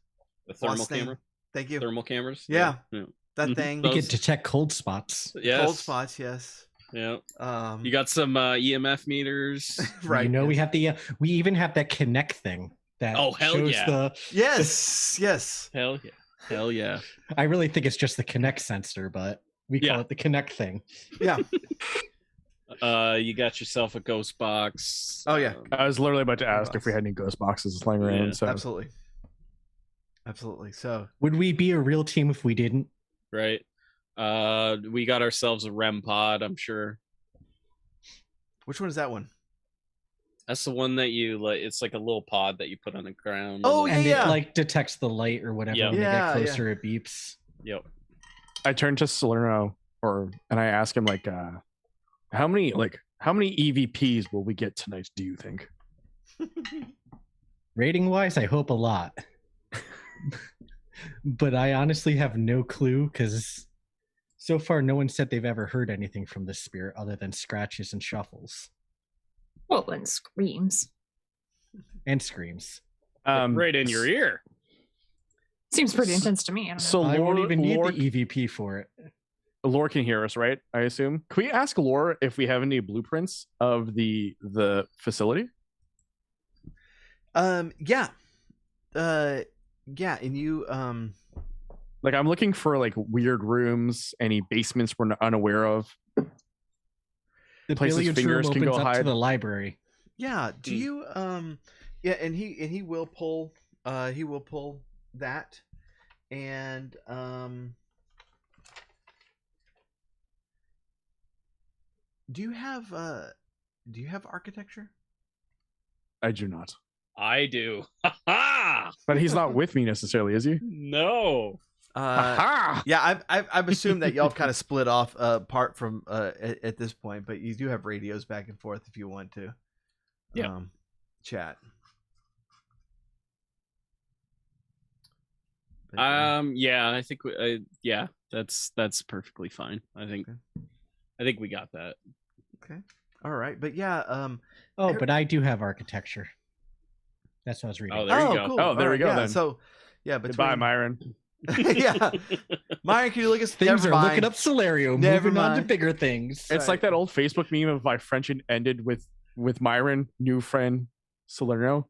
B: The thermal camera.
A: Thank you.
B: Thermal cameras.
A: Yeah.
B: Yeah.
A: That thing.
E: We can detect cold spots.
B: Yes.
A: Cold spots, yes.
B: Yeah. You got some EMF meters.
A: Right.
E: We have we even have that Connect thing that shows the
A: Yes.
B: Hell yeah. Hell yeah.
E: I really think it's just the Connect sensor, but we call it the Connect thing.
A: Yeah.
B: You got yourself a ghost box.
A: Oh yeah.
C: I was literally about to ask if we had any ghost boxes lying around. So
A: Absolutely. So
E: would we be a real team if we didn't?
B: Right. We got ourselves a REM pod, I'm sure.
A: Which one is that one?
B: That's the one that you like. It's like a little pod that you put on the ground.
A: Oh,
E: and
A: yeah.
E: it like detects the light or whatever.
B: Yep.
E: When they get closer, it beeps.
B: Yep.
C: I turn to Salerno and I ask him like, how many EVPs will we get tonight, do you think?
E: Rating wise, I hope a lot. But I honestly have no clue because so far no one said they've ever heard anything from this spirit other than scratches and shuffles.
D: Well, and screams.
E: And screams.
B: Right in your ear.
D: Seems pretty intense to me. I don't know.
C: So
E: I won't even need
C: Lore,
E: the EVP for it.
C: Lore can hear us, right? I assume. Can we ask Lore if we have any blueprints of the facility?
A: Yeah. Yeah, and you
C: like I'm looking for like weird rooms, any basements we're unaware of.
E: The
C: places
E: billiards
C: fingers
E: room
C: can go
E: opens up to
C: hide.
E: the library.
A: Yeah. Do you yeah, and he will pull that, and do you have architecture?
C: I do not.
B: I do. Ha ha!
C: But he's not with me necessarily, is he?
B: No.
A: Yeah, I've assumed that y'all kind of split off apart from at this point, but you do have radios back and forth if you want to. Chat. But,
B: yeah, I think that's perfectly fine. I think we got that.
A: Okay. All right. But yeah,
E: but I do have architecture. That's what I was reading.
B: Oh, there you go.
A: Cool.
C: Oh, there we go then.
A: So, yeah, but
C: Goodbye, Myron.
A: Yeah, Myron, can you look at
E: Things are looking up Solario,
A: Never
E: moving on to
A: mind.
E: bigger things.
C: It's like that old Facebook meme of my friendship ended with Myron, new friend Salerno.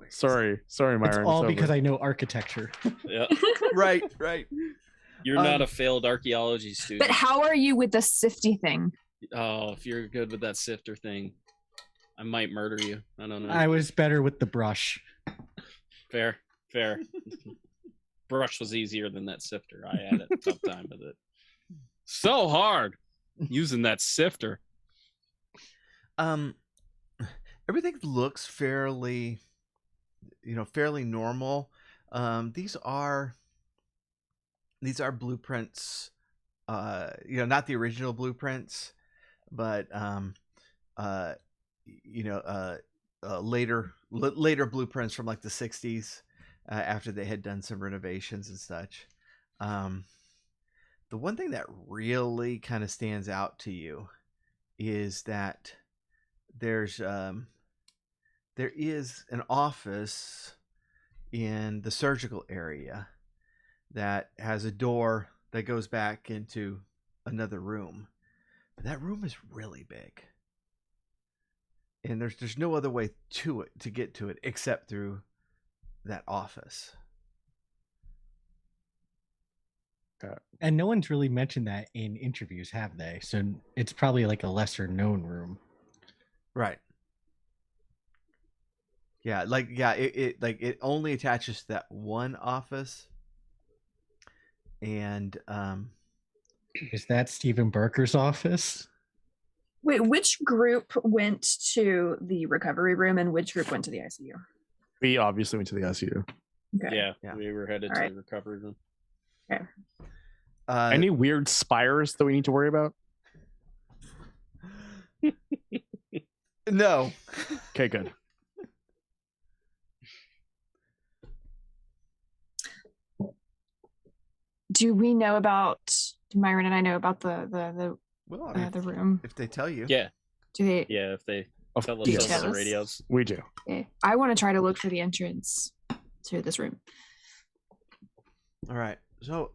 C: Sorry, Myron.
E: It's all because I know architecture.
B: Yeah.
A: Right.
B: You're not a failed archaeology student.
D: But how are you with the sifty thing?
B: Oh, if you're good with that sifter thing, I might murder you. I don't know.
E: I was better with the brush.
B: Fair. Brush was easier than that sifter. I had a tough time with it. So hard using that sifter.
A: Everything looks fairly normal. These are blueprints. Not the original blueprints, but later blueprints from like the 60s, after they had done some renovations and such. The one thing that really kind of stands out to you is that there is an office in the surgical area that has a door that goes back into another room. But that room is really big. And there's no other way to get to it except through that office.
E: And no one's really mentioned that in interviews, have they? So it's probably like a lesser known room.
A: Right. Yeah, it only attaches to that one office. And
E: Is that Stephen Barker's office?
D: Wait, which group went to the recovery room and which group went to the ICU?
C: We obviously went to the ICU.
D: Okay.
B: Yeah, we were headed
D: All
B: to
D: right.
B: the recovery room.
D: Okay.
C: Any weird spires that we need to worry about?
A: No.
C: Okay, good.
D: Do we know about? Do Myron and I know about the
A: Well, I mean,
D: room?
A: if they tell you.
B: Yeah,
D: Do they?
B: yeah. If they
C: Of
B: tell us
C: yes.
B: over the
D: Jealous?
B: radios.
C: We do.
D: Okay. I want to try to look for the entrance to this room.
A: All right. So,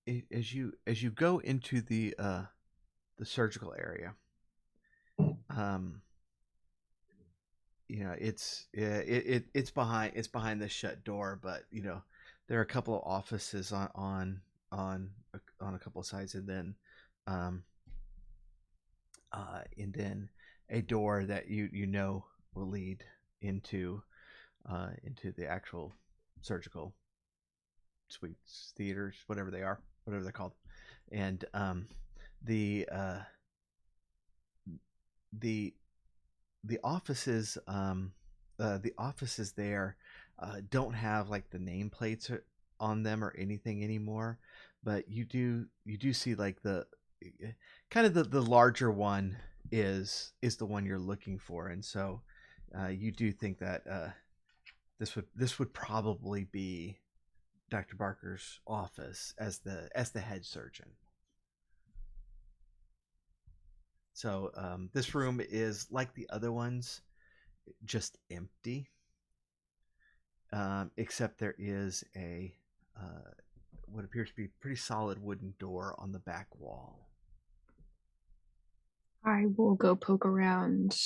A: as you go into the surgical area, it's behind the shut door, but there are a couple of offices on a couple of sides, and then a door that will lead into the actual surgical suites, theaters, whatever they're called. And the offices there don't have like the nameplates on them or anything anymore, but you do see like the kind of the larger one is the one you're looking for. And so you do think that this would probably be Dr. Barker's office as the head surgeon. So this room is like the other ones, just empty, except there is a what appears to be pretty solid wooden door on the back wall.
D: I will go poke around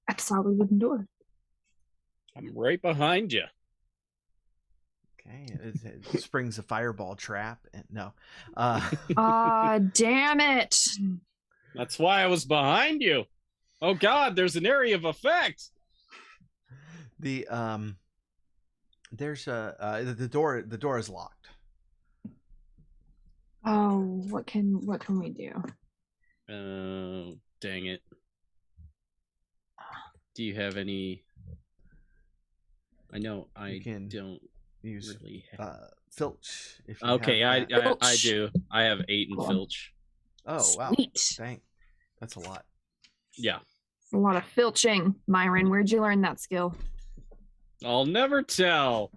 D: at the solid wooden door.
B: I'm right behind you.
A: Okay, it springs a fireball trap, and no.
D: Damn it!
B: That's why I was behind you. Oh God, there's an area of effect.
A: The door is locked.
D: Oh, what can we do?
B: Dang it. Do you have any? I know I don't
A: use
B: really.
A: Filch. If you
B: Okay,
A: have that.
B: I do. I have 8 in
D: Cool.
B: Filch.
A: Oh wow!
D: Sweet.
A: Dang, that's a lot.
B: Yeah.
D: A lot of filching. Myron, where'd you learn that skill?
B: I'll never tell.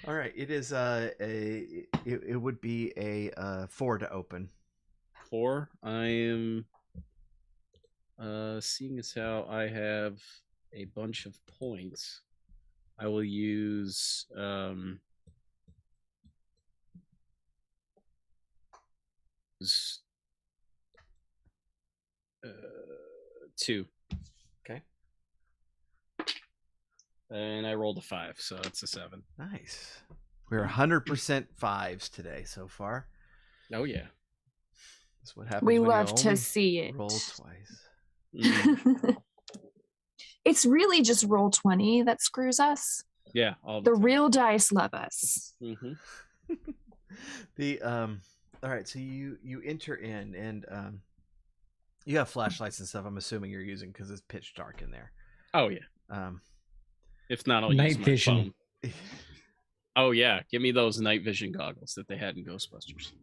A: All right, it is it would be a 4 to open.
B: 4. I am seeing as how I have a bunch of points. I will use 2.
A: Okay.
B: And I rolled a 5, so that's a 7.
A: Nice. We're 100% 5s today so far.
B: Oh yeah.
A: That's what happens.
D: We
A: when
D: love
A: you
D: to
A: only
D: see it.
A: roll twice.
B: Mhm.
D: It's really just roll 20 that screws us.
B: Yeah. All
D: The
B: time.
D: real dice love us.
B: Mhm.
A: All right, so you enter in, and you have flashlights and stuff. I'm assuming you're using because it's pitch dark in there.
B: Oh yeah. If not, I'll
E: Night
B: use my
E: vision.
B: phone. Oh yeah, give me those night vision goggles that they had in Ghostbusters.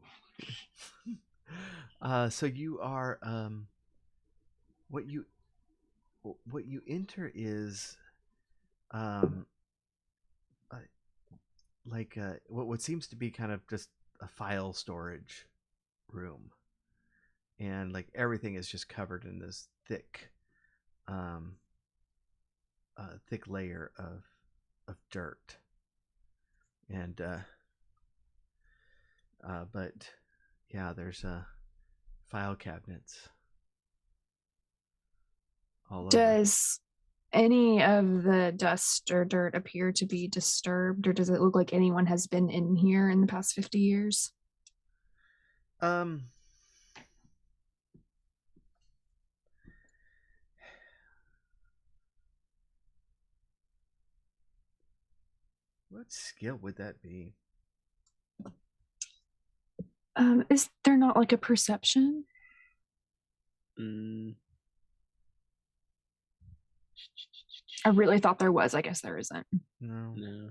A: So you are what you enter is what seems to be kind of just a file storage room, and like everything is just covered in this thick layer of dirt. And But yeah, there's file cabinets all over.
D: Does any of the dust or dirt appear to be disturbed, or does it look like anyone has been in here in the past 50 years?
A: What skill would that be?
D: Is there not like a perception? I really thought there was. I guess there isn't.
A: No.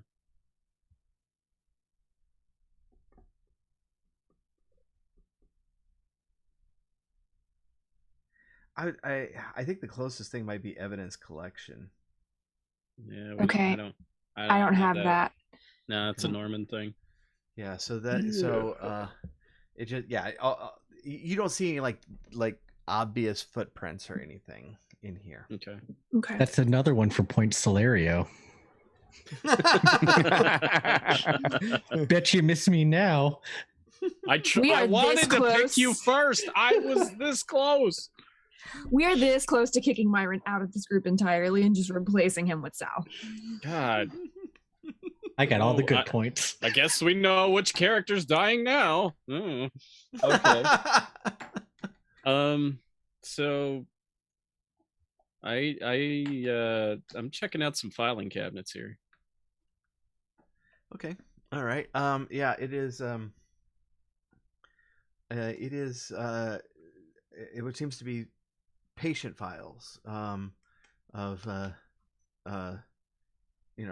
A: I think the closest thing might be evidence collection.
B: Yeah.
D: Okay. I don't have that.
B: No, it's a Norman thing.
A: Yeah. So it just you don't see any like obvious footprints or anything in here.
B: Okay.
D: Okay.
E: That's another one for Point Solario. Bet you miss me now.
B: I
D: are
B: wanted
D: this
B: to pick
D: close.
B: you first. I was this close.
D: We are this close to kicking Myron out of this group entirely and just replacing him with Sal.
B: God.
E: I got all the good points.
B: I guess we know which character's dying now. Okay. So I'm checking out some filing cabinets here.
A: Okay. All right. Yeah, it is it seems to be patient files of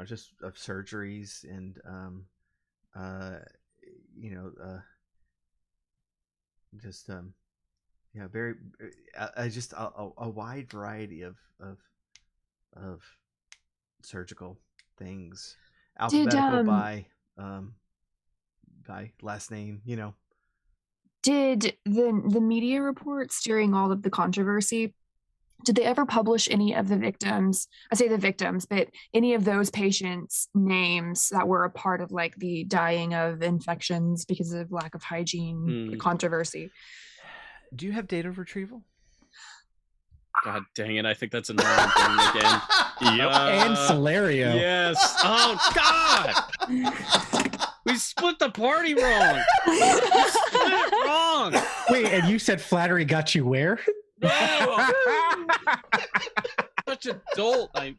A: just of surgeries and very just a wide variety of surgical things, alphabetical by last name.
D: Did the media reports during all of the controversy, did they ever publish any of the victims? I say the victims, but any of those patients' names that were a part of like the dying of infections because of lack of hygiene controversy?
A: Do you have data retrieval?
B: God dang it! I think that's a Norman thing again.
C: Yep.
E: And Solario.
B: Yes. Oh God. We split the party wrong. We split it wrong.
E: Wait, and you said flattery got you where?
B: No. Such a dolt. I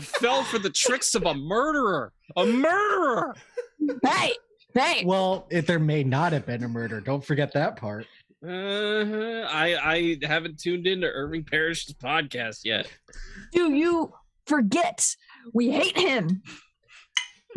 B: fell for the tricks of a murderer. A murderer.
D: Hey.
E: Well, there may not have been a murder. Don't forget that part.
B: I haven't tuned into Irving Parrish's podcast yet.
D: Do you forget? We hate him.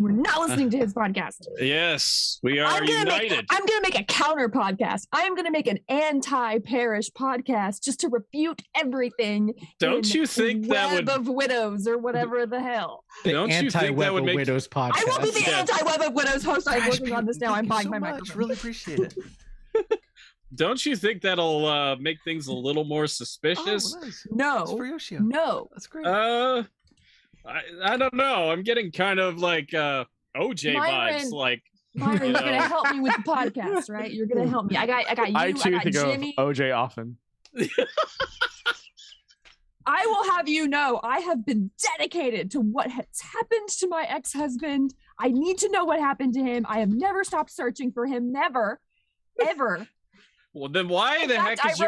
D: We're not listening to his podcast.
B: Yes, we are united.
D: I'm going to make a counter podcast. I am going to make an anti-Parish podcast just to refute everything.
B: Don't you think that would
D: Web of Widows or whatever the hell?
E: The anti-Web of Widows podcast.
D: I will be the anti-Web of Widows host. I'm working on this now. I'm buying my microphone.
A: Really appreciate it.
B: Don't you think that'll make things a little more suspicious?
A: Oh, nice.
D: No.
A: It's for Yoshio.
D: No.
A: That's great.
B: I don't know. I'm getting kind of like OJ vibes. Like
D: Myron, you're gonna help me with the podcast, right? You're gonna help me. I got you.
C: I too
D: got
C: think
D: Jimmy.
C: of OJ often.
D: I will have you know, I have been dedicated to what has happened to my ex-husband. I need to know what happened to him. I have never stopped searching for him. Never, ever.
B: Well, then why
D: In
B: the
D: fact,
B: heck is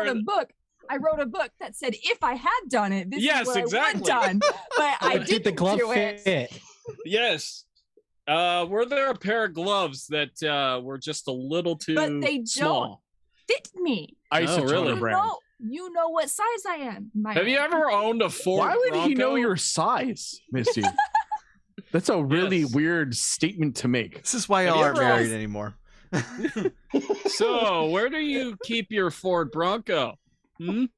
D: I wrote a book that said if I had done it, this
B: Yes,
D: is what
B: exactly.
D: I would have done. But I
E: Did
D: didn't
E: the glove
D: do it.
E: fit?
B: Yes. Were there a pair of gloves that were just a little too
D: But they
B: small?
D: Fit me.
C: Isotoner
B: really?
C: brand.
D: You know what size I am.
B: Have you ever owned a Ford
C: Why would he know
B: Bronco?
C: your size, Misty? That's a really
B: Yes.
C: weird statement to make.
A: This is why
B: Have
A: y'all
B: you
A: aren't
B: ever-
A: married anymore.
B: So, where do you keep your Ford Bronco? And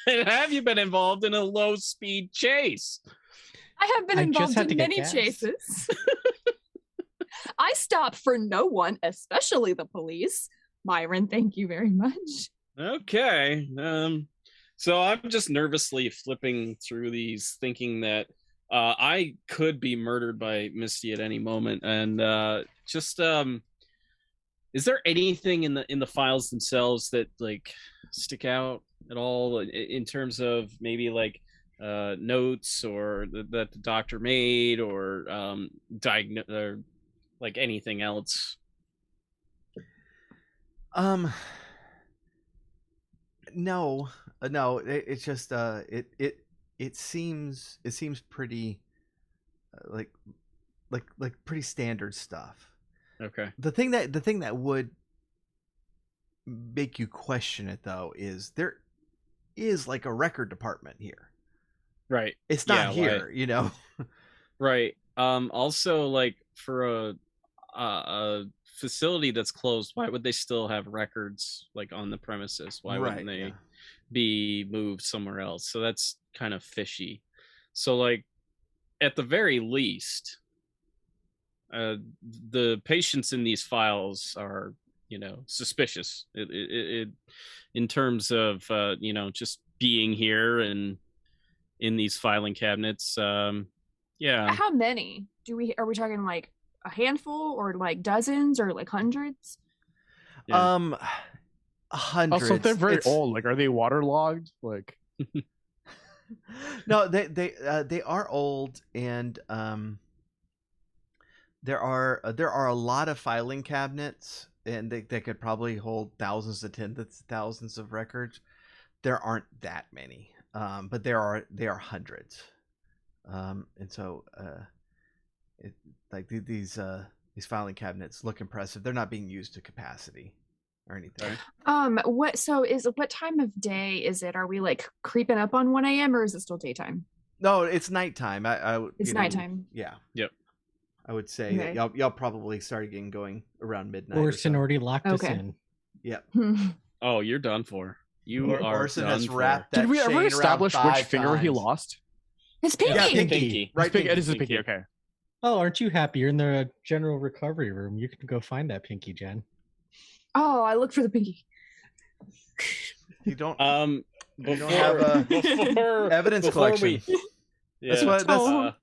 B: have you been involved in a low-speed chase?
D: I have been
E: I just
D: involved
E: had
D: in
E: to get
D: many
E: gas.
D: chases. I stop for no one, especially the police. Myron, thank you very much.
B: Okay. So I'm just nervously flipping through these, thinking that I could be murdered by Misty at any moment, and Is there anything in the files themselves that like stick out at all in terms of maybe like notes or that the doctor made or or like anything else?
A: No, it's just it seems pretty like pretty standard stuff.
B: Okay.
A: The thing that would make you question it though is there is like a record department here.
B: Right.
A: It's not here, you know.
B: Right. Also, like for a facility that's closed, why would they still have records like on the premises? Why wouldn't they be moved somewhere else? So that's kind of fishy. So like at the very least, the patients in these files are, you know, suspicious. It in terms of you know, just being here and in these filing cabinets. Yeah.
D: How many are we talking, like a handful or like dozens or like hundreds?
B: Yeah.
A: Hundreds.
C: Also, they're very old. Like, are they waterlogged? Like,
A: no, they are old, and there are a lot of filing cabinets, and they could probably hold thousands to tens of thousands of records. There aren't that many, but they are hundreds, and so like these filing cabinets look impressive. They're not being used to capacity or anything.
D: What time of day is it? Are we like creeping up on 1 a.m. or is it still daytime?
A: No, it's nighttime.
D: It's nighttime.
A: Yeah.
B: Yep.
A: I would say that y'all probably started getting going around midnight.
E: Orson already locked us in.
A: Yep.
B: Oh, you're done for. You are
A: Orson
B: done
A: has
B: for.
A: wrapped that
C: did we ever
A: chain
C: establish
A: around
C: which
A: 5
C: finger he
A: times.
C: lost?
D: It's pinky.
A: Yeah,
B: Pinky.
A: Right,
C: Pinky. It is his
B: Pinky.
C: pinky. Okay.
E: Oh, aren't you happy? You're in the general recovery room. You can go find that pinky, Jen.
D: Oh, I look for the pinky.
A: You don't.
B: Before,
A: don't have
B: before
A: evidence
B: before
A: collection.
B: Yeah.
A: That's what. That's.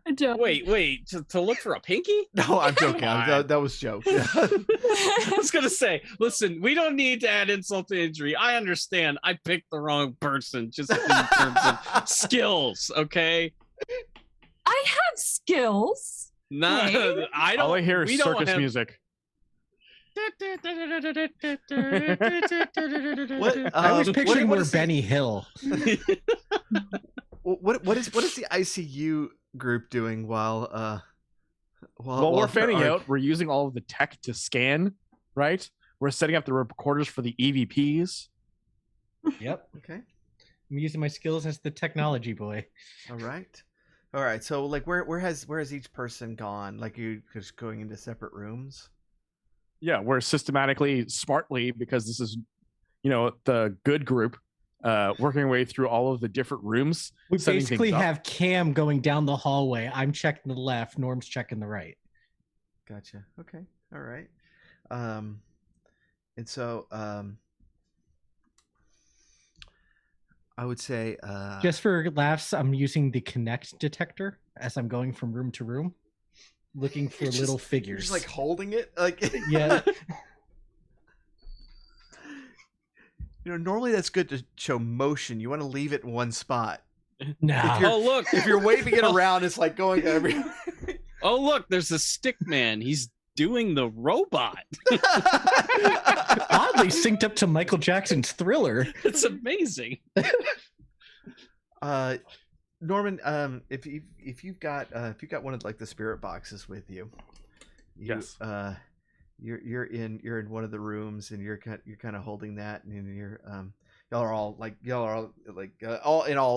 D: I don't.
B: Wait. To look for a pinky?
A: No, I'm joking. That was a joke.
B: I was gonna say, listen, we don't need to add insult to injury. I understand. I picked the wrong person, just in terms of skills. Okay.
D: I have skills.
B: No,
D: Okay.
B: I don't.
C: All I hear is
B: we don't
C: circus
B: have-
C: music.
A: What?
E: I was picturing
A: what
E: more
A: is the-
E: Benny Hill.
A: What is the ICU group doing while
C: While we're
A: they're
C: fanning out, we're using all of the tech to scan, right? We're setting up the recorders for the EVPs.
E: Yep.
A: Okay.
E: I'm using my skills as the technology boy.
A: All right. So like, where has each person gone? Like, you just going into separate rooms?
C: Yeah, we're systematically, smartly, because this is, you know, the good group, working our way through all of the different rooms.
E: We
C: setting
E: basically
C: things up.
E: have Cam going down the hallway. I'm checking the left. Norm's checking the right.
A: Gotcha. Okay. All right. And so I would say
E: Just for laughs, I'm using the Connect detector as I'm going from room to room, looking for
A: You're
E: little
A: just
E: figures.
A: like holding it, like
E: Yeah.
A: You know, normally that's good to show motion. You want to leave it in one spot.
E: Nah.
A: If you're-
B: Oh look!
A: If you're waving it around, it's like going everywhere.
B: Oh look! There's a stick man. He's doing the robot.
E: Oddly synced up to Michael Jackson's Thriller.
B: It's amazing.
A: Norman, if you've got one of like the spirit boxes with you,
C: Yes.
A: You're in one of the rooms, and you're kind of holding that, and you're y'all are all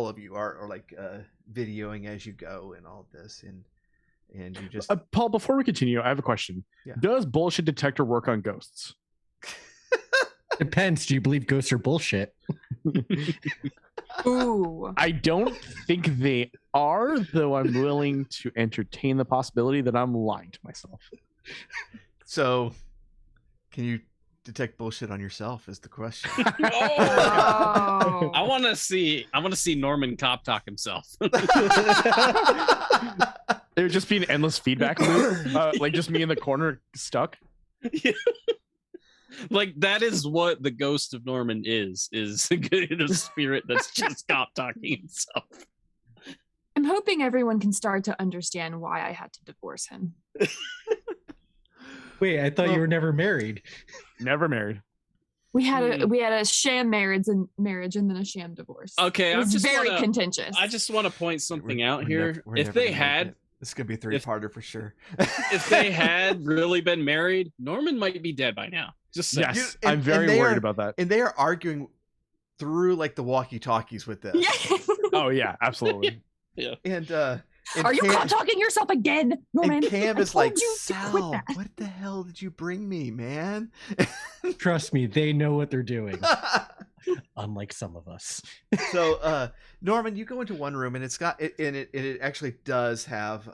A: of you are like videoing as you go and all this, and you just
C: Paul, before we continue, I have a question.
A: Yeah.
C: Does bullshit detector work on ghosts?
E: Depends. Do you believe ghosts are bullshit?
D: Ooh.
C: I don't think they are, though I'm willing to entertain the possibility that I'm lying to myself.
A: So, can you detect bullshit on yourself? Is the question.
D: Oh.
B: I want to see Norman cop talk himself.
C: It would just be an endless feedback loop, like just me in the corner stuck.
B: Yeah. Like that is what the ghost of Norman is a spirit that's just stopped talking himself.
D: I'm hoping everyone can start to understand why I had to divorce him.
E: Wait, I thought you were never married.
C: Never married.
D: We had a sham marriage and then a sham divorce.
B: Okay,
D: it was very contentious.
B: I just want to point something out here.
A: We're
B: If
A: never
B: they
A: gonna
B: had,
A: make it. This is gonna be a three-parter for sure.
B: if they had really been married, Norman might be dead by now. Just saying.
C: Yes, I'm very worried about that.
A: And they are arguing through like the walkie-talkies with this.
D: Yeah.
C: Oh yeah, absolutely.
B: Yeah.
A: And
D: are you caught talking yourself again, Norman?
A: And Cam is like,
D: Sal,
A: what the hell did you bring me, man?
E: Trust me, they know what they're doing. Unlike some of us.
A: So Norman, you go into one room and it's got it and it actually does have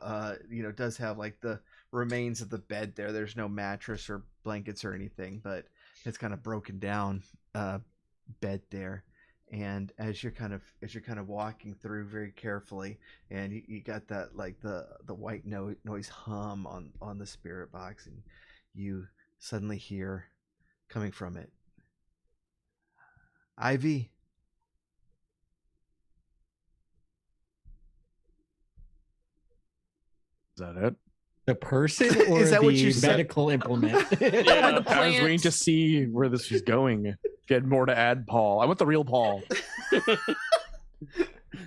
A: like the remains of the bed there. There's no mattress or blankets or anything, but it's kind of broken down bed there. And as you're kind of walking through very carefully, and you got that like the white noise hum on the spirit box, and you suddenly hear coming from it, Ivy.
C: Is that it?
E: The person or
A: Is that
E: the
A: what you said?
E: medical implement?
C: Yeah, I was waiting to see where this was going. Get more to add, Paul. I want the real Paul.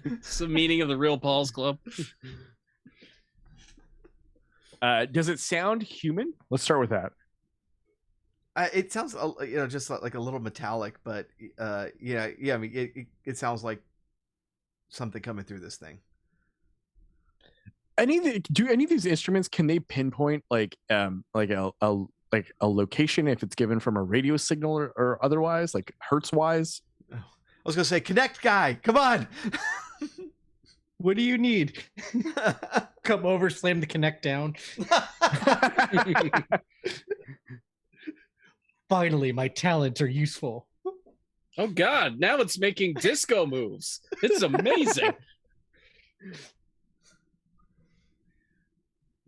B: It's the meaning of the Real Paul's Club.
C: Does it sound human? Let's start with that.
A: It sounds just like a little metallic, but yeah. I mean, it sounds like something coming through this thing.
C: Do any of these instruments, can they pinpoint like a location if it's given from a radio signal or otherwise, like hertz wise?
A: I was gonna say, Connect guy, come on.
E: What do you need? Come over, slam the Connect down. Finally, my talents are useful.
B: Oh God! Now it's making disco moves. It's amazing.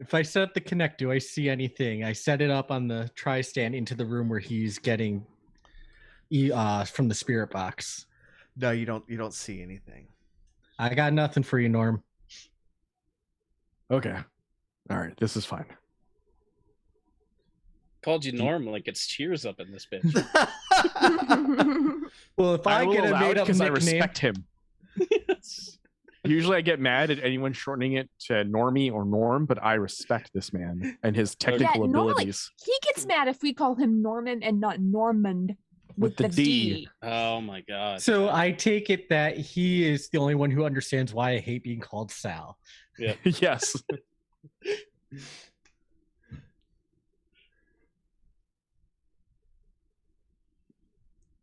E: If I set up the Connect, do I see anything? I set it up on the tri-stand into the room where he's getting from the spirit box.
A: No, you don't see anything.
E: I got nothing for you, Norm.
C: Okay. All right. This is fine.
B: Called you Norm like it's Cheers up in this bitch.
E: Well, if I get a made up
C: because I
E: nickname,
C: respect him.
B: Yes.
C: Usually I get mad at anyone shortening it to Normie or Norm, but I respect this man and his technical abilities.
D: He gets mad if we call him Norman and not Normand with the D.
B: Oh my God.
E: So I take it that he is the only one who understands why I hate being called Sal.
B: Yeah.
C: Yes.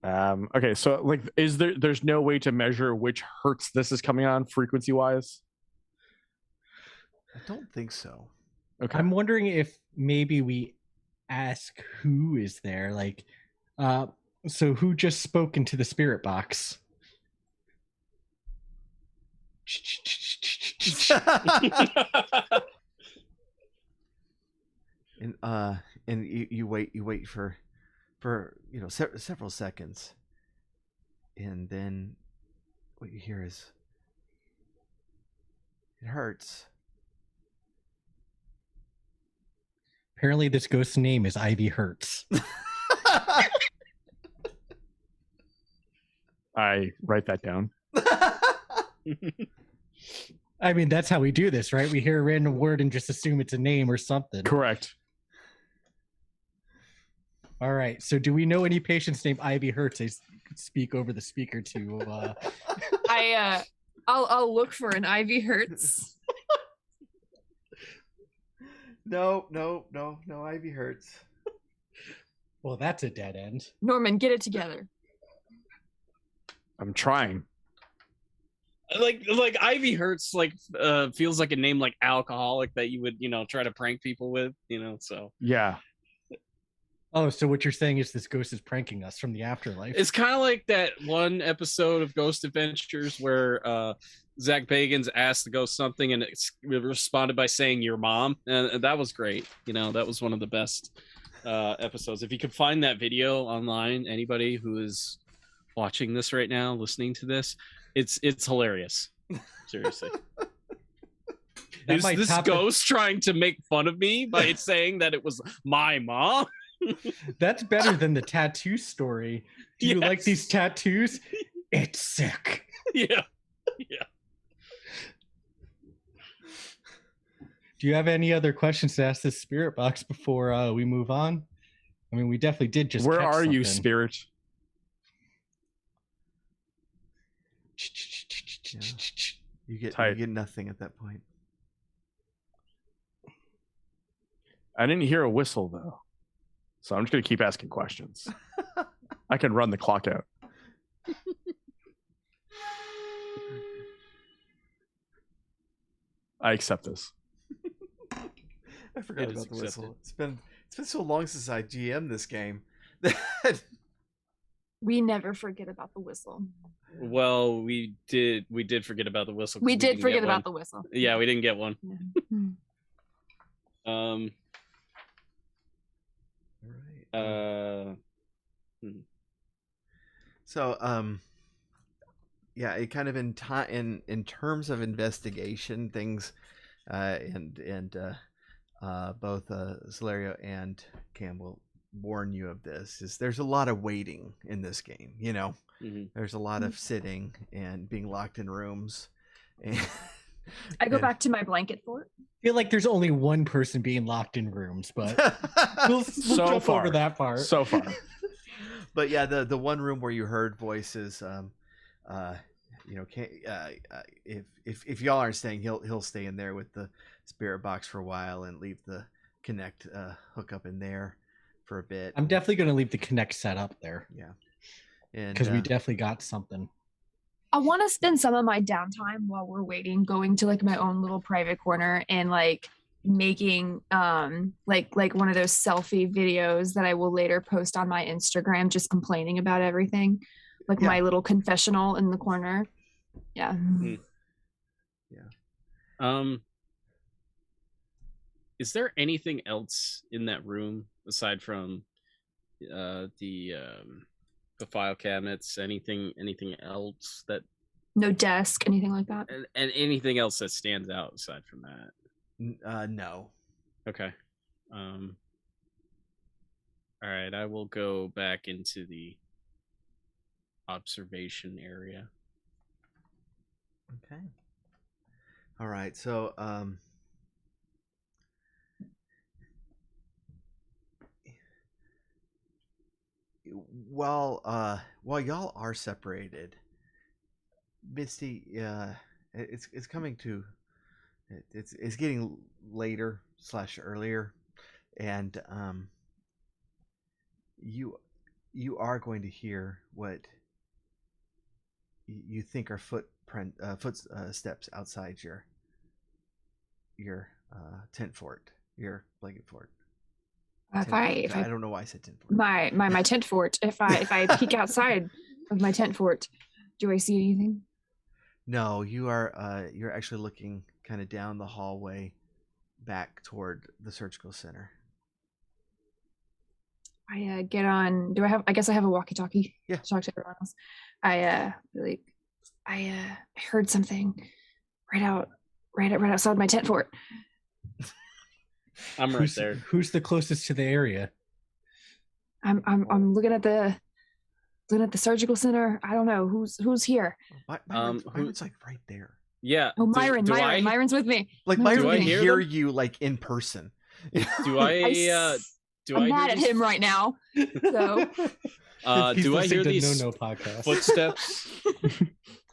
C: Okay, so like there's no way to measure which hertz this is coming on frequency wise?
A: I don't think so.
C: Okay.
E: I'm wondering if maybe we ask who is there, like so who just spoke into the spirit box?
A: And you wait for several seconds, and then what you hear is, it hurts.
E: Apparently this ghost's name is Ivy Hertz.
C: I write that down.
E: I mean, that's how we do this, right? We hear a random word and just assume it's a name or something.
C: Correct.
E: All right. So do we know any patients named Ivy Hertz? I speak over the speaker to
D: I'll look for an Ivy Hertz.
A: No, Ivy hurts.
E: Well, that's a dead end.
D: Norman, get it together.
C: I'm trying.
B: Like Ivy Hertz feels like a name like alcoholic that you would try to prank people with, so
C: Yeah.
E: Oh, so what you're saying is this ghost is pranking us from the afterlife?
B: it's kind of like that one episode of Ghost Adventures where Zach Bagans asked the ghost something and it responded by saying your mom, and that was great. That was one of the best episodes. If you could find that video online, anybody who is watching this right now, listening to this, it's hilarious. Seriously. There's this ghost trying to make fun of me by saying that it was my mom.
E: That's better than the tattoo story. Do you like these tattoos? It's sick.
B: Yeah.
E: Do you have any other questions to ask this spirit box before we move on? I mean, we definitely did just.
C: Where are you,
E: something.
C: spirit?
A: Yeah. You get nothing at that point.
C: I didn't hear a whistle though, so I'm just gonna keep asking questions. I can run the clock out. I accept this.
A: I forgot about the whistle. It's been so long since I GM this game.
D: We never forget about the whistle.
B: Well, we did forget about the whistle.
D: We did forget about the whistle.
B: Yeah, we didn't get one.
A: Right. So yeah, it kind of in terms of investigation things, and both Celerio and Cam will warn you of this, is there's a lot of waiting in this game. You know, there's a lot of sitting and being locked in rooms. And
D: I go back to my blanket fort.
E: I feel like there's only one person being locked in rooms, but we'll jump over that part.
C: So far.
A: But yeah, the one room where you heard voices, you know, if y'all aren't staying, he'll stay in there with the spirit box for a while and leave the Connect hook up in there for a bit.
E: I'm definitely going to leave the Connect set up there.
A: Yeah, and
E: because we definitely got something.
D: I want to spend some of my downtime while we're waiting, going to like my own little private corner and like making like one of those selfie videos that I will later post on my Instagram, just complaining about everything, like my little confessional in the corner. Yeah.
B: Yeah. Is there anything else in that room aside from the file cabinets? Anything else that?
D: No desk, anything like that.
B: And anything else that stands out aside from that?
A: No.
B: Okay. All right, I will go back into the observation area.
A: Okay. All right, so while y'all are separated, Misty, it's coming to, it's getting later / earlier, and you are going to hear what you think are footsteps outside your tent fort, your blanket fort. I don't know why I said tent fort.
D: My tent fort. If I peek outside of my tent fort, do I see anything?
A: No, you're actually looking kind of down the hallway back toward the surgical center.
D: I get on. I guess I have a walkie-talkie.
A: Yeah.
D: To talk to everyone else. I heard something right outside my tent fort.
B: I'm right there.
E: Who's the closest to the area?
D: I'm looking at the surgical center. I don't know who's here.
A: Myron's like right there.
B: Yeah.
D: Oh, Myron's with me.
A: Like Myron can hear you like in person.
B: Do I?
D: I'm mad at him right now. So.
B: Do I hear these
E: podcast
B: footsteps?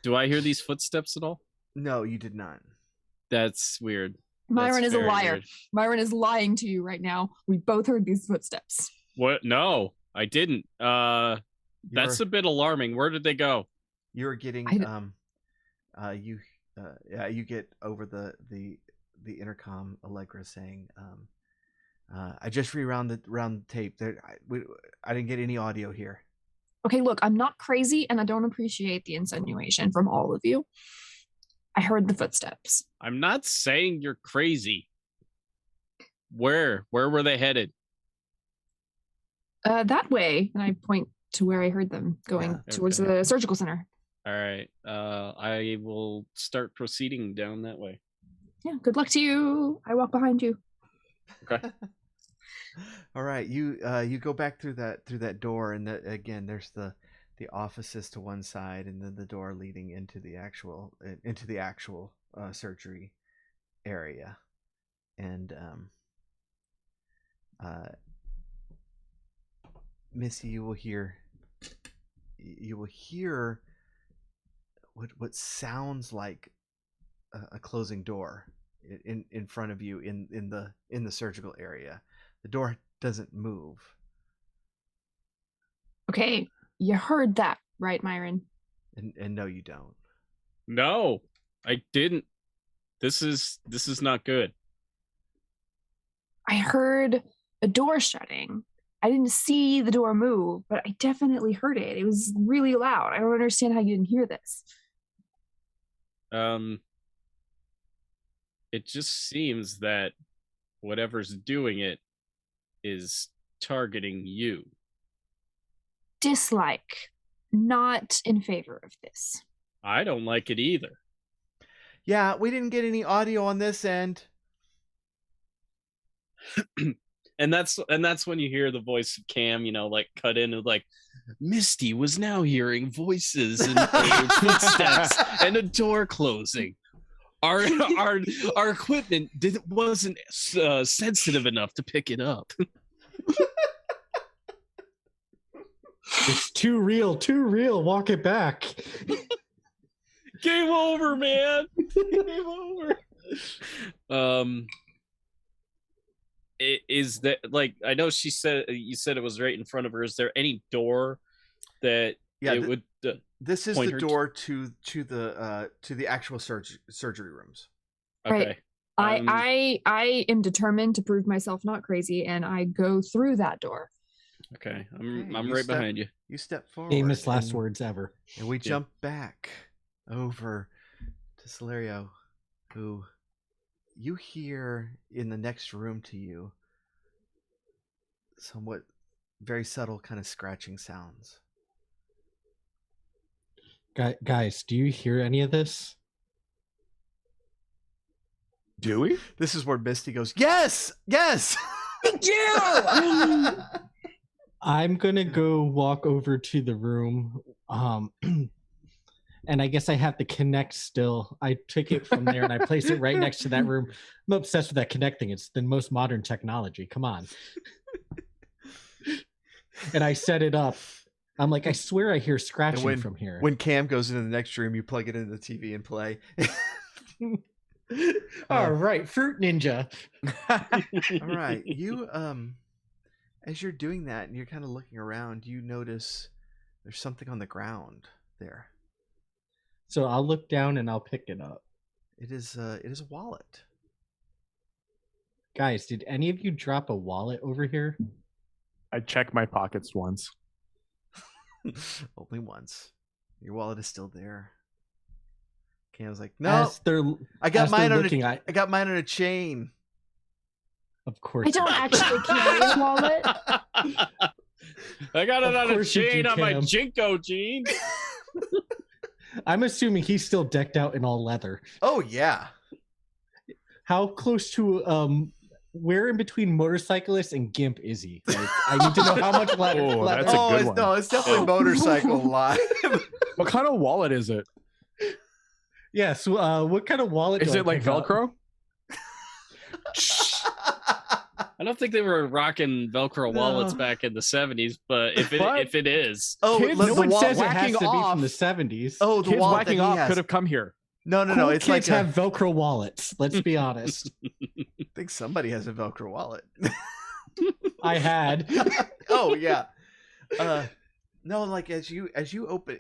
B: Do I hear these footsteps at all?
A: No, you did not.
B: That's weird.
D: Myron is a liar.
B: Weird.
D: Myron is lying to you right now. We both heard these footsteps.
B: What? No, I didn't. That's a bit alarming. Where did they go?
A: You're getting you get over the intercom, Allegra saying, I just rewound the tape. I didn't get any audio here.
D: Okay, look, I'm not crazy, and I don't appreciate the insinuation from all of you. I heard the footsteps.
B: I'm not saying you're crazy. Where were they headed?
D: That way, and I point to where I heard them going
A: Yeah,
D: towards
B: okay.
D: the surgical center.
B: All right. I will start proceeding down that way.
D: Yeah, good luck to you. I walk behind you.
B: Okay.
A: All right, you go back through that door, and again, there's the offices to one side, and then the door leading into the actual surgery area, and Missy, you will hear what sounds like a closing door in front of you in the surgical area. The door doesn't move.
D: Okay, you heard that, right, Myron?
A: And no, you don't.
B: No, I didn't. This is not good.
D: I heard a door shutting. I didn't see the door move, but I definitely heard it. It was really loud. I don't understand how you didn't hear this.
B: It just seems that whatever's doing it is targeting you.
D: Dislike. Not in favor of this.
B: I don't like it either.
A: Yeah, we didn't get any audio on this end.
B: And that's when you hear the voice of Cam, like cut in and like, Misty was now hearing voices and footsteps and a door closing. Our equipment wasn't sensitive enough to pick it up.
E: It's too real, too real. Walk it back.
B: Game over, man. Game over. Is that, like, I know you said it was right in front of her. Is there any door that would?
A: This is
B: point
A: the
B: her
A: door to the actual surgery rooms.
B: Okay.
D: Right. I am determined to prove myself not crazy, and I go through that door.
B: Okay,
A: Okay,
B: I'm
A: you
B: right
A: step-
B: behind you.
A: You step forward.
E: Famous last
A: and-
E: words ever.
A: And we jump back over to Celerio, who you hear in the next room to you somewhat very subtle kind of scratching sounds.
E: Guys, do you hear any of this?
C: Do we?
A: This is where Misty goes, yes!
D: Thank you!
E: I'm gonna go walk over to the room. And I guess I have the Kinect still. I took it from there and I placed it right next to that room. I'm obsessed with that Kinect thing. It's the most modern technology. Come on. And I set it up. I'm like, I swear I hear scratching from here.
A: When Cam goes into the next room, you plug it into the TV and play.
E: All right, Fruit Ninja.
A: All right, you as you're doing that and you're kind of looking around, you notice there's something on the ground there.
E: So I'll look down and I'll pick it up.
A: It is a wallet.
E: Guys, did any of you drop a wallet over here?
C: I checked my pockets once.
A: Only once. Your wallet is still there. Cam's like, no,
E: As they're,
A: I got
E: as they're
A: mine on
E: looking,
A: I got mine on a chain.
E: Of course.
D: I don't actually carry a wallet.
B: I got it
E: Of
B: on a
E: course you
B: chain
E: do,
B: on my
E: Cam.
B: Jinko jean.
E: I'm assuming he's still decked out in all leather.
A: Oh yeah.
E: How close to where in between motorcyclist and gimp is he? Like, I need to know how much leather.
C: Oh,
E: leather-
C: that's a good
A: it's
C: one.
A: no, it's definitely motorcycle live.
C: What kind of wallet is it?
E: Yeah. So, what kind of wallet?
C: Is
E: do I
C: it like
E: pick up?
C: Velcro?
B: I don't think they were rocking Velcro wallets
A: No.
B: back in the 70s, but if it is,
A: Oh,
C: Kids,
A: the
E: No one
A: wall-
E: says it has
C: whacking
E: to be
C: off.
E: from the 70s.
A: Oh, the
C: Kids
A: wallet that
C: whacking
A: he
C: off
A: has.
C: could have come here.
A: No,
E: Cool
A: it's
E: kids
A: like
E: have Velcro wallets. Let's be honest.
A: I think somebody has a Velcro wallet.
E: I had.
A: Oh yeah. No, like as you open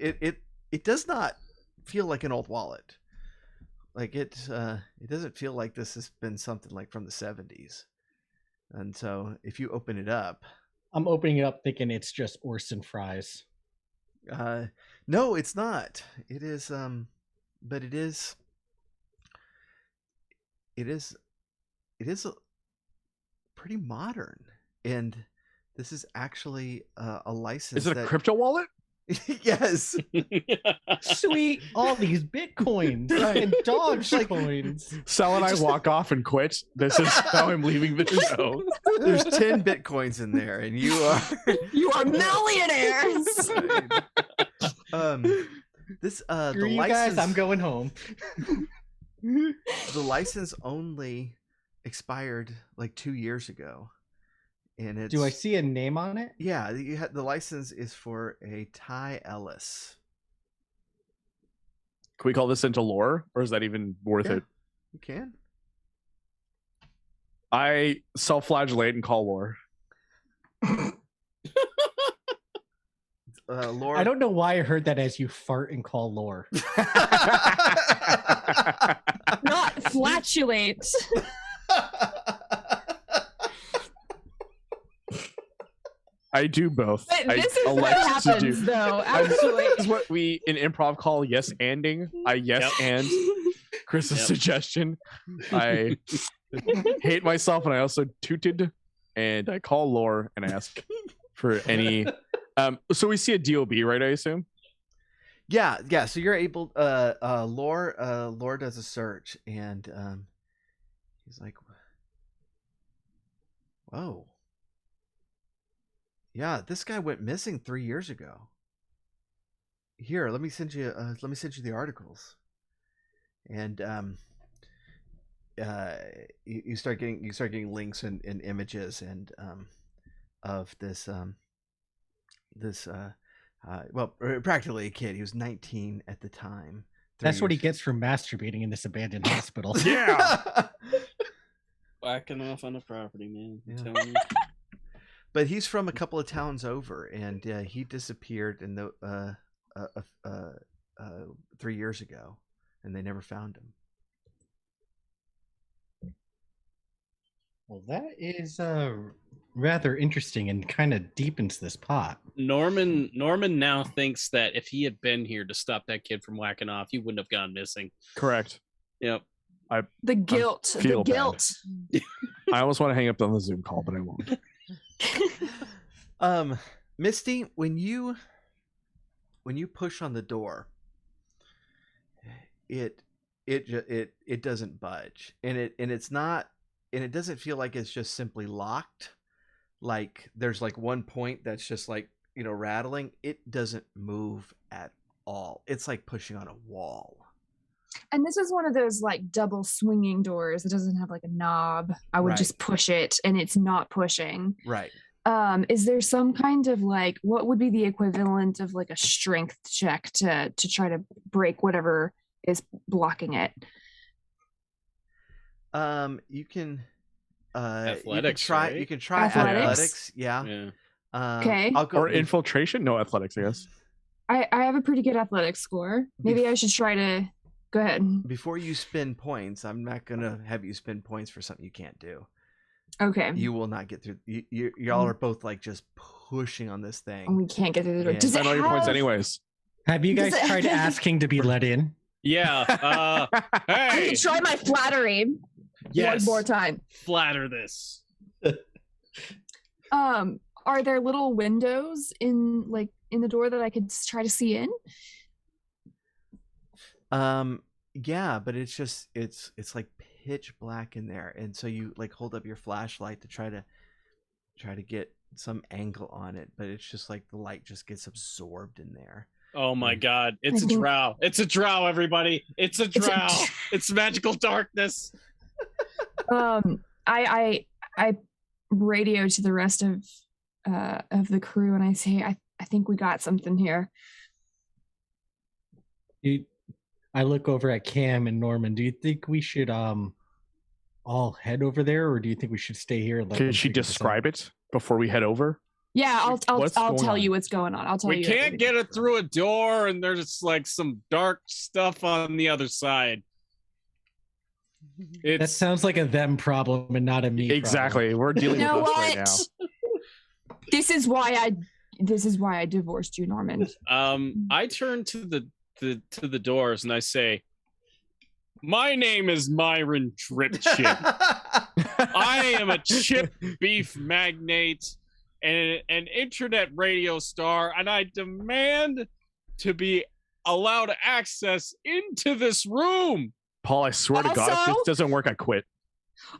A: it does not feel like an old wallet. Like it doesn't feel like this has been something like from the 70s. And so if you open it up,
E: I'm opening it up thinking it's just Orson fries.
A: no, it's not. It is but it is pretty modern. And This is actually a license.
C: Is it a crypto wallet?
A: Yes.
E: Sweet, all these bitcoins and coins.
C: Sal and I walk off and quit. This is how I'm leaving the show.
A: There's 10 bitcoins in there, and you are
D: millionaires.
A: This
E: Screw
A: the
E: you
A: license.
E: guys, I'm going home.
A: The license only expired like 2 years ago, and it's.
E: Do I see a name on it?
A: Yeah, the license is for a Ty Ellis.
C: Can we call this into lore, or is that even worth
A: Yeah.
C: it?
A: You can.
C: I self-flagellate and call lore.
A: Lore.
E: I don't know why I heard that as you fart and call lore.
D: Not flatulate.
C: I do both.
D: But
C: I
D: this is what
C: elect to
D: happens,
C: do.
D: though. Actually,
C: This is what we in improv call yes anding. I yes and Chris's suggestion. I hate myself, and I also tooted, and I call lore and ask for any. So we see a DOB, right? I assume.
A: Yeah. So you're able. Lore does a search, and he's like, "Whoa, yeah, this guy went missing 3 years ago. Here, let me send you. Let me send you the articles." And you start getting links and images and of this well, practically a kid. He was 19 at the time.
E: That's what he gets for masturbating in this abandoned hospital.
C: Yeah.
B: Whacking off on the property, man. I'm
A: Yeah.
B: telling you.
A: But he's from a couple of towns over, and he disappeared in the 3 years ago, and they never found him.
E: Well, that is rather interesting and kind of deepens this pot.
B: Norman now thinks that if he had been here to stop that kid from whacking off, he wouldn't have gone missing.
C: Correct.
B: Yep.
D: the guilt. The
C: feel bad.
D: guilt.
C: I almost want to hang up on the Zoom call, but I won't.
A: Misty, when you push on the door, it doesn't budge, and it's not, and it doesn't feel like it's just simply locked. Like there's like one point that's just like, rattling. It doesn't move at all. It's like pushing on a wall.
D: And this is one of those like double swinging doors. It doesn't have like a knob. I would
A: Right.
D: just push it and it's not pushing.
A: Right.
D: Is there some kind of like, what would be the equivalent of like a strength check to try to break whatever is blocking it?
A: You can
B: Athletics,
A: you can try
D: Athletics?
A: athletics. Yeah.
B: Yeah.
D: Okay.
A: I'll go
C: Or infiltration? No athletics, I guess.
D: I have a pretty good athletics score. Maybe I should try to go ahead.
A: before you spend points. I'm not gonna have you spend points for something you can't do.
D: Okay.
A: You will not get through. Y'all are both like just pushing on this thing.
D: We can't get through the door.
A: Yeah.
D: Does it
C: Spend all your points
D: have-
C: anyways.
E: Have you guys
D: Does it-
E: tried asking to be let in?
B: Yeah.
D: I
B: Hey.
D: can try my flattery
B: Yes.
D: one more time.
B: Flatter this.
D: Are there little windows in the door that I could try to see in?
A: Yeah, but it's just it's like pitch black in there, and so you like hold up your flashlight to try to get some angle on it, but it's just like the light just gets absorbed in there.
B: Oh my God! It's a
D: I think-
B: drow. It's a drow, everybody. It's a drow. It's magical darkness.
D: I radio to the rest of the crew and I say, I think we got something here.
E: I look over at Cam and Norman. Do you think we should all head over there, or do you think we should stay here? And let
C: Can
E: them
C: she
E: figure this out?
C: describe it before we head over?
D: Yeah, I'll
C: What's
D: I'll
C: going
D: tell
C: on?
D: you what's going on. I'll tell
B: We
D: you.
B: can't
D: everything.
B: get it through a door, and there's like some dark stuff on the other side.
E: That
B: It's
E: sounds like a them problem and not a me.
C: Exactly. We're dealing
D: You know
C: with this
D: what?
C: right now.
D: This is why I divorced you, Norman.
B: I turn to the doors and I say, "My name is Myron Drip Chip. I am a chip beef magnate. an internet radio star, and I demand to be allowed access into this room.
C: Paul, I swear to God, if this
D: Also-
C: doesn't work, I quit.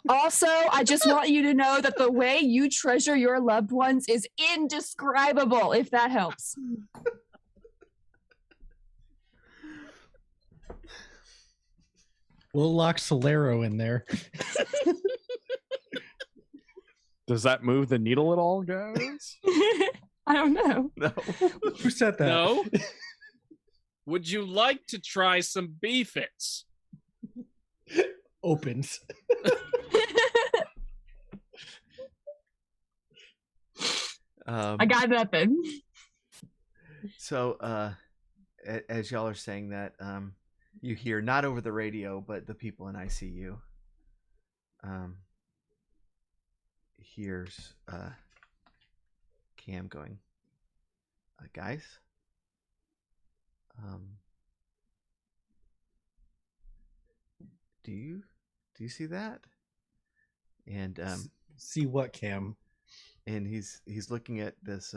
D: Also, I just want you to know that the way you treasure your loved ones is indescribable, if that helps.
E: We'll lock Solero in there.
C: Does that move the needle at all, guys?
D: I don't know.
A: No.
E: Who said that?
B: No. Would you like to try some beef-its?
E: Opens.
D: I got nothing.
A: So, as y'all are saying that, you hear not over the radio, but the people in ICU. Hears Cam going, guys. Do you see that? And
E: See what, Cam?
A: and he's looking at this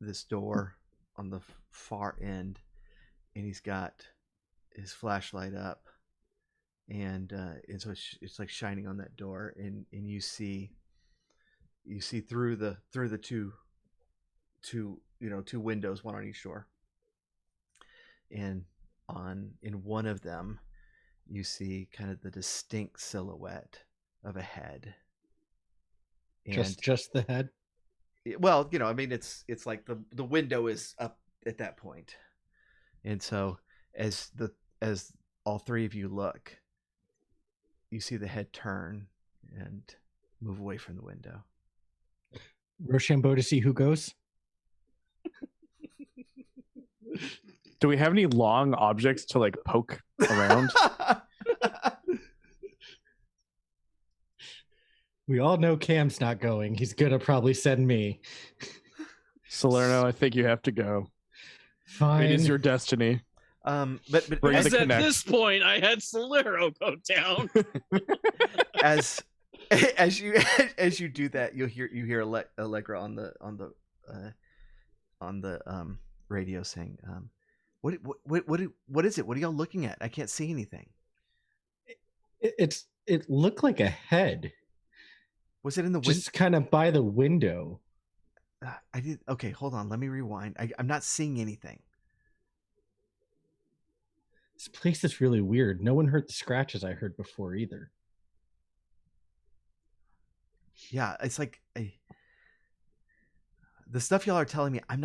A: this door on the far end, and he's got his flashlight up, and so it's like shining on that door, and you see through the two windows, one on each door, and in one of them you see kind of the distinct silhouette of a head. And
E: Just the head.
A: well, I mean, it's like the window is up at that point, and so as all three of you look, you see the head turn and move away from the window.
E: Rochambeau to see who goes.
C: Do we have any long objects to like poke around?
E: We all know Cam's not going. He's gonna probably send me.
C: Salerno, I think you have to go.
E: Fine.
C: It is your destiny.
A: But
C: Bring
B: As
C: the
B: at
C: connect.
B: this point, I had Solero go down.
A: as you do that, you hear Allegra on the radio saying, what is it? What are y'all looking at? I can't see anything.
E: It looked like a head,
A: Was it in the window?
E: just kind of by the window.
A: I did. Okay, hold on. Let me rewind. I'm not seeing anything.
E: This place is really weird. No one heard the scratches I heard before either.
A: Yeah, it's like the stuff y'all are telling me. I'm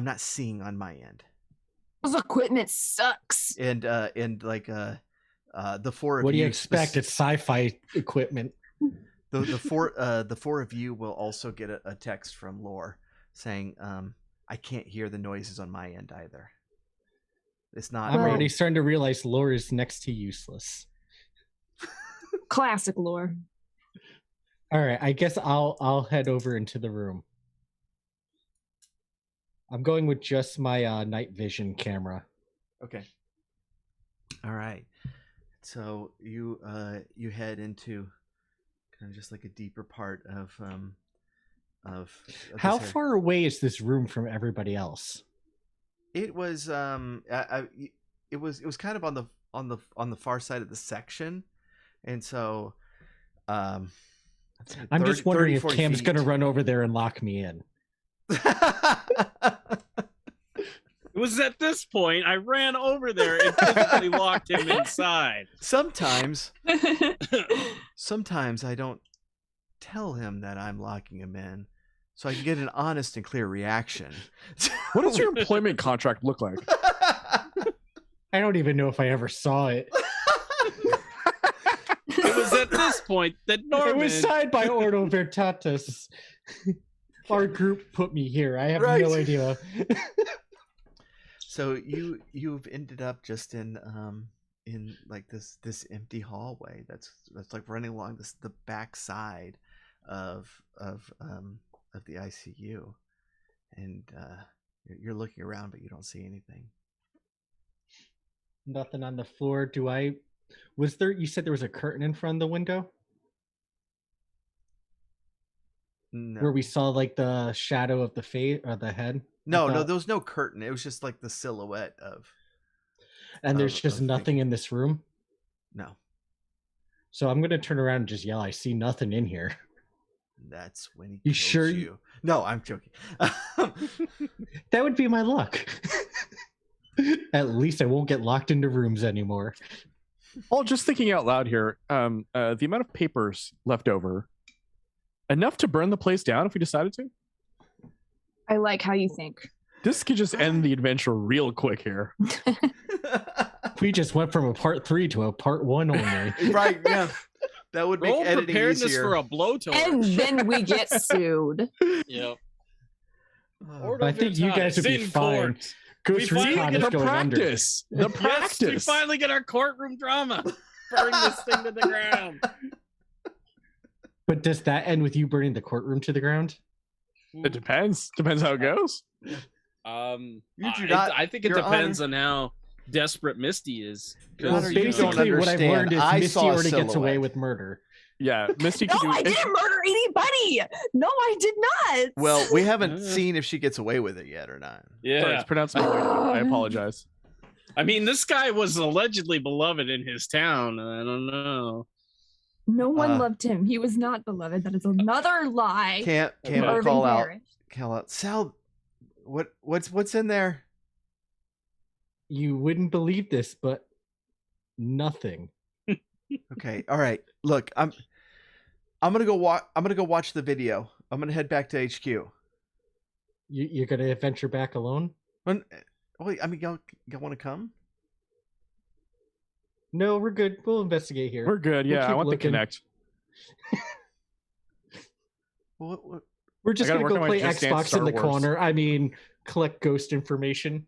A: not seeing on my end.
D: This equipment sucks.
A: And like the four of
E: What do
A: you
E: you expect? It's sci-fi equipment.
A: the four of you will also get a text from Lore saying, I can't hear the noises on my end either. It's not.
E: I'm already starting to realize lore is next to useless.
D: Classic lore.
E: All right, I guess I'll head over into the room. I'm going with just my night vision camera.
A: Okay. All right. So you head into kind of just like a deeper part of
E: How
A: this area.
E: far away is this room from everybody else?
A: It was it was kind of on the far side of the section, and so I'd say
E: I'm just
A: 30
E: wondering if
A: 40
E: Cam's
A: feet.
E: going to run over there and lock me in.
B: It was at this point I ran over there and physically locked him inside.
A: Sometimes I don't tell him that I'm locking him in, so I can get an honest and clear reaction.
C: What does your employment contract look like?
E: I don't even know if I ever saw it.
B: It was at this point that Norman.
E: It was signed by Ordo Veritatis. Our group put me here. I have
A: Right.
E: no idea.
A: So you've ended up just in like this empty hallway that's like running along the back side of the ICU, and you're looking around, but you don't see anything.
E: Nothing on the floor. Was there? You said there was a curtain in front of the window.
A: No.
E: where we saw like the shadow of the face or the head?
A: No, there was no curtain. It was just like the silhouette of.
E: And there's just
A: of
E: nothing in this room.
A: No.
E: So I'm gonna turn around and just yell, "I see nothing in here."
A: That's when he
E: You
A: kills
E: sure
A: you. No, I'm joking.
E: That would be my luck. At least I won't get locked into rooms anymore.
C: Well, just thinking out loud here, the amount of papers left over, enough to burn the place down if we decided to.
D: I like how you think.
C: This could just end the adventure real quick here.
E: We just went from a part 3 to a part 1 only.
A: Right, yeah. That would make
B: Roll
A: editing
B: preparedness
A: easier.
B: for a blowtorch.
D: And then we get sued.
B: Yep.
E: I think you guys would be fine. Ghost Recon is
C: the
E: going under.
C: practice. The practice.
B: Yes, we finally get our courtroom drama. Burn this thing to the ground.
E: But does that end with you burning the courtroom to the ground?
C: It depends. Depends how it goes.
A: You do not,
B: I think it
A: Your
B: depends
A: Honor.
B: on how desperate Misty is.
A: Your
E: Well,
A: Honor, you don't
E: basically, what I've
A: understand.
E: learned is
A: I
E: Misty
A: saw a
E: already gets away
A: silhouette.
E: with murder.
C: Yeah, Misty
D: No,
C: could do
D: I didn't murder anybody. No, I did not.
A: Well, we haven't seen if she gets away with it yet or not.
B: Yeah.
C: Sorry, it's pronounced Moida. I apologize.
B: I mean, this guy was allegedly beloved in his town. I don't know.
D: No one loved him. He was not beloved. That is another lie.
A: Can't
D: Irving
A: call out.
D: Parrish.
A: Call out. Sal, what's in there?
E: You wouldn't believe this, but nothing.
A: Okay, all right. Look, I'm gonna go watch. I'm gonna go watch the video. I'm gonna head back to HQ.
E: You're gonna venture back alone?
A: Wait, I mean, y'all want to come?
E: No, we're good. We'll investigate here.
C: We're good.
E: We'll
C: Yeah, I
E: keep
C: want
E: looking.
C: the connect.
A: What?
E: We're just
C: I gotta
E: gonna go
C: work on my
E: play
C: Just Dance
E: Xbox
C: Star
E: in the
C: Wars.
E: corner. I mean, collect ghost information.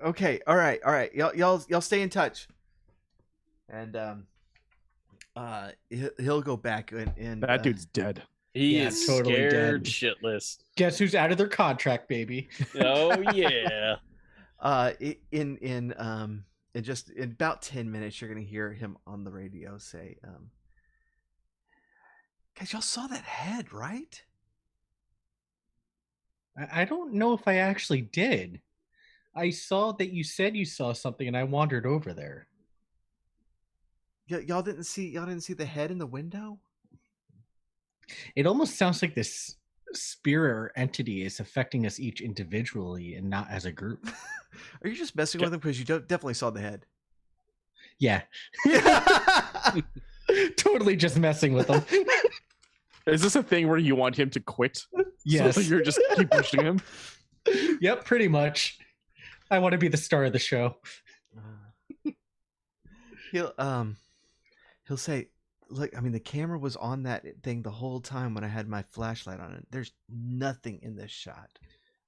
A: Okay, all right. Y'all stay in touch. And he'll go back and
C: That dude's dead.
B: He
E: Yeah,
B: is
E: totally
B: scared
E: dead.
B: shitless.
E: Guess who's out of their contract, baby?
B: Oh yeah.
A: in just in about 10 minutes you're gonna hear him on the radio say, guys, y'all saw that head, right?
E: I don't know if I actually did. I saw that you said you saw something, and I wandered over there.
A: Y'all didn't see the head in the window?
E: It almost sounds like this spirit or entity is affecting us each individually and not as a group.
A: Are you just messing with him because you definitely saw the head?
E: Yeah. Totally just messing with them.
C: Is this a thing where you want him to quit?
E: Yes.
C: So you're just keep pushing him?
E: Yep, pretty much. I want to be the star of the show.
A: He'll say, look, I mean, the camera was on that thing the whole time when I had my flashlight on it. There's nothing in this shot.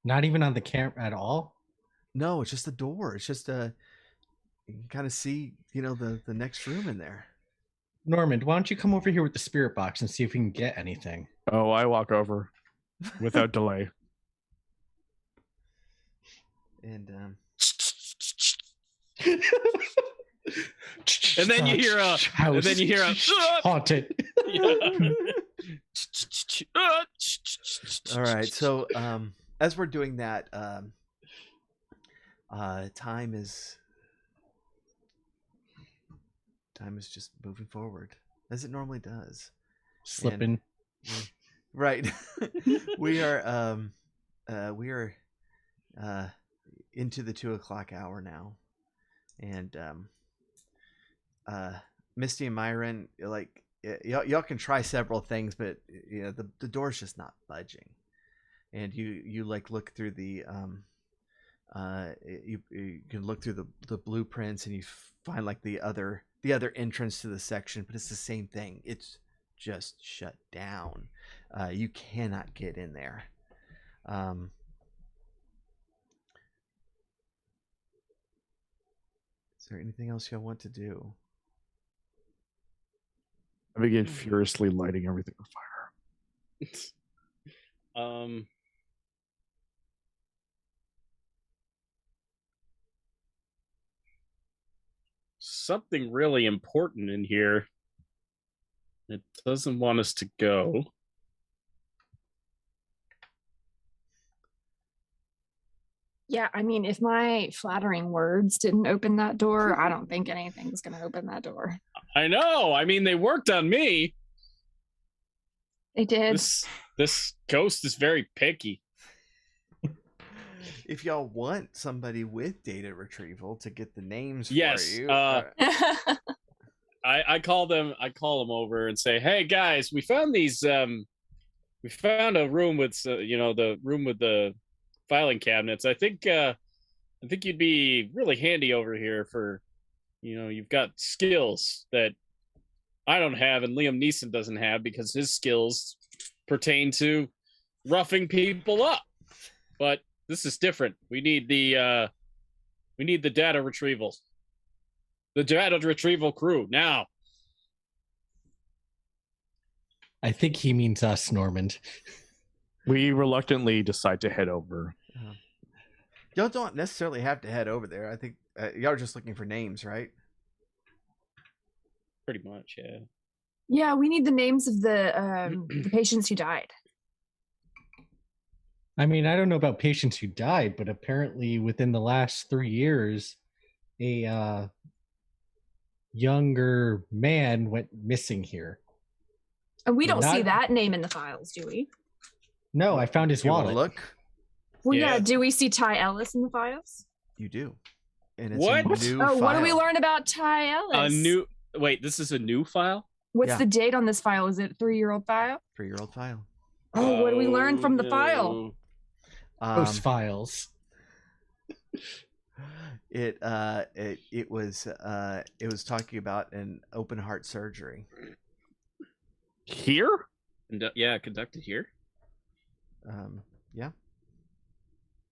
E: Not even on the camera at all?
A: No, it's just the door. It's just you can kind of see, the next room in there.
E: Norman, why don't you come over here with the spirit box and see if we can get anything?
C: Oh, I walk over without delay.
A: And
B: And then you hear a
E: haunted.
A: all right, so as we're doing that, time is just moving forward as it normally does.
E: Slipping.
A: Right. we are into the 2:00 hour now, and Misty and Myron, like, y'all can try several things, but the door's just not budging, and you like look through the you can look through the blueprints and you find like the other entrance to the section, but it's the same thing. It's just shut down. You cannot get in there. Is there anything else y'all want to do?
C: I begin furiously lighting everything on fire.
B: Something really important in here. It doesn't want us to go.
D: Yeah, I mean, if my flattering words didn't open that door, I don't think anything's going to open that door.
B: I know. I mean, they worked on me.
D: They did.
B: This ghost is very picky.
A: If y'all want somebody with data retrieval to get the names for
B: Yes.
A: you,
B: I call them over and say, "Hey guys, we found these. We found a room with the room with the filing cabinets. I think you'd be really handy over here for, you've got skills that I don't have and Liam Neeson doesn't have because his skills pertain to roughing people up. But this is different. We need the data retrieval. The data retrieval crew now."
E: I think he means us, Normand.
C: We reluctantly decide to head over.
A: y'all don't necessarily have to head over there. I think y'all are just looking for names, right?
B: Pretty much, yeah.
D: Yeah, we need the names of the patients who died.
E: I mean, I don't know about patients who died, but apparently within the last 3 years, a younger man went missing here.
D: And we don't see
E: Not-
D: that name in the files, do we?
E: No, I found his
A: You wanna
E: wallet.
A: look?
D: Well, yeah.
B: Yeah.
D: Do we see Ty Ellis in the files?
A: You do. And it's
B: What?
A: a new
D: Oh, what do we
A: file.
D: learn about Ty Ellis?
B: Wait, this is a new file?
D: What's
A: Yeah.
D: the date on this file? Is it a 3-year-old file?
A: 3-year-old file.
D: Oh, what do we learn from the file?
E: Those files.
A: It was talking about an open heart surgery.
C: Here?
B: Conducted here.
A: Yeah.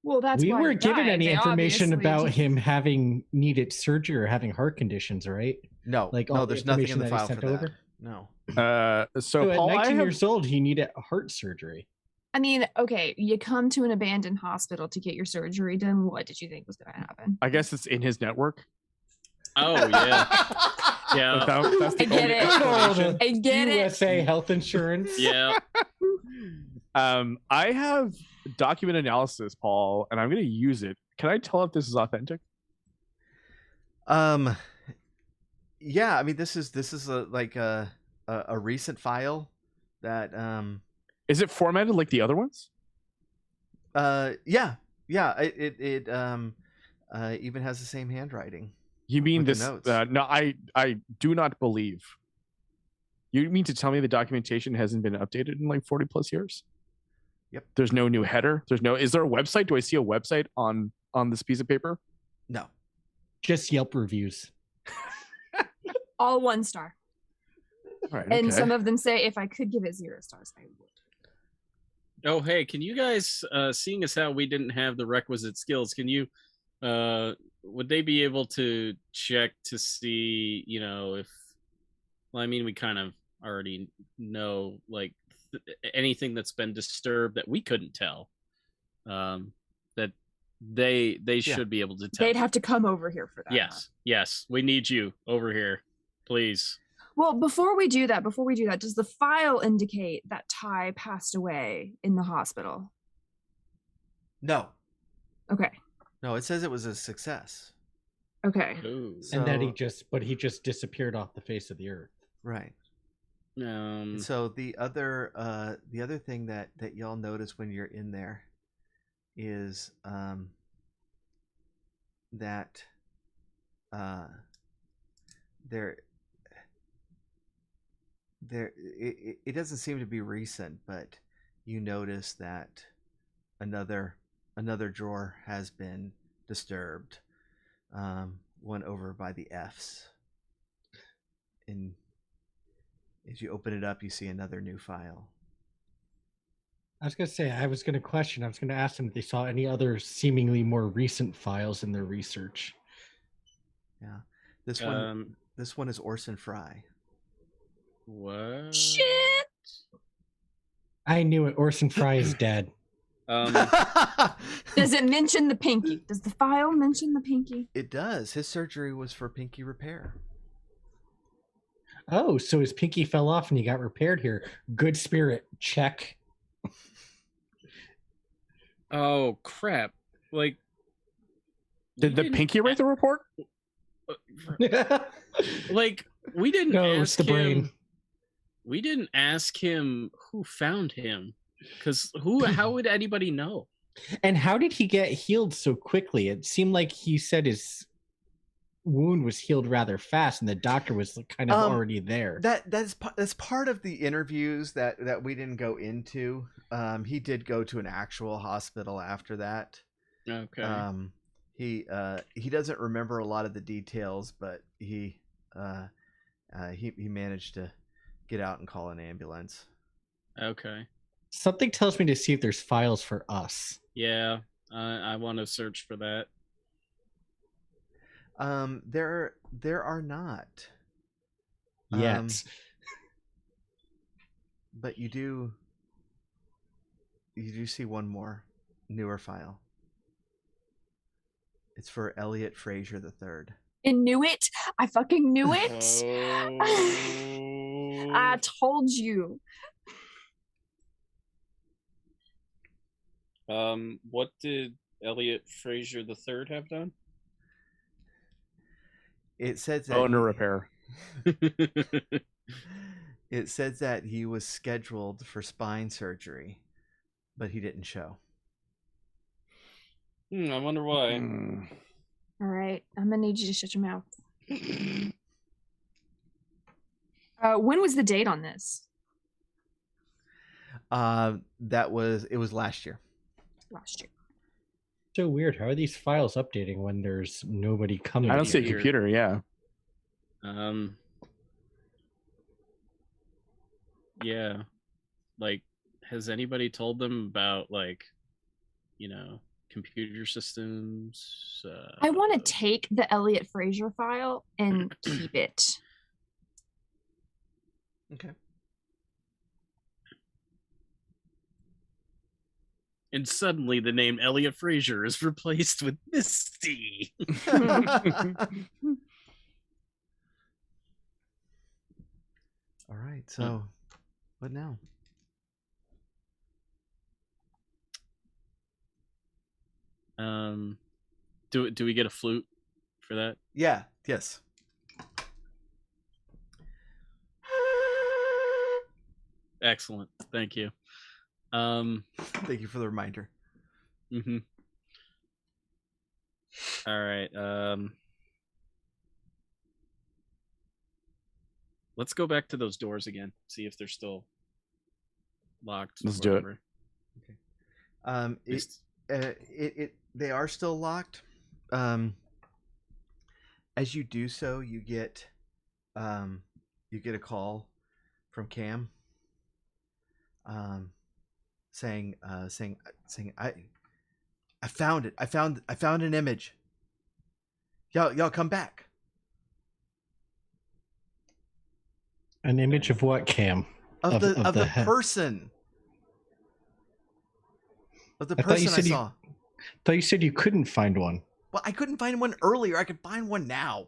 D: Well, that's
E: We
D: why
E: weren't
D: he
E: given
D: died.
E: any
D: They
E: information
D: obviously
E: about
D: just-
E: him having needed surgery or having heart conditions, right?
A: No.
E: Like
A: no,
E: all
A: there's
E: the
A: nothing in
E: information
A: the
E: that he
A: file for
E: sent
A: that.
E: over?
A: No.
C: So
E: at
C: Paul,
E: 19 years old, he needed heart surgery.
D: I mean, okay, you come to an abandoned hospital to get your surgery done. What did you think was going to happen?
C: I guess it's in his network.
B: Oh yeah. Yeah.
C: That's the
D: I get
C: only
D: it.
C: explanation.
D: I get it.
E: USA health insurance.
B: Yeah.
C: I have document analysis, Paul, and I'm going to use it. Can I tell if this is authentic?
A: Yeah, I mean this is a recent file that
C: Is it formatted like the other ones?
A: yeah. It even has the same handwriting.
C: You mean
A: With the
C: this?
A: notes.
C: No, I do not believe. You mean to tell me the documentation hasn't been updated in like 40 plus years?
A: Yep.
C: There's no new header. Is there a website? Do I see a website on this piece of paper?
A: No.
E: Just Yelp reviews.
D: All 1 star.
C: All right,
D: And
C: okay.
D: some of them say, if I could give it 0 stars, I would.
B: Oh, hey, can you guys, seeing as how we didn't have the requisite skills, can you, would they be able to check to see, if, well, I mean, we kind of already know, like, anything that's been disturbed that we couldn't tell, that they should be able to tell.
D: They'd have to come over here for that.
B: Yes, we need you over here, please.
D: Well, before we do that, does the file indicate that Ty passed away in the hospital?
A: No.
D: Okay.
A: No, it says it was a success.
D: Okay.
B: Ooh.
E: And that
A: So-
E: he just disappeared off the face of the earth.
A: Right.
B: Um,
A: So the other thing that y'all notice when you're in there is that it doesn't seem to be recent, but you notice that another drawer has been disturbed, one over by the F's, and as you open it up, you see another new file.
E: I was going to say, I was going to ask them if they saw any other seemingly more recent files in their research.
A: Yeah, this one is Orson Fry.
B: what?
D: Shit.
E: I knew it. Orson Fry is dead.
D: Does it mention the pinky? Does the file mention the pinky?
A: It does. His surgery was for pinky repair.
E: Oh, so his pinky fell off and he got repaired here. Good spirit. Check.
B: Oh crap! Like,
C: Did the pinky write the report?
B: Like, we didn't
E: No,
B: ask
E: it's the brain.
B: him. We didn't ask him who found him, because how would anybody know?
E: And how did he get healed so quickly? It seemed like he said his wound was healed rather fast, and the doctor was kind of already there.
A: That's part of the interviews that we didn't go into. He did go to an actual hospital after that.
B: Okay.
A: He doesn't remember a lot of the details, but he managed to get out and call an ambulance.
B: Okay.
E: Something tells me to see if there's files for us.
B: Yeah, I want to search for that.
A: There are not
E: Yet.
A: But you do see one more newer file. It's for Elliot Fraser III.
D: I knew it. I fucking knew it. I told you.
B: What did Elliot Fraser III have done?
A: It says that
C: Bone repair.
A: It says that he was scheduled for spine surgery, but he didn't show.
B: I wonder why.
D: All right, I'm gonna need you to shut your mouth. When was the date on this?
A: It was last year.
D: Last year.
E: So weird. How are these files updating when there's nobody coming?
C: I don't see a
B: Weird.
C: computer. Yeah.
B: Yeah. Like, has anybody told them about, like, computer systems?
D: I want to take the Elliot Fraser file and keep it.
A: Okay.
B: And suddenly the name Elliot Fraser is replaced with Misty.
A: All right. So, what now?
B: Do we get a flute for that?
A: Yeah. Yes.
B: Excellent. Thank you.
A: Thank you for the reminder.
B: Mm-hmm. All right. Let's go back to those doors again. See if they're still locked.
C: Let's do it.
A: Okay. They are still locked. As you do so, you get a call from Cam. Saying I found it. I found an image. Y'all come back.
E: An image of what, Cam?
A: Of the person. Of the person I saw.
E: I thought you said you couldn't find one.
A: Well, I couldn't find one earlier. I could find one now.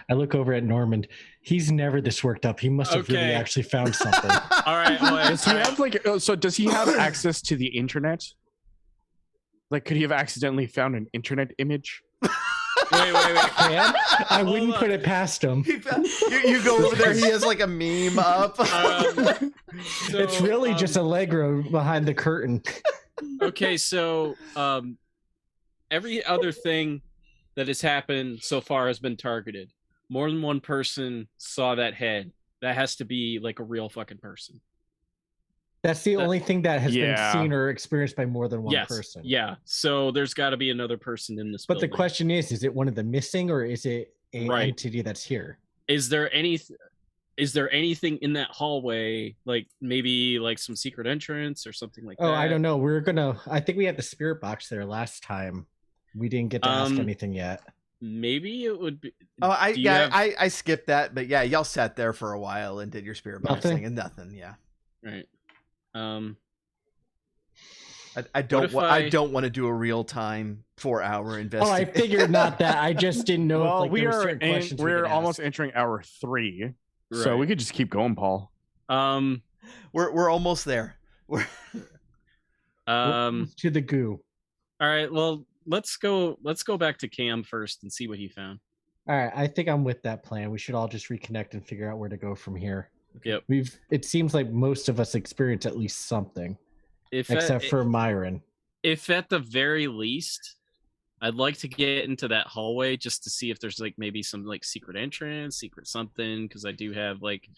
E: I look over at Norman. He's never this worked up. He must have really actually found something.
B: All right. Well,
C: Does he have does he have access to the internet? Like, could he have accidentally found an internet image?
B: Wait.
E: Cam? I wouldn't put it past him.
A: You go over there. He has like a meme up.
E: It's really just Allegro behind the curtain.
B: Okay, so every other thing that has happened so far has been targeted. More than one person saw that head. That has to be like a real fucking person.
E: That's the only thing that has been seen or experienced by more than one person.
B: Yeah. So there's got to be another person in this
E: But
B: building.
E: the question is it one of the missing or is it an entity that's here?
B: Is there anything in that hallway, like maybe like some secret entrance or something like that?
E: Oh, I don't know. I think we had the spirit box there last time. We didn't get to ask anything yet.
B: Maybe it would be.
A: Oh, I skipped that, but yeah, y'all sat there for a while and did your spirit box thing and nothing. Yeah.
B: Right.
A: I don't want to do a real time 4-hour investigation.
E: Oh, I figured not that. I just didn't know.
C: Well,
E: if, like,
C: we're almost entering hour 3, so we could just keep going, Paul.
A: We're almost there. We're
E: to the goo.
B: All right. Well, let's go back to Cam first and see what he found.
E: All right, I think I'm with that plan. We should all just reconnect and figure out where to go from here.
B: Yep.
E: It seems like most of us experience at least something, except for Myron.
B: If at the very least, I'd like to get into that hallway just to see if there's like maybe some like secret entrance, secret something, because I do have like,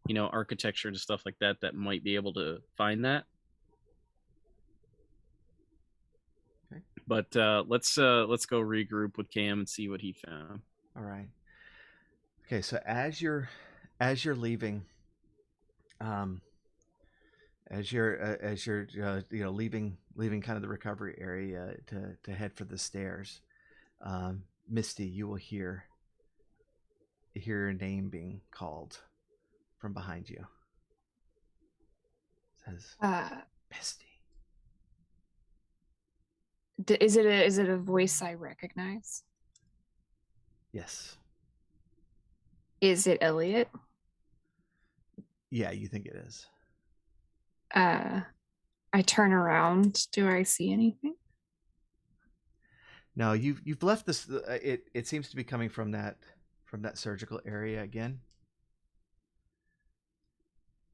B: you know, architecture and stuff like that that might be able to find that.
A: Okay.
B: But let's go regroup with Cam and see what he found.
A: All right. Okay, so as you're leaving, as you're you know, leaving kind of the recovery area to head for the stairs, Misty, you will hear your name being called from behind you. It says Misty.
D: Is it a voice I recognize?
A: Yes.
D: Is it Elliot?
A: Yeah, you think it is.
D: I turn around. Do I see anything?
A: No, you've left this. It seems to be coming from that surgical area again,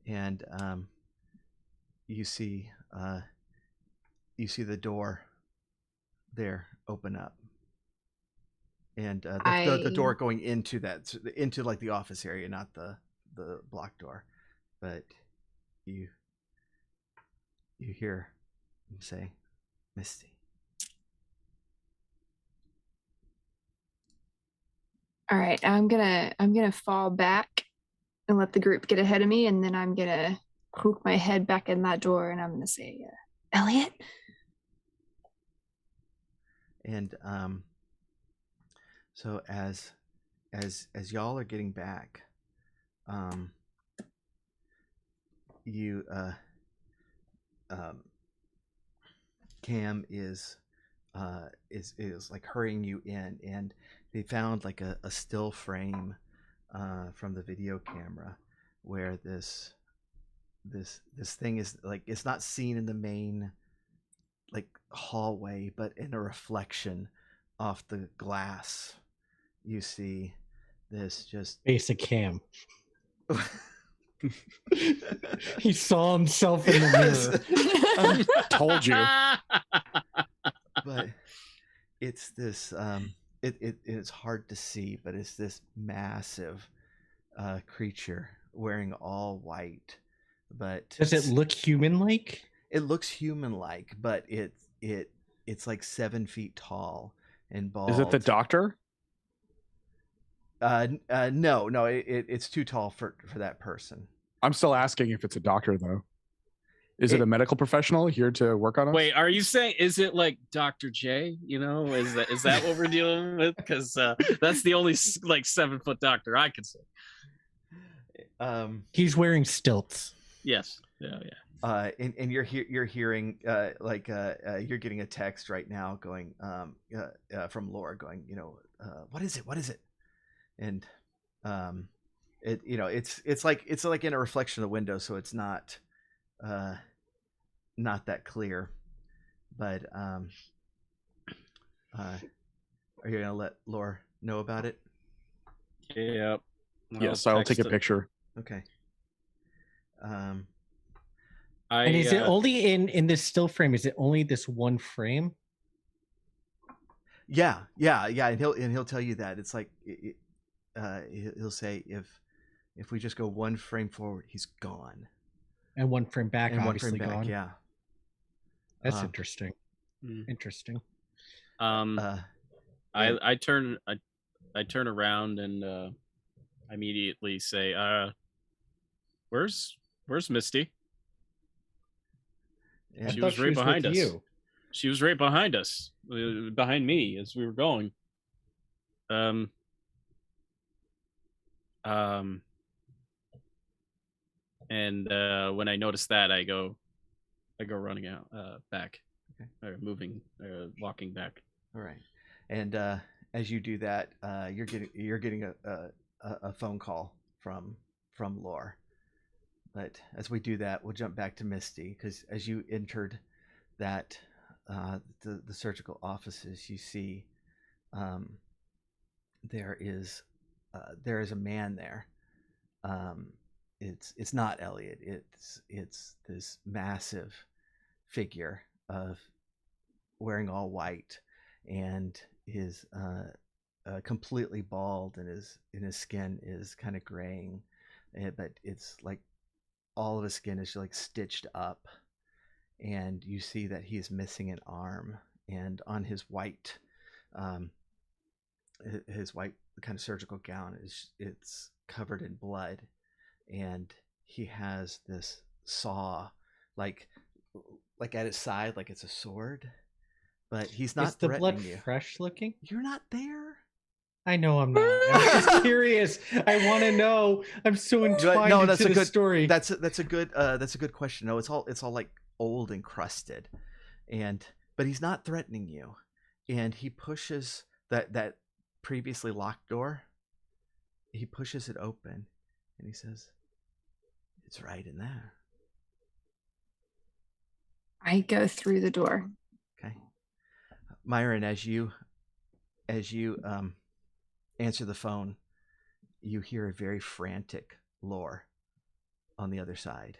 A: and you see the door there open up, and the door going into like the office area, not the block door, but you hear him say, Misty.
D: All right, I'm gonna fall back and let the group get ahead of me, and then I'm gonna poke my head back in that door, and I'm gonna say, Elliot.
A: And so as y'all are getting back, you Cam is like hurrying you in, and they found like a still frame from the video camera where this thing is like, it's not seen in the main like hallway, but in a reflection off the glass you see this just
E: basic Cam. He saw himself in the mirror.
C: Told you.
A: But it's this it's hard to see, but it's this massive creature wearing all white. But
E: does it look human-like?
A: It looks human-like, but it's like 7 feet tall and bald.
C: Is it the doctor?
A: No, it's too tall for that person.
C: I'm still asking if it's a doctor, though. Is it a medical professional here to work on us?
B: Wait, are you saying, is it like Dr. J? You know, is that what we're dealing with? Because that's the only like 7 foot doctor I could say.
E: He's wearing stilts.
B: Yes. Yeah.
A: And you're hearing you're getting a text right now going from Laura going, you know, what is it? And it's like in a reflection of the window, so it's not that clear. But are you gonna let Laura know about it?
B: Yeah.
C: Yes, I'll take a picture.
A: Okay.
E: And is it only in this still frame? Is it only this one frame?
A: Yeah. And he'll tell you that it's like he'll say if we just go one frame forward, he's gone,
E: and one frame back,
A: and
E: obviously
A: one frame back,
E: gone.
A: yeah.
E: That's interesting. Interesting.
B: I turn around and immediately say, "Where's Misty?"
A: Yeah.
B: She was right behind us. She was right behind us, behind me as we were going. And when I notice that, I go running out back, or moving, walking back.
A: All right, and as you do that, you're getting a phone call from Lore. But as we do that, we'll jump back to Misty, because as you entered that the surgical offices, you see there is a man there. It's not Elliot. It's this massive figure of wearing all white, and his completely bald, and his skin is kind of graying, but it's like all of his skin is like stitched up, and you see that he's missing an arm, and on his white kind of surgical gown it's covered in blood, and he has this saw like at his side, like it's a sword, but he's not
E: Is the blood
A: threatening you.
E: fresh looking?
A: You're not there.
E: I know I'm not. I'm just curious. I want to know. I'm so entwined into the story.
A: That's a good question. No, it's all like old and crusted, but he's not threatening you, and he pushes that previously locked door. He pushes it open, and he says, "It's right in there."
D: I go through the door.
A: Okay, Myron, as you answer the phone, you hear a very frantic Lore on the other side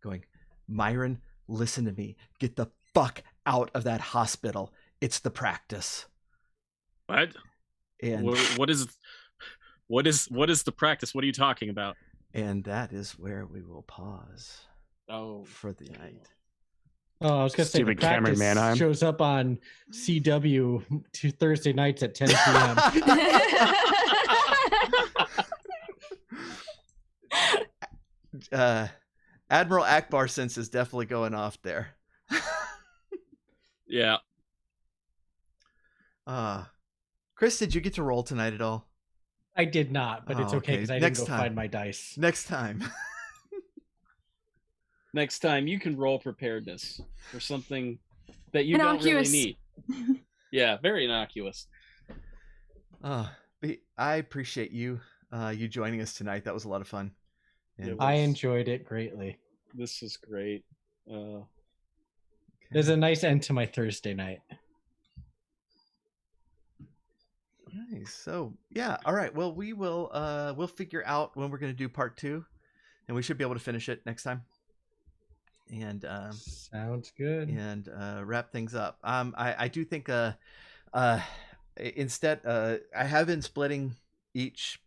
A: going, "Myron, listen to me. Get the fuck out of that hospital. It's the practice."
B: What?
A: And
B: what is the practice? What are you talking about?
A: And that is where we will pause for the night.
E: Oh, I was going to say the
C: Stupid Cameron
E: practice
C: Manheim.
E: shows up on CW Thursday nights at 10 p.m.
A: Admiral Akbar sense is definitely going off there.
B: Yeah.
A: Chris, did you get to roll tonight at all?
E: I did not, but it's okay because I didn't go find my dice.
A: Next time.
B: Next time you can roll preparedness for something that you don't really need. Yeah, very innocuous.
A: I appreciate you joining us tonight. That was a lot of fun.
E: I enjoyed it greatly.
B: This is great.
E: There's a nice end to my Thursday night.
A: Nice. So yeah, all right. Well, we'll figure out when we're going to do part 2, and we should be able to finish it next time. And
E: sounds good.
A: And wrap things up. I do think instead I have been splitting each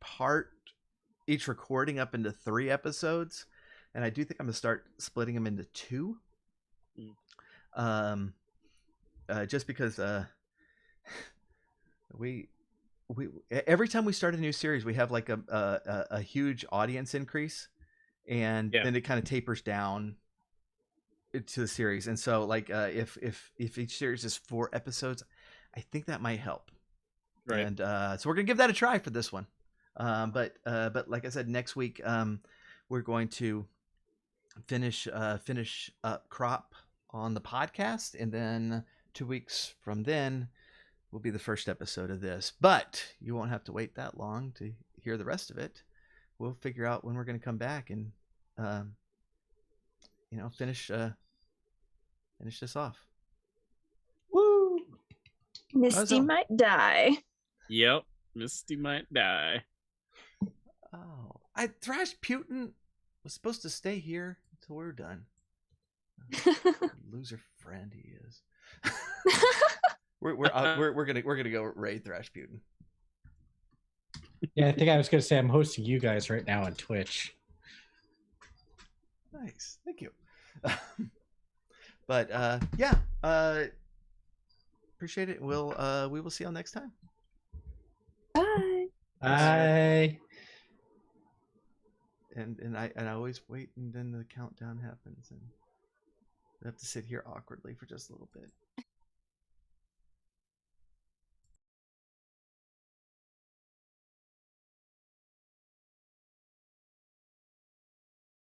A: recording up into 3 episodes, and I do think I'm gonna start splitting them into 2. Just because we every time we start a new series, we have like a huge audience increase, and then it kind of tapers down to the series. And so like if each series is 4 episodes, I think that might help.
B: Right.
A: And so we're gonna give that a try for this one. But like I said, next week we're going to finish up Crop on the podcast, and then 2 weeks from then will be the first episode of this. But you won't have to wait that long to hear the rest of it. We'll figure out when we're going to come back and finish this off.
D: Woo! Misty might die.
B: Yep, Misty might die.
A: Oh, Thrash Putin was supposed to stay here until we're done. Loser friend he is. We're gonna go raid Thrash Putin.
E: Yeah, I think I was gonna say I'm hosting you guys right now on Twitch.
A: Nice, thank you. But appreciate it. We will see you all next time.
D: Bye.
E: Bye.
A: And I always wait, and then the countdown happens, and I have to sit here awkwardly for just a little bit.